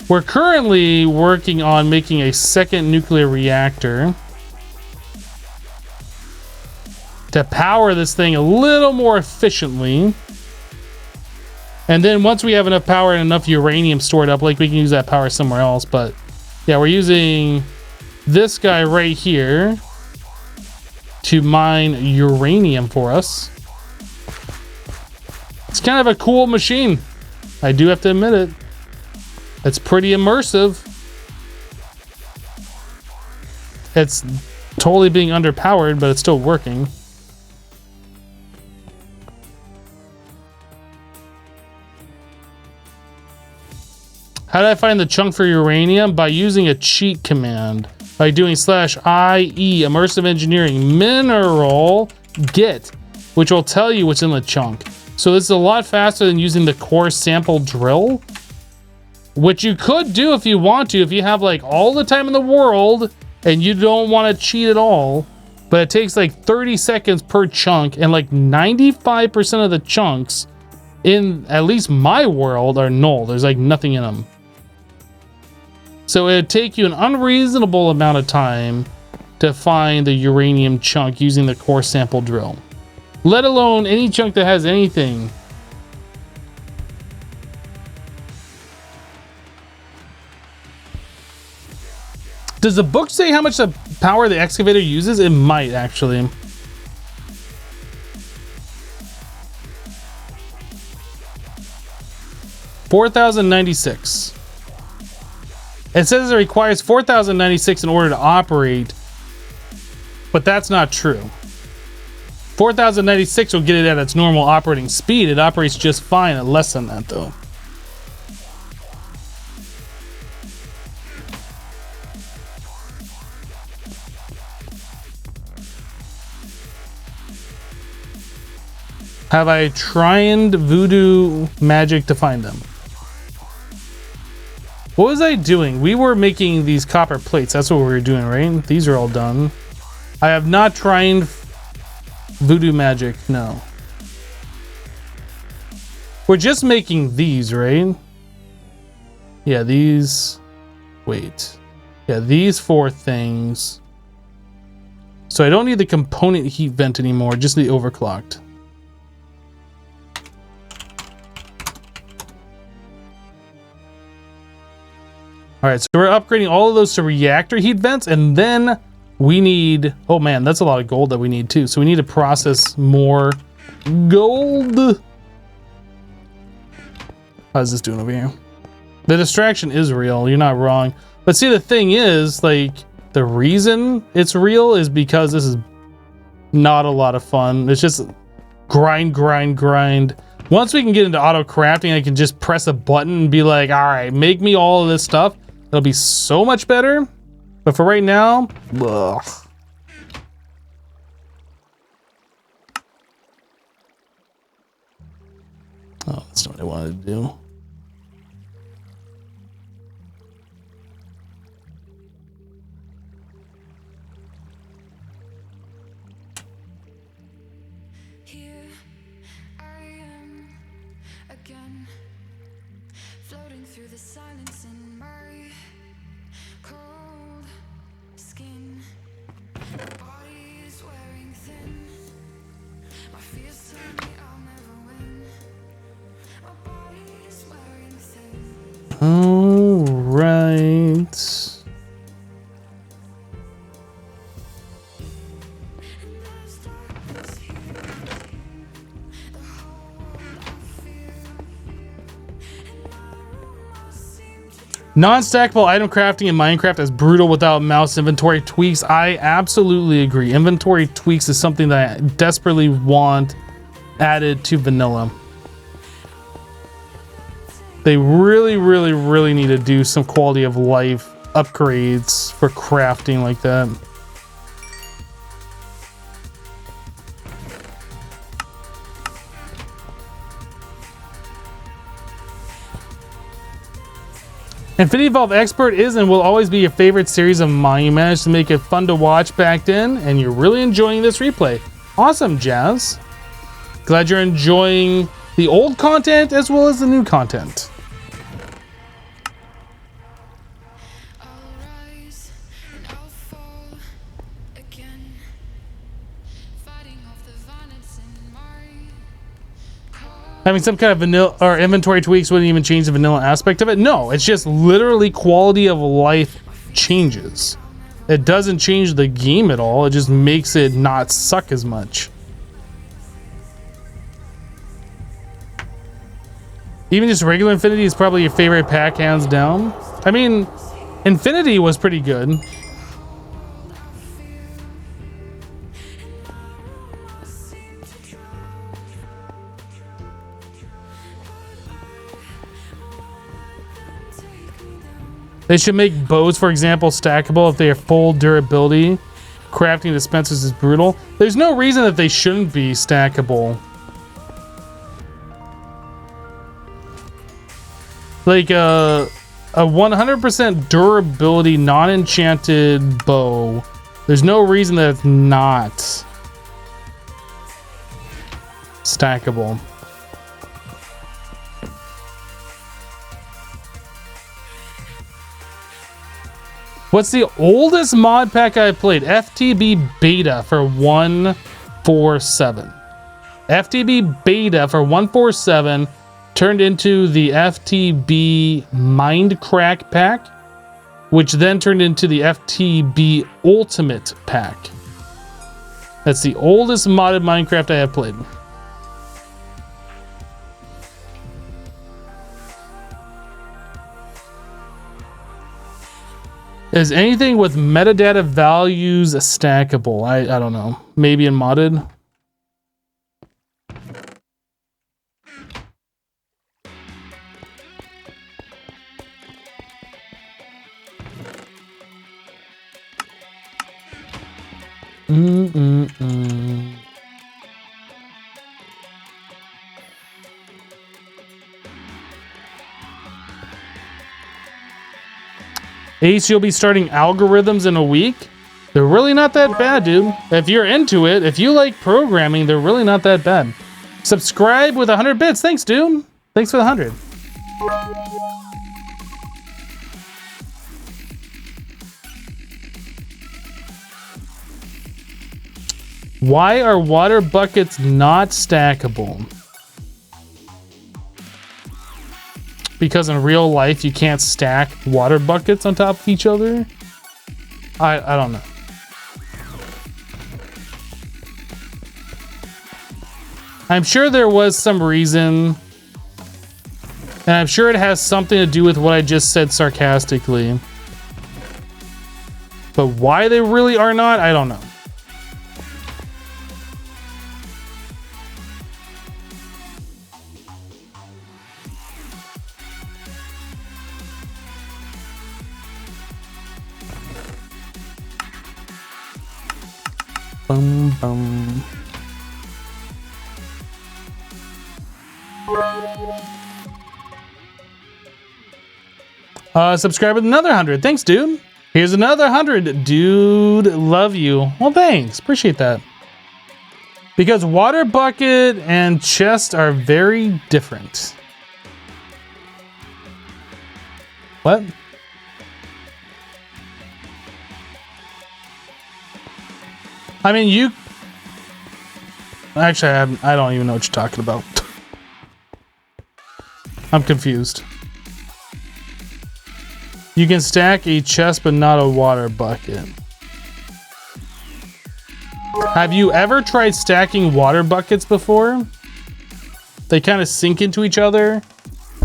We're currently working on making a second nuclear reactor to power this thing a little more efficiently. And then once we have enough power and enough uranium stored up, like we can use that power somewhere else. But yeah, we're using this guy right here to mine uranium for us. It's kind of a cool machine. I do have to admit it. It's pretty immersive. It's totally being underpowered, but it's still working. How did I find the chunk for uranium? By using a cheat command. By doing /IE immersive engineering mineral get, which will tell you what's in the chunk. So this is a lot faster than using the core sample drill, which you could do if you want to, if you have like all the time in the world and you don't want to cheat at all. But it takes like 30 seconds per chunk, and like 95% of the chunks in at least my world are null. There's like nothing in them. So it'd take you an unreasonable amount of time to find the uranium chunk using the core sample drill, let alone any chunk that has anything. Does the book say how much the power the excavator uses? It might actually. $4,096. It says it requires 4,096 in order to operate, but that's not true. 4,096 will get it at its normal operating speed. It operates just fine at less than that, though. Have I tried voodoo magic to find them? What was I doing? We were making these copper plates. That's what we were doing, right? These are all done. I have not tried voodoo magic, no. We're just making these, right? Yeah, these. Wait. Yeah, these four things. So I don't need the component heat vent anymore, just the overclocked. All right, so we're upgrading all of those to reactor heat vents, and then we need, oh man, that's a lot of gold that we need too. So we need to process more gold. How's this doing over here? The distraction is real, you're not wrong. But see, the thing is, like, the reason it's real is because this is not a lot of fun. It's just grind, grind, grind. Once we can get into auto crafting, I can just press a button and be like, all right, make me all of this stuff. It'll be so much better. But for right now, ugh. Oh, that's not what I wanted to do. Here I am again, floating through the silence in my cold skin. My body is wearing thin. My fears tell me I'll never win. My body is wearing thin. All right. And there's darkness here. The whole world I fear. And my room I seem to drown. Non-stackable item crafting in Minecraft is brutal without mouse inventory tweaks. I absolutely agree. Inventory tweaks is something that I desperately want added to vanilla. They really, really, really need to do some quality of life upgrades for crafting like that. Infinity Evolve Expert is and will always be your favorite series of mine. You managed to make it fun to watch back then, and you're really enjoying this replay. Awesome, Jazz. Glad you're enjoying the old content as well as the new content. I'll rise and I'll fall again, fighting off the violence in my heart. Having some kind of vanilla or inventory tweaks wouldn't even change the vanilla aspect of it. No, it's just literally quality of life changes. It doesn't change the game at all. It just makes it not suck as much. Even just regular Infinity is probably your favorite pack, hands down. I mean, Infinity was pretty good. They should make bows, for example, stackable if they are full durability. Crafting dispensers is brutal. There's no reason that they shouldn't be stackable. Like a 100% durability, non-enchanted bow. There's no reason that it's not stackable. What's the oldest mod pack I played? FTB Beta for 147. FTB Beta for 147 turned into the FTB Mindcrack pack, which then turned into the FTB Ultimate pack. That's the oldest modded Minecraft I have played. Is anything with metadata values stackable? I don't know. Maybe in modded. Ace, you'll be starting algorithms in a week. They're really not that bad, dude. If you're into it, if you like programming, they're really not that bad. Subscribe with 100 bits. Thanks, dude. Thanks for the 100. Why are water buckets not stackable? Because in real life, you can't stack water buckets on top of each other? I don't know. I'm sure there was some reason. And I'm sure it has something to do with what I just said sarcastically. But why they really are not, I don't know. Bum, bum. Subscribe with another 100. Thanks, dude. Here's another 100. Dude, love you. Well, thanks. Appreciate that. Because water bucket and chest are very different. What? I mean, you... Actually, I don't even know what you're talking about. I'm confused. You can stack a chest, but not a water bucket. Have you ever tried stacking water buckets before? They kind of sink into each other,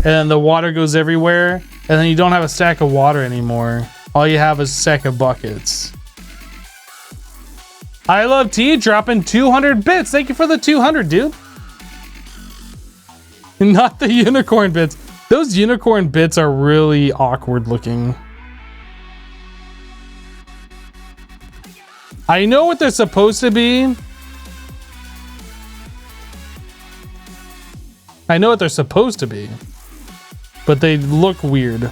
and the water goes everywhere, and then you don't have a stack of water anymore. All you have is a stack of buckets. I love T dropping 200 bits. Thank you for the 200, dude. Not the unicorn bits. Those unicorn bits are really awkward looking. I know what they're supposed to be. I know what they're supposed to be, but they look weird.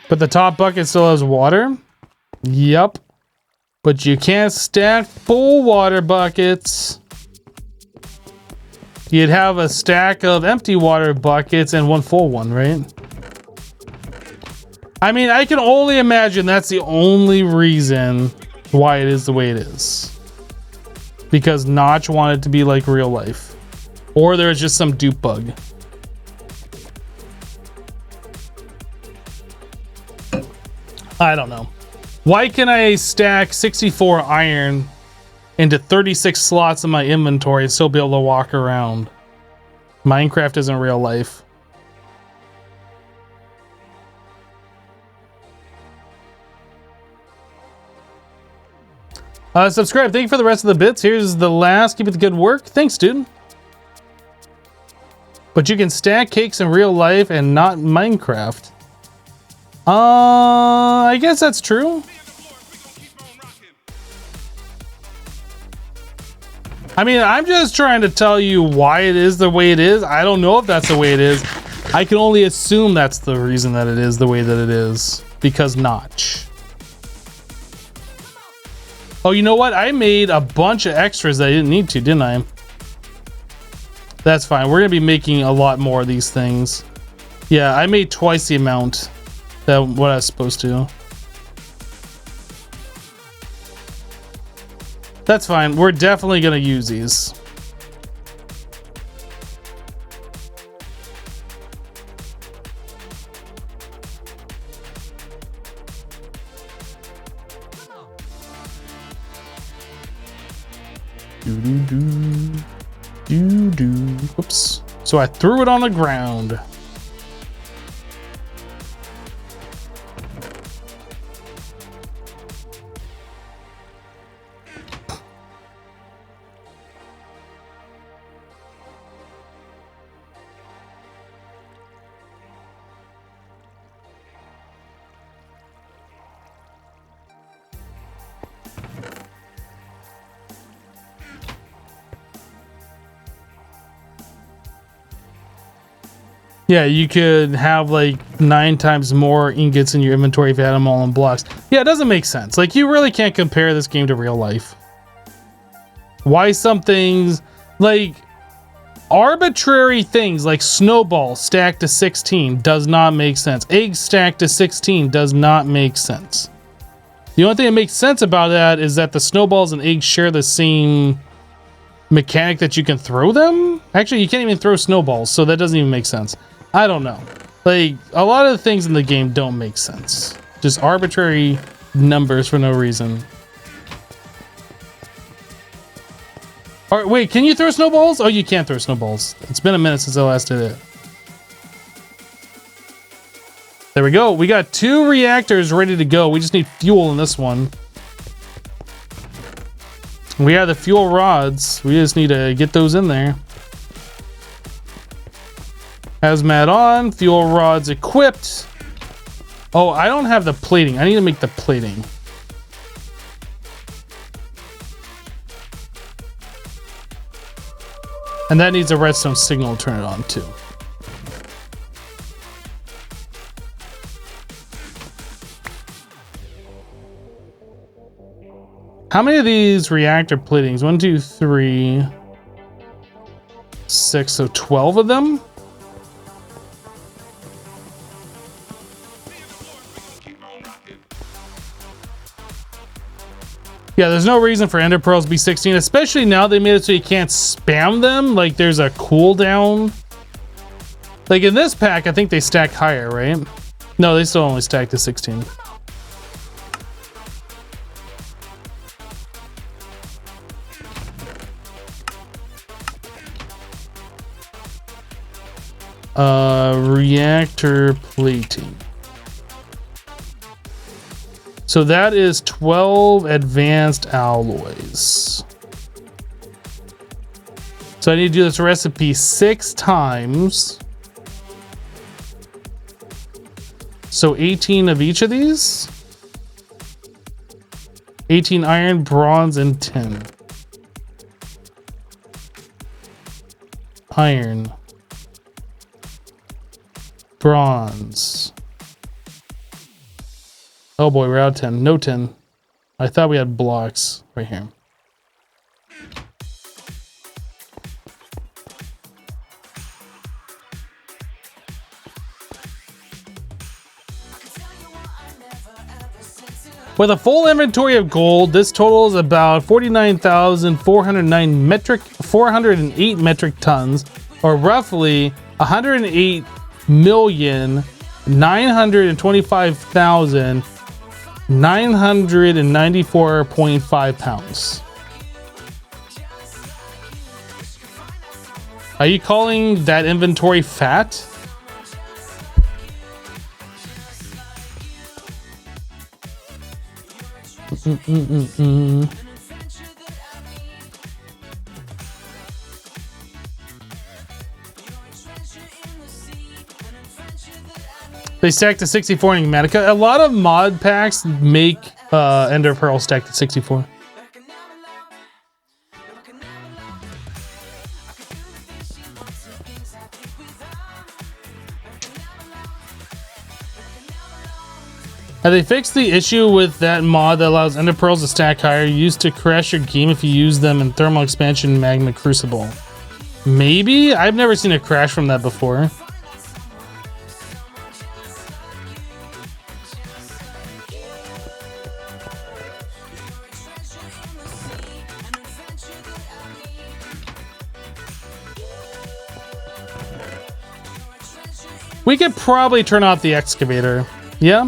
But the top bucket still has water? Yup. But you can't stack full water buckets. You'd have a stack of empty water buckets and one full one, right? I mean, I can only imagine that's the only reason why it is the way it is. Because Notch wanted to be like real life. Or there's just some dupe bug. I don't know. Why can I stack 64 iron into 36 slots in my inventory and still be able to walk around? Minecraft isn't real life. Subscribe. Thank you for the rest of the bits. Here's the last. Keep it the good work. Thanks, dude. But you can stack cakes in real life and not Minecraft. I guess that's true. I mean, I'm just trying to tell you why it is the way it is. I don't know if that's the way it is. I can only assume that's the reason that it is the way that it is. Because Notch. Oh, you know what? I made a bunch of extras that I didn't need to, didn't I? That's fine. We're going to be making a lot more of these things. Yeah, I made twice the amount that what I was supposed to. That's fine. We're definitely going to use these. Whoops. So I threw it on the ground. Yeah, you could have like 9 times more ingots in your inventory if you had them all in blocks. Yeah, it doesn't make sense. Like, you really can't compare this game to real life. Why some things, like arbitrary things like snowballs stacked to 16 does not make sense. Eggs stacked to 16 does not make sense. The only thing that makes sense about that is that the snowballs and eggs share the same mechanic that you can throw them. Actually, you can't even throw snowballs, so that doesn't even make sense. I don't know. Like, a lot of the things in the game don't make sense. Just arbitrary numbers for no reason. All right, wait, can you throw snowballs? Oh, you can't throw snowballs. It's been a minute since I last did it. There There we go. We got 2 reactors ready to go. We just need fuel in this one. We have the fuel rods. We just need to get those in there. Hazmat on. Fuel rods equipped. Oh, I don't have the plating. I need to make the plating. And that needs a redstone signal to turn it on too. How many of these reactor platings? 1, 2, 3, 6, so 12 of them? Yeah, there's no reason for ender pearls to be 16, especially now they made it so you can't spam them. Like there's a cooldown. Like in this pack, I think they stack higher, right? No, they still only stack to 16. Reactor plating. So that is 12 advanced alloys. So I need to do this recipe 6 times. So 18 of each of these. 18 iron, bronze, and tin. Iron. Bronze. Oh boy, we're out of 10. No 10. I thought we had blocks right here. With a full inventory of gold, this totals about 408 metric tons, or roughly 108,925,994.5 pounds. Are you calling that inventory fat? They stack to 64 in Matica. A lot of mod packs make Ender Pearl stack to 64. Have they fixed the issue with that mod that allows Ender Pearls to stack higher, used to crash your game if you use them in Thermal Expansion Magma Crucible? Maybe? I've never seen a crash from that before. We could probably turn off the excavator. Yeah?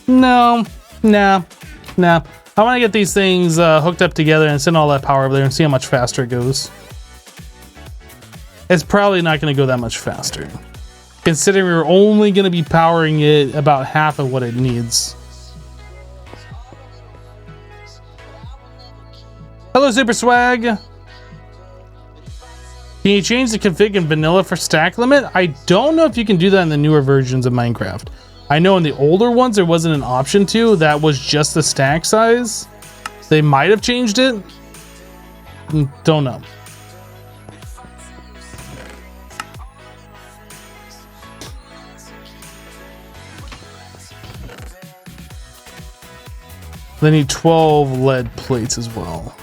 No. Nah. I want to get these things hooked up together and send all that power over there and see how much faster it goes. It's probably not going to go that much faster, considering we're only going to be powering it about half of what it needs. Hello, Super Swag. Can you change the config in vanilla for stack limit? I don't know if you can do that in the newer versions of Minecraft. I know in the older ones there wasn't an option to. That was just the stack size. They might have changed it. Don't know. They need 12 lead plates as well.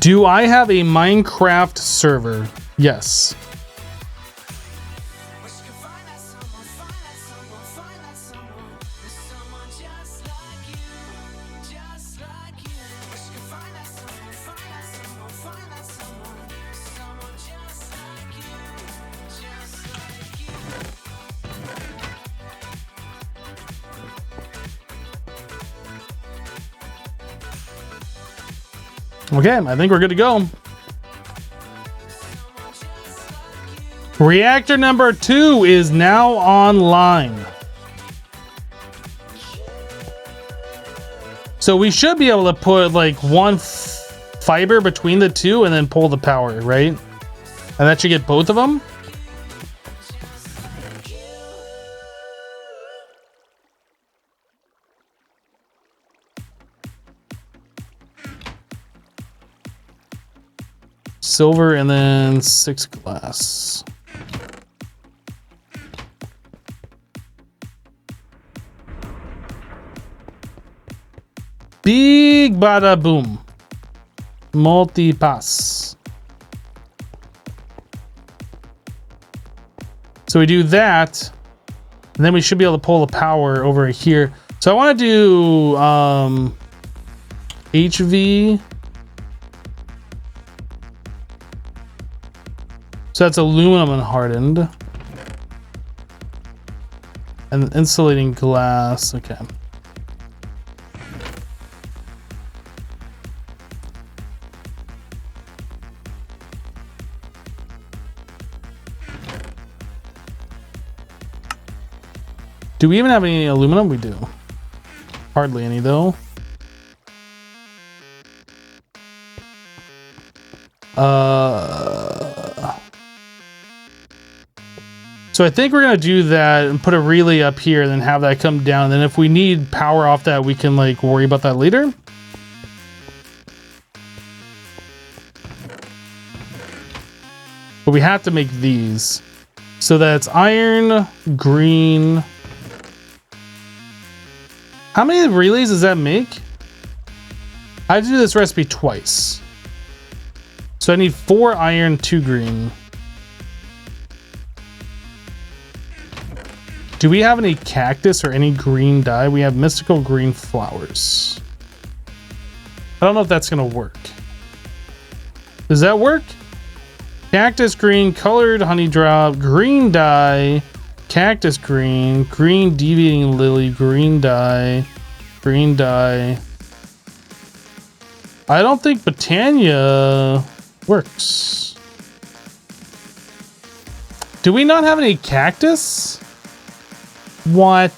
Do I have a Minecraft server? Yes. Okay, I think we're good to go. Reactor number 2 is now online. So we should be able to put like one fiber between the two and then pull the power, right? And that should get both of them. Silver and then 6 glass. Big bada boom. Multi-pass. So we do that, and then we should be able to pull the power over here. So I want to do HV. So that's aluminum and hardened. And insulating glass, okay. Do we even have any aluminum? We do. Hardly any though. So I think we're gonna do that and put a relay up here and then have that come down. And then if we need power off that, we can like worry about that later. But we have to make these. So that's iron, green. How many relays does that make? I have to do this recipe twice. So I need 4 iron, 2 green. Do we have any cactus or any green dye? We have mystical green flowers. I don't know if that's gonna work. Does that work? Cactus green, colored honey drop, green dye, cactus green, green deviating lily, green dye, green dye. I don't think Botania works. Do we not have any cactus? What?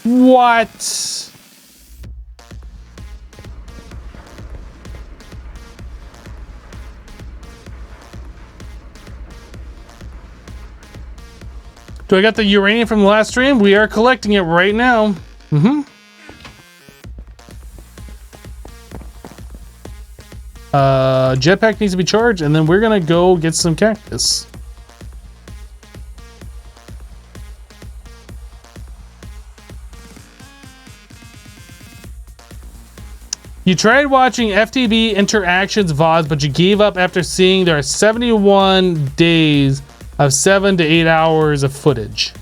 What? Do I got the uranium from the last stream? We are collecting it right now. Jetpack needs to be charged, and then we're gonna go get some cactus. You tried watching FTB interactions VODs, but you gave up after seeing there are 71 days of 7 to 8 hours of footage.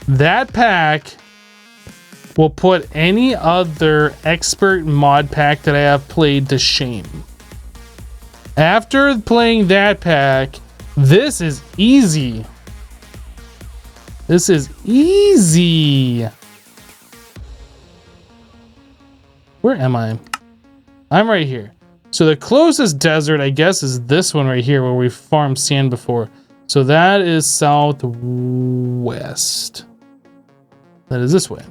That pack will put any other expert mod pack that I have played to shame. After playing that pack, this is easy. This is easy. Where am I? I'm right here. So the closest desert, I guess, is this one right here where we farmed sand before. So that is southwest. That is this way.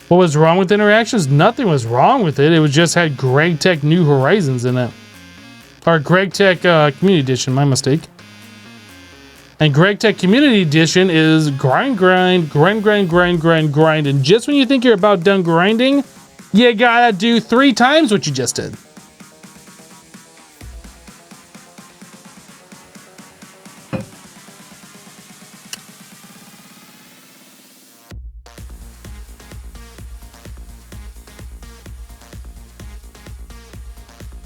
What was wrong with interactions? Nothing was wrong with it. It was just had Greg Tech New Horizons in it. Or Greg Tech Community Edition, my mistake. And Greg Tech Community Edition is grind, grind, grind, grind, grind, grind, grind. And just when you think you're about done grinding, you gotta do 3 times what you just did.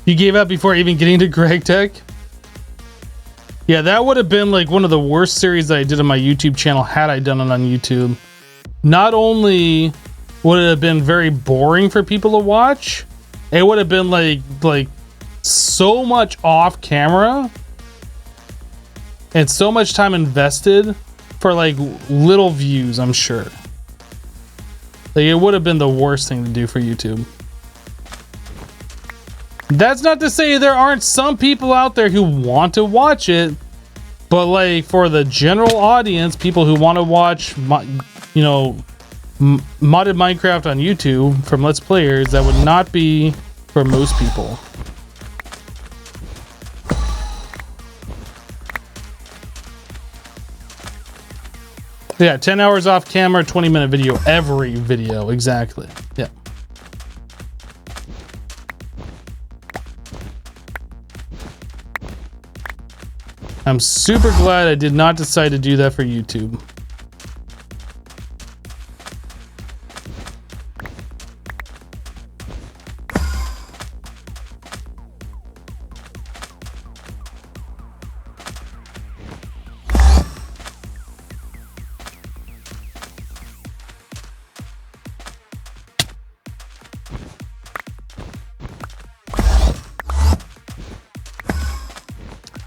You gave up before even getting to Greg Tech? Yeah, that would have been like one of the worst series that I did on my YouTube channel had I done it on YouTube. Not only would it have been very boring for people to watch? It would have been like so much off camera and so much time invested for like little views, I'm sure. Like it would have been the worst thing to do for YouTube. That's not to say there aren't some people out there who want to watch it, but like for the general audience, people who want to watch, you know, modded Minecraft on YouTube from Let's Players, that would not be for most people. Yeah, 10 hours off camera, 20-minute video, every video, exactly. Yeah. I'm super glad I did not decide to do that for YouTube.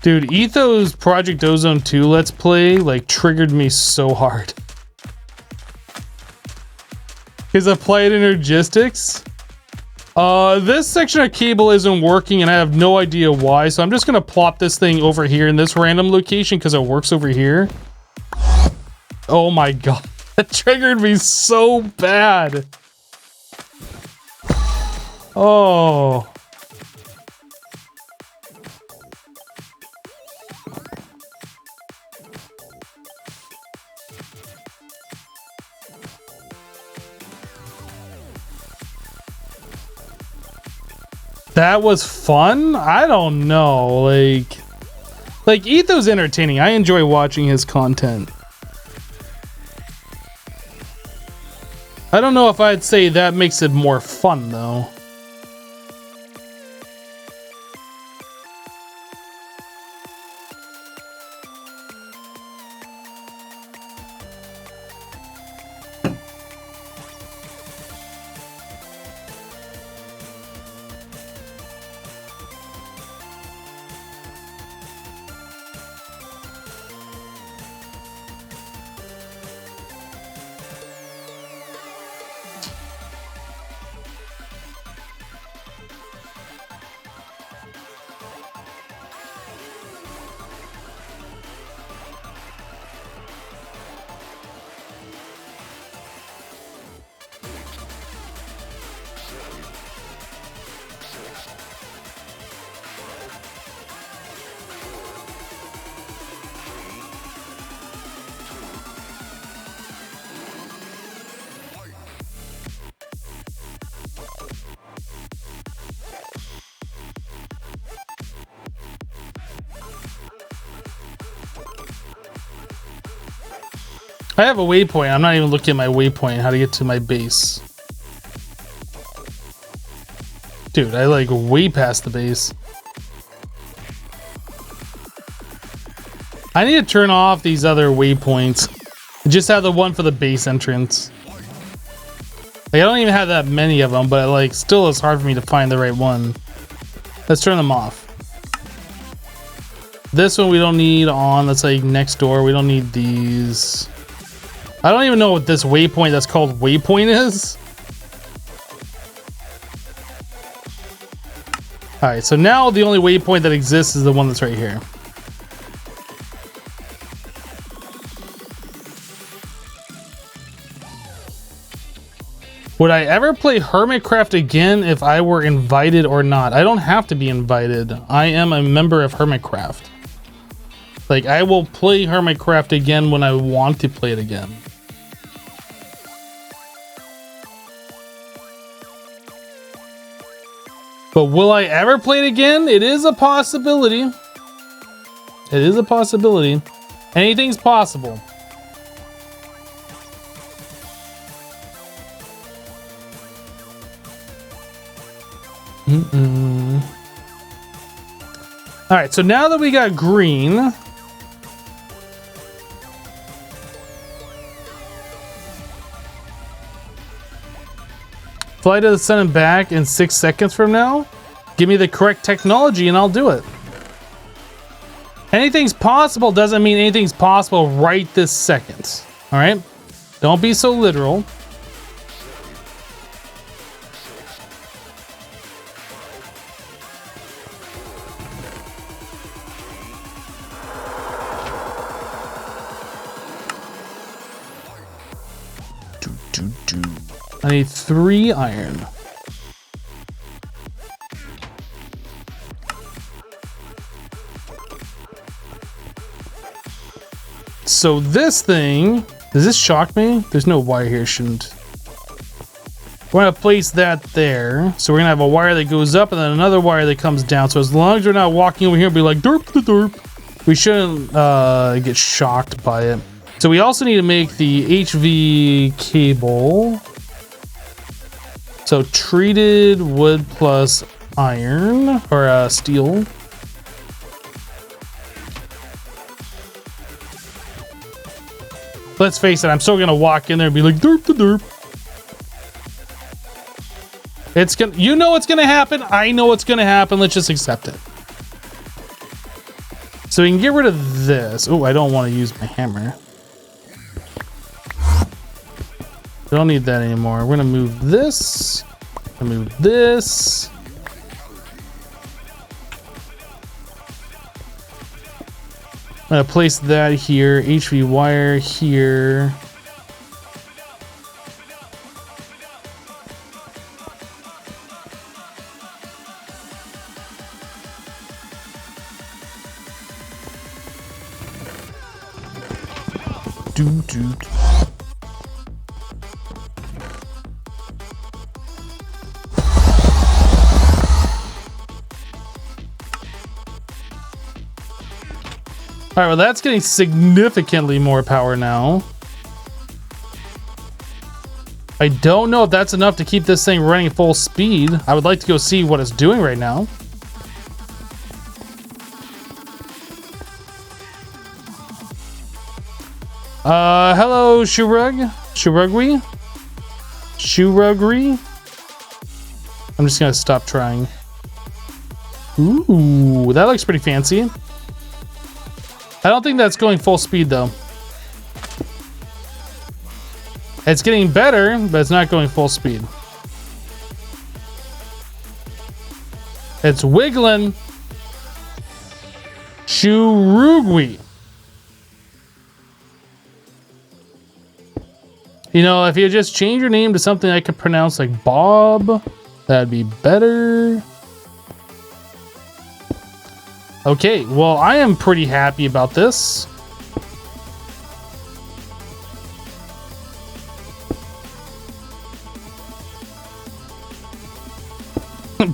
Dude, Etho's Project Ozone 2 Let's Play like triggered me so hard. Is applied energistics? This section of cable isn't working and I have no idea why, so I'm just gonna plop this thing over here in this random location because it works over here. Oh my god, that triggered me so bad. Oh. That was fun? I don't know. Like Etho's entertaining. I enjoy watching his content. I don't know if I'd say that makes it more fun though. I have a waypoint. I'm not even looking at my waypoint, how to get to my base. Dude, I like way past the base. I need to turn off these other waypoints. I just have the one for the base entrance. Like, I don't even have that many of them, but like still it's hard for me to find the right one. Let's turn them off. This one we don't need on. That's like next door. We don't need these. I don't even know what this waypoint that's called waypoint is. Alright, so now the only waypoint that exists is the one that's right here. Would I ever play Hermitcraft again if I were invited or not? I don't have to be invited. I am a member of Hermitcraft. Like, I will play Hermitcraft again when I want to play it again. But will I ever play it again? It is a possibility. It is a possibility. Anything's possible. All right, so now that we got green, Fly to the sun and back in 6 seconds from now? Give me the correct technology and I'll do it. Anything's possible doesn't mean anything's possible right this second. All right? Don't be so literal. I need 3 iron. So this thing, does this shock me? There's no wire here, shouldn't. We're gonna place that there. So we're gonna have a wire that goes up and then another wire that comes down. So as long as we're not walking over here and be like derp the derp, we shouldn't get shocked by it. So we also need to make the HV cable. So treated wood plus iron or steel. Let's face it, I'm still gonna walk in there and be like derp the derp. It's gonna, you know what's gonna happen. I know what's gonna happen. Let's just accept it. So we can get rid of this. Oh, I don't want to use my hammer. Don't need that anymore. We're gonna move this. Move this. I'm gonna place that here. HV wire here. Doo. All right, well, that's getting significantly more power now. I don't know if that's enough to keep this thing running full speed. I would like to go see what it's doing right now. Hello, Shurugri? I'm just gonna stop trying. Ooh, that looks pretty fancy. I don't think that's going full speed though. It's getting better, but it's not going full speed. It's wiggling. Shurugri. You know, if you just change your name to something I could pronounce like Bob, that'd be better. Okay, well, I am pretty happy about this.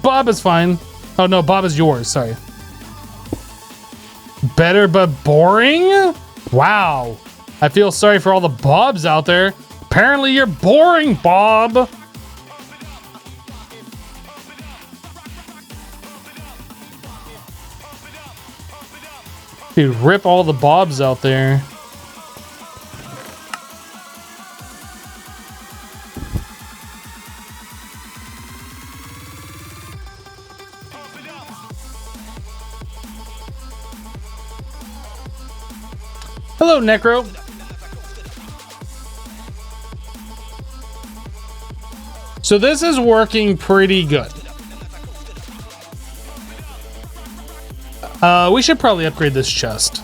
Bob is fine. Oh no, Bob is yours, sorry. Better but boring? Wow. I feel sorry for all the Bobs out there. Apparently you're boring, Bob. Dude, rip all the Bobs out there. Hello, Necro. So this is working pretty good. We should probably upgrade this chest.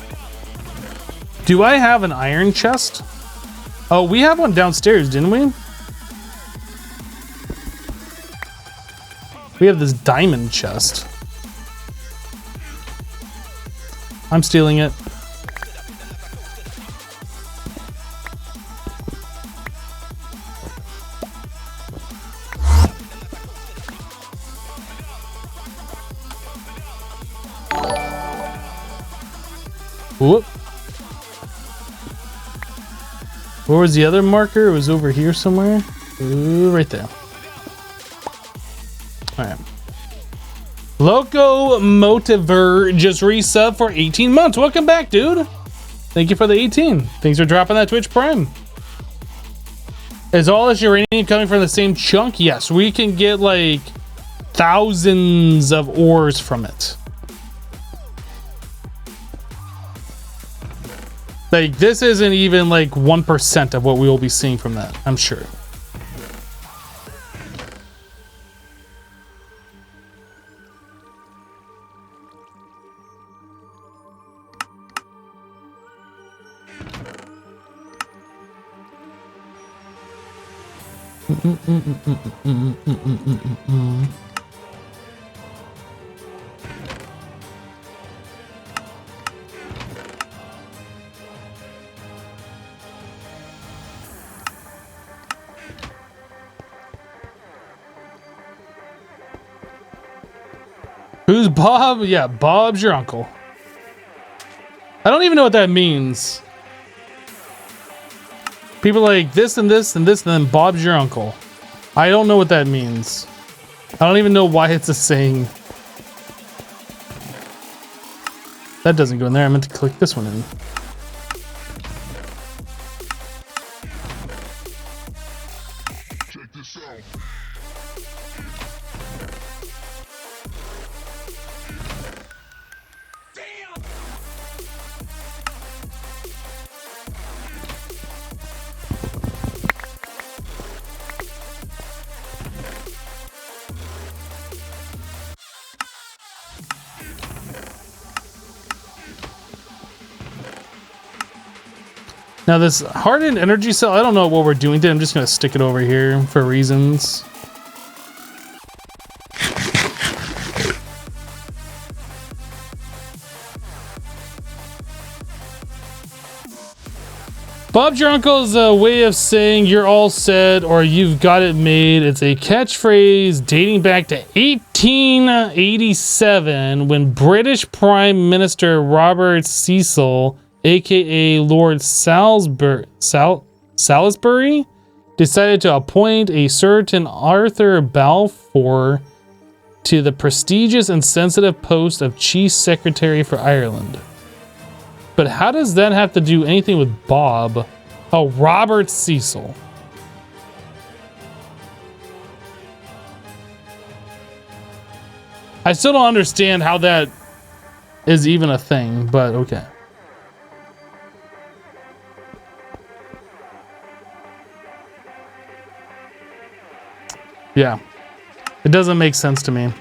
Do I have an iron chest? Oh, we have one downstairs, didn't we? We have this diamond chest. I'm stealing it. Whoop. Where was the other marker? It was over here somewhere. Ooh, right there. All right. Loco Motiver just resub for 18 months. Welcome back, dude. Thank you for the 18. Thanks for dropping that Twitch Prime. Is all this uranium coming from the same chunk? Yes, we can get like thousands of ores from it. Like, this isn't even like 1% of what we will be seeing from that, I'm sure. Who's Bob? Yeah, Bob's your uncle. I don't even know what that means. People like this and this and this, and then Bob's your uncle. I don't know what that means. I don't even know why it's a saying. That doesn't go in there. I meant to click this one in. Check this out. Now this hardened energy cell, I don't know what we're doing to it. I'm just gonna stick it over here for reasons. Bob's your uncle is a way of saying you're all set or you've got it made. It's a catchphrase dating back to 1887 when British Prime Minister Robert Cecil, aka Lord Salisbury, decided to appoint a certain Arthur Balfour to the prestigious and sensitive post of Chief Secretary for Ireland. But how does that have to do anything with Bob? Oh, Robert Cecil. I still don't understand how that is even a thing, but okay. Yeah, it doesn't make sense to me.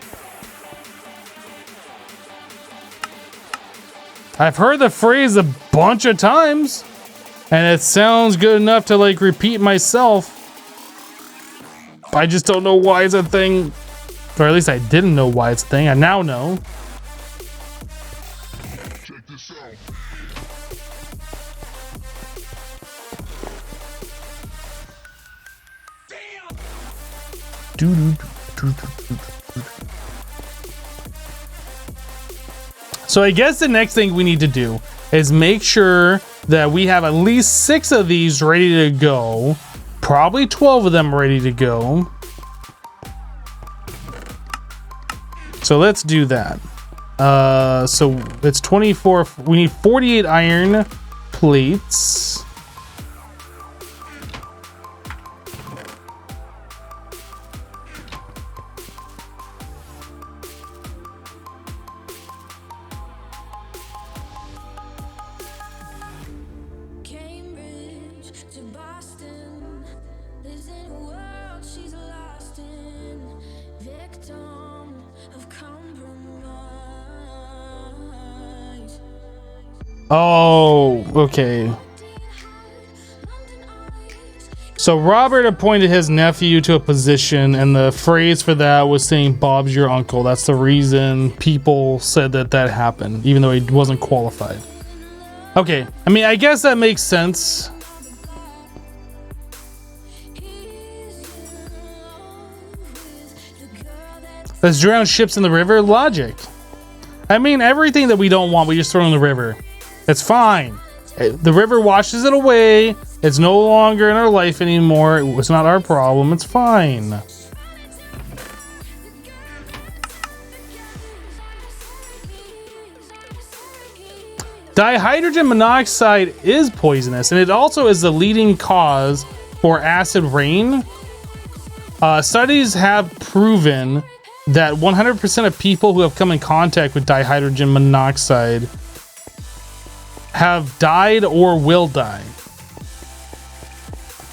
I've heard the phrase a bunch of times, and it sounds good enough to like repeat myself. I just don't know why it's a thing, or at least I didn't know why it's a thing. I now know. Check this out. So I guess the next thing we need to do is make sure that we have at least 6 of these ready to go. Probably 12 of them ready to go. So let's do that. So it's 24. We need 48 iron plates. Cambridge to Boston, lives in a world she's lost in, victim of compromise. Oh, okay. So Robert appointed his nephew to a position, and the phrase for that was saying Bob's your uncle. That's the reason people said that that happened, even though he wasn't qualified. Okay, I mean, I guess that makes sense. Let's drown ships in the river. Logic. I mean, everything that we don't want, we just throw in the river. It's fine. The river washes it away. It's no longer in our life anymore. It's not our problem. It's fine. Dihydrogen monoxide is poisonous, and it also is the leading cause for acid rain, studies have proven that 100% of people who have come in contact with dihydrogen monoxide have died or will die.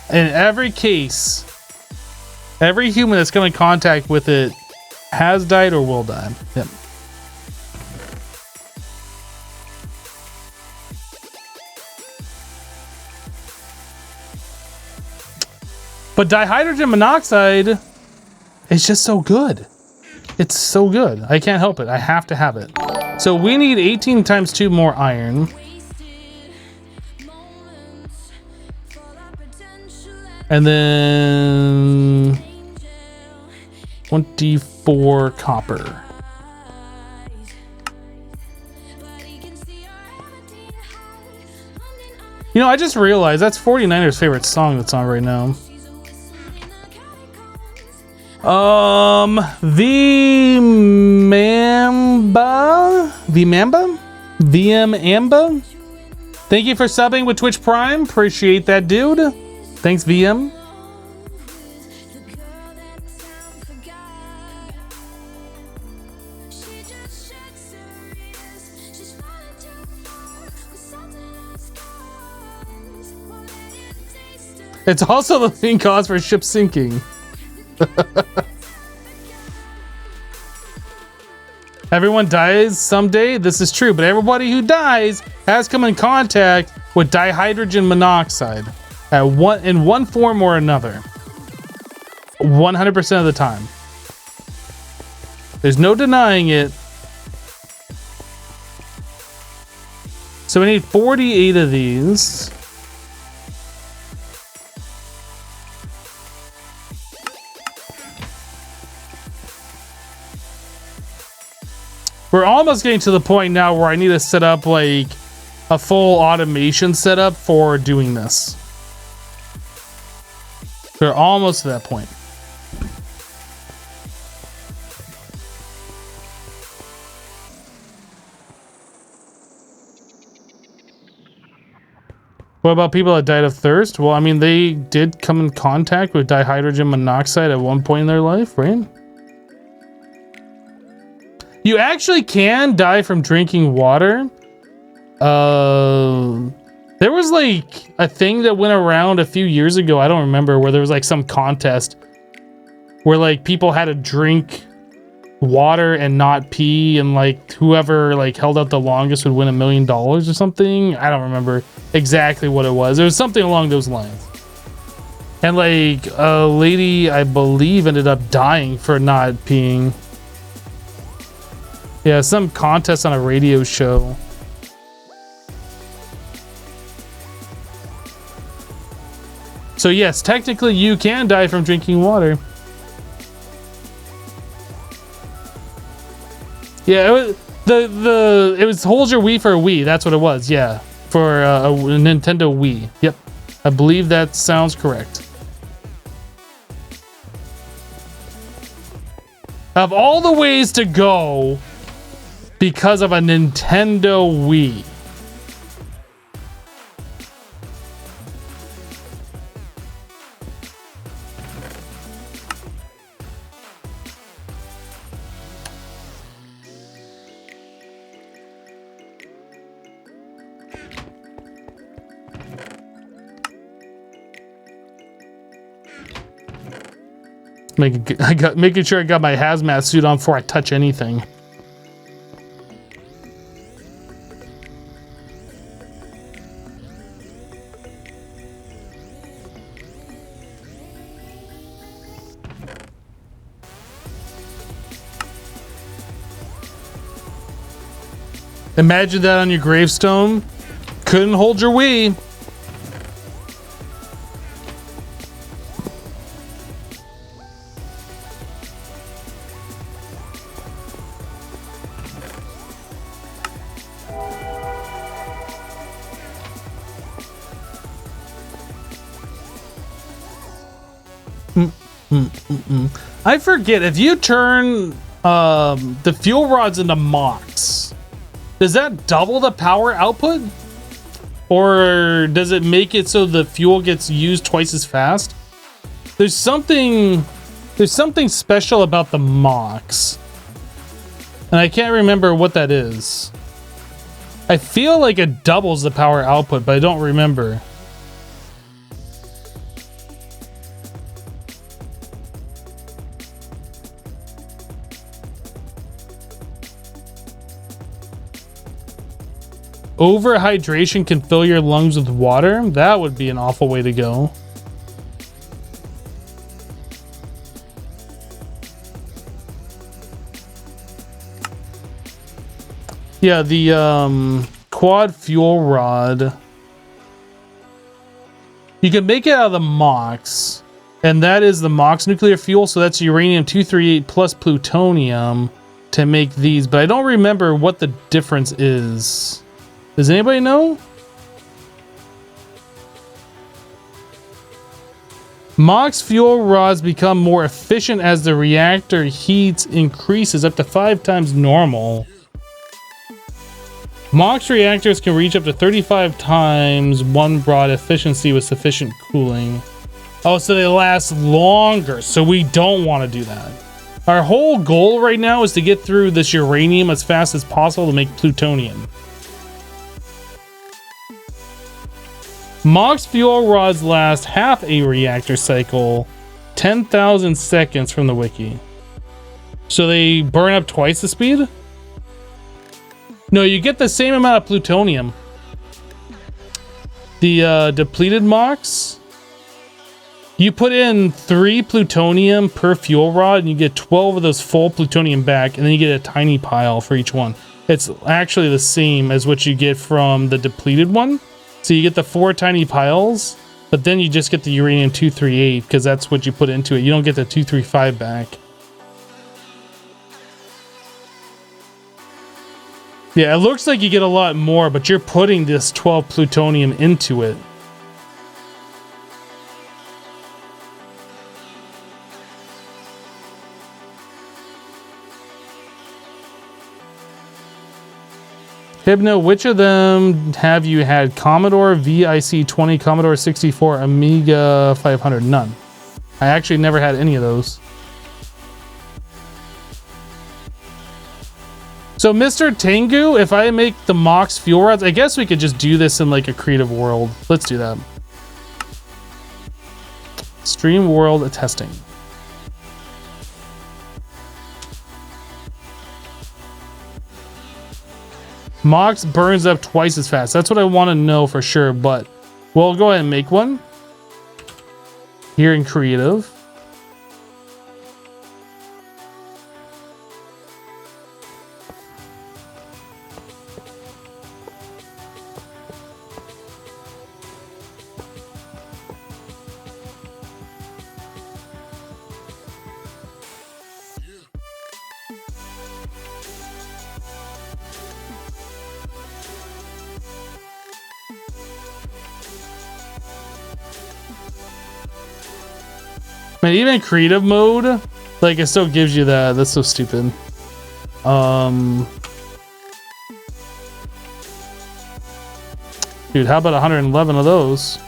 In every case, every human that's come in contact with it has died or will die. Yep. But dihydrogen monoxide is just so good. It's so good. I can't help it. I have to have it. So we need 18 times 2 more iron. And then 24 copper. You know, I just realized that's 49er's favorite song that's on right now. VM Thank you for subbing with Twitch Prime. Appreciate that, dude. Thanks, VM. It's also the main cause for ship sinking. Everyone dies someday. This is true, but everybody who dies has come in contact with dihydrogen monoxide in one form or another. 100% of the time. There's no denying it. So we need 48 of these. We're almost getting to the point now where I need to set up like a full automation setup for doing this. We're almost to that point. What about people that died of thirst? Well, I mean, they did come in contact with dihydrogen monoxide at one point in their life, right? You actually can die from drinking water. There was like a thing that went around a few years ago. I don't remember, where there was like some contest where like people had to drink water and not pee, and like whoever like held out the longest would win $1 million or something. I don't remember exactly what it was. It was something along those lines. And like a lady, I believe, ended up dying for not peeing. Yeah, some contest on a radio show. So yes, technically you can die from drinking water. Yeah, it was hold your Wii for a Wii. That's what it was. Yeah, for a Nintendo Wii. Yep, I believe that sounds correct. Of all the ways to go, because of a Nintendo Wii. Making sure I got my hazmat suit on before I touch anything. Imagine that on your gravestone. Couldn't hold your Wii. I forget, if you turn the fuel rods into mocks, does that double the power output? Or does it make it so the fuel gets used twice as fast? There's something special about the MOX. And I can't remember what that is. I feel like it doubles the power output, but I don't remember. Overhydration can fill your lungs with water? That would be an awful way to go. Yeah, the quad fuel rod. You can make it out of the MOX, and that is the MOX nuclear fuel, so that's uranium-238 plus plutonium to make these, but I don't remember what the difference is. Does anybody know? MOX fuel rods become more efficient as the reactor heat increases up to 5 times normal. MOX reactors can reach up to 35 times one rod efficiency with sufficient cooling. Oh, so they last longer, so we don't want to do that. Our whole goal right now is to get through this uranium as fast as possible to make plutonium. MOX fuel rods last half a reactor cycle, 10,000 seconds from the wiki. So they burn up twice the speed? No, you get the same amount of plutonium. The depleted MOX, you put in 3 plutonium per fuel rod and you get 12 of those full plutonium back, and then you get a tiny pile for each one. It's actually the same as what you get from the depleted one. So you get the 4 tiny piles, but then you just get the uranium-238 because that's what you put into it. You don't get the 235 back. Yeah, it looks like you get a lot more, but you're putting this 12 plutonium into it. Hypno, which of them have you had? Commodore, VIC-20, Commodore 64, Amiga 500? None. I actually never had any of those. So, Mr. Tengu, if I make the MOX fuel rods, I guess we could just do this in like a creative world. Let's do that. Stream world testing. MOX burns up twice as fast. That's what I want to know for sure, but we'll go ahead and make one here in creative. Man, even in creative mode, like, it still gives you that. That's so stupid. Dude, how about 111 of those?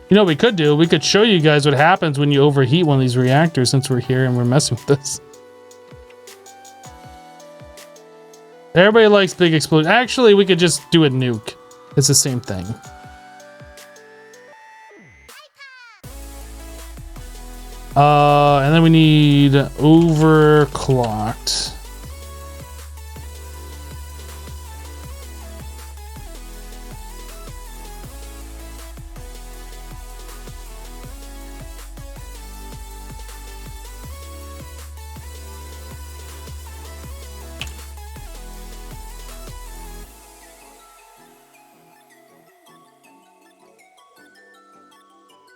You know what we could do? We could show you guys what happens when you overheat one of these reactors, since we're here and we're messing with this. Everybody likes big explosions. Actually, we could just do a nuke. It's the same thing. And then we need overclocked.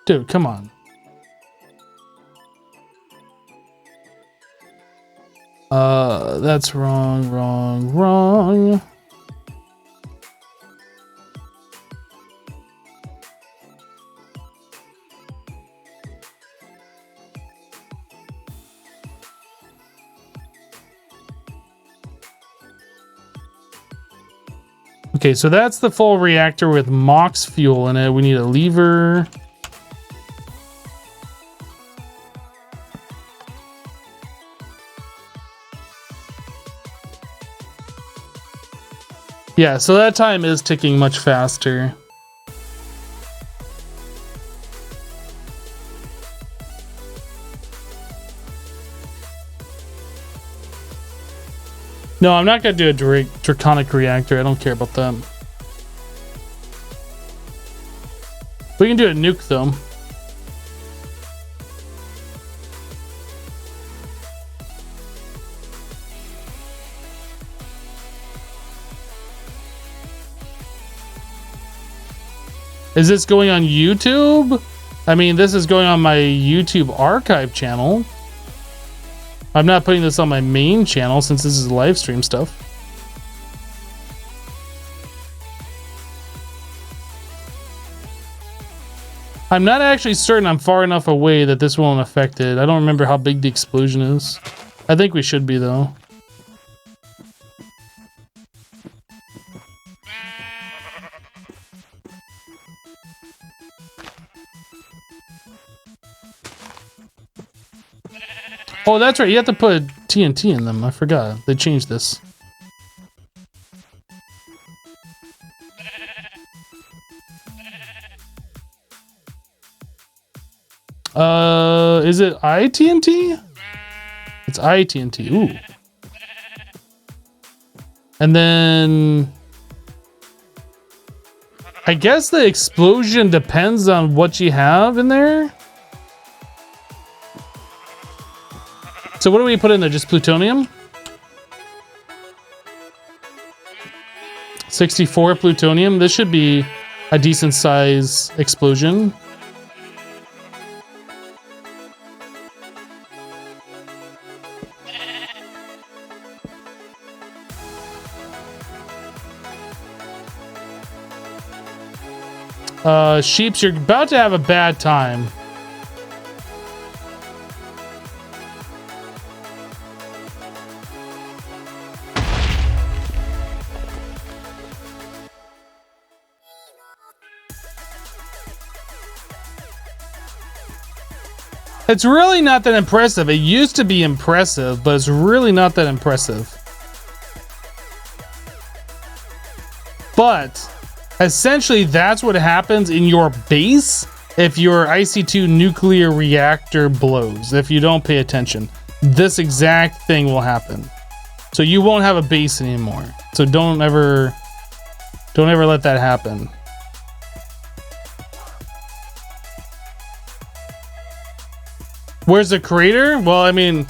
Dude, come on. That's wrong. Okay, so that's the full reactor with MOX fuel in it. We need a lever. Yeah, so that time is ticking much faster. No, I'm not gonna do a draconic reactor. I don't care about that. We can do a nuke though. Is this going on YouTube? I mean, this is going on my YouTube archive channel. I'm not putting this on my main channel since this is live stream stuff. I'm not actually certain I'm far enough away that this won't affect it. I don't remember how big the explosion is. I think we should be though. Oh, that's right. You have to put TNT in them. I forgot. They changed this. Is it iTNT? It's iTNT. Ooh. And then I guess the explosion depends on what you have in there. So what do we put in there? Just plutonium? 64 plutonium. This should be a decent size explosion. Sheeps, you're about to have a bad time. It's really not that impressive. It used to be impressive, but it's really not that impressive. But essentially, that's what happens in your base if your IC2 nuclear reactor blows. If you don't pay attention, this exact thing will happen. So you won't have a base anymore. So don't ever let that happen. Where's the crater? Well, I mean,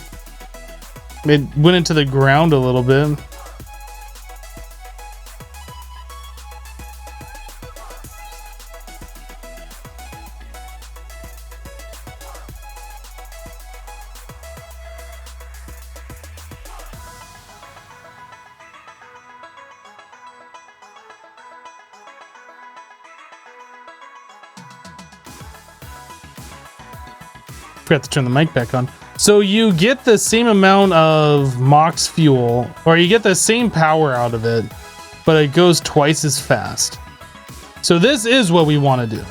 it went into the ground a little bit. Forgot to turn the mic back on. So you get the same amount of MOX fuel, or you get the same power out of it, but it goes twice as fast. So this is what we want to do.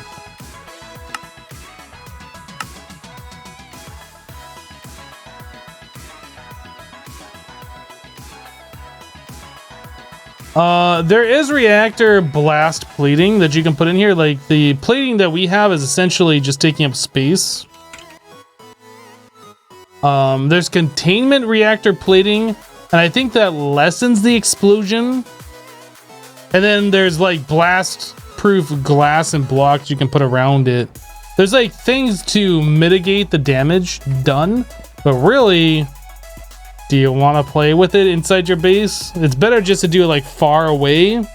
There is reactor blast plating that you can put in here. Like the plating that we have is essentially just taking up space. There's containment reactor plating, and I think that lessens the explosion. And then there's like blast proof glass and blocks you can put around it. There's like things to mitigate the damage done, but really, do you want to play with it inside your base? It's better just to do it like far away.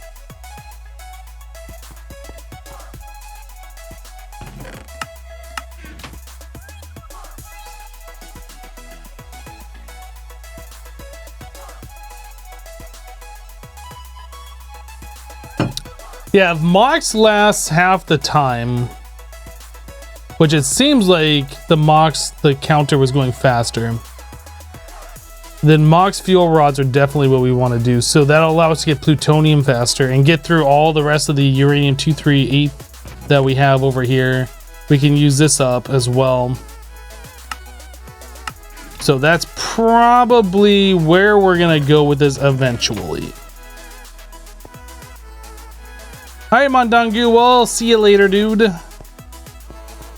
Yeah, if MOX lasts half the time, which it seems like the MOX, the counter was going faster. then Mox fuel rods are definitely what we want to do. So that'll allow us to get plutonium faster and get through all the rest of the uranium-238 that we have over here. We can use this up as well. So that's probably where we're gonna go with this eventually. All right, Mondangu, well, see you later, dude.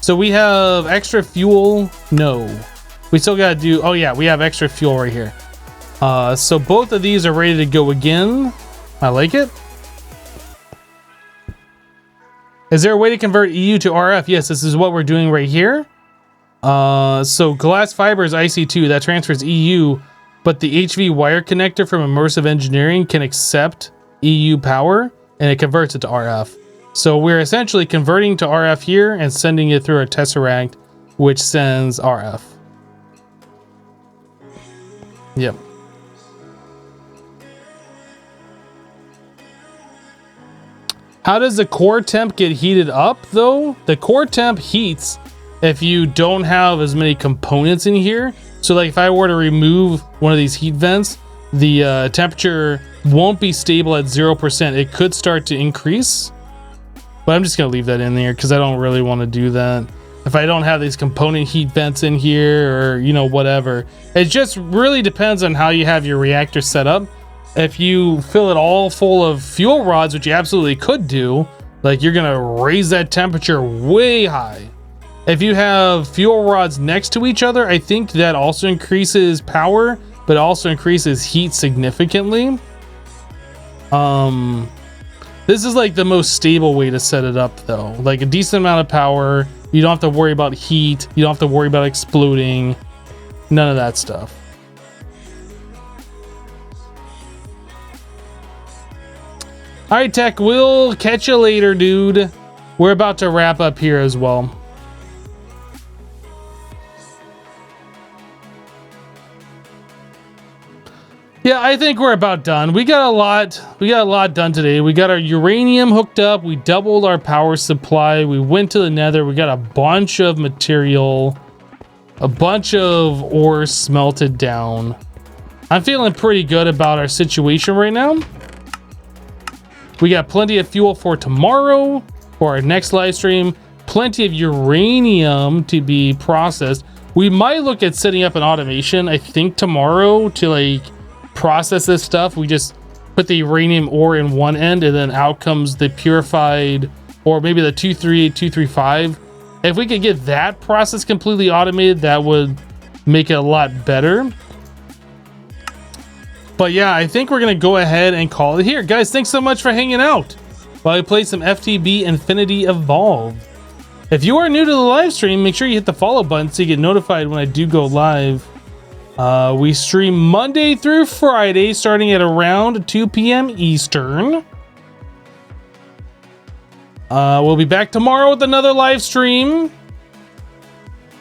So we have extra fuel. No, we still gotta do, oh yeah, we have extra fuel right here. So both of these are ready to go again. I like it. Is there a way to convert EU to RF? Yes, this is what we're doing right here. So glass fiber is IC2, that transfers EU, but the HV wire connector from Immersive Engineering can accept EU power and it converts it to RF. So we're essentially converting to RF here and sending it through our Tesseract, which sends RF. Yep. How does the core temp get heated up though? The core temp heats if you don't have as many components in here. So like if I were to remove one of these heat vents, the temperature won't be stable at 0%. It could start to increase, but I'm just gonna leave that in there because I don't really want to do that. If I don't have these component heat vents in here, or you know, whatever. It just really depends on how you have your reactor set up. If you fill it all full of fuel rods, which you absolutely could do, like you're gonna raise that temperature way high. If you have fuel rods next to each other, I think that also increases power, but also increases heat significantly. This is like the most stable way to set it up though. Like a decent amount of power. You don't have to worry about heat. You don't have to worry about exploding. None of that stuff. All right, Tech, we'll catch you later, dude. We're about to wrap up here as well. Yeah, I think we're about done. We got a lot done today. We got our uranium hooked up. We doubled our power supply. We went to the nether. We got a bunch of material, a bunch of ore smelted down. I'm feeling pretty good about our situation right now. We got plenty of fuel for tomorrow, for our next live stream. Plenty of uranium to be processed. We might look at setting up an automation, I think, tomorrow to like process this stuff. We just put the uranium ore in one end and then out comes the purified, or maybe the 238, 235. If we could get that process completely automated, that would make it a lot better. But yeah, I think we're gonna go ahead and call it here. Guys, thanks so much for hanging out while I play some FTB Infinity Evolved. If you are new to the live stream, make sure you hit the follow button so you get notified when I do go live. We stream Monday through Friday, starting at around 2 p.m. Eastern. We'll be back tomorrow with another live stream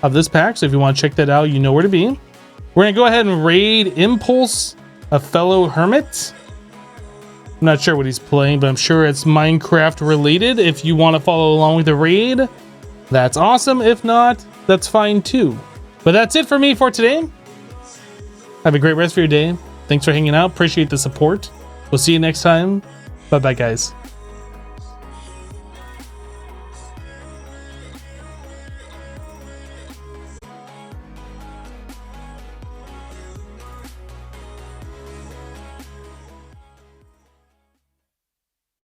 of this pack. So if you want to check that out, you know where to be. We're gonna go ahead and raid Impulse, a fellow hermit. I'm not sure what he's playing, but I'm sure it's Minecraft related. If you want to follow along with the raid, that's awesome. If not, that's fine too. But that's it for me for today. Have a great rest of your day. Thanks for hanging out. Appreciate the support. We'll see you next time. Bye-bye, guys.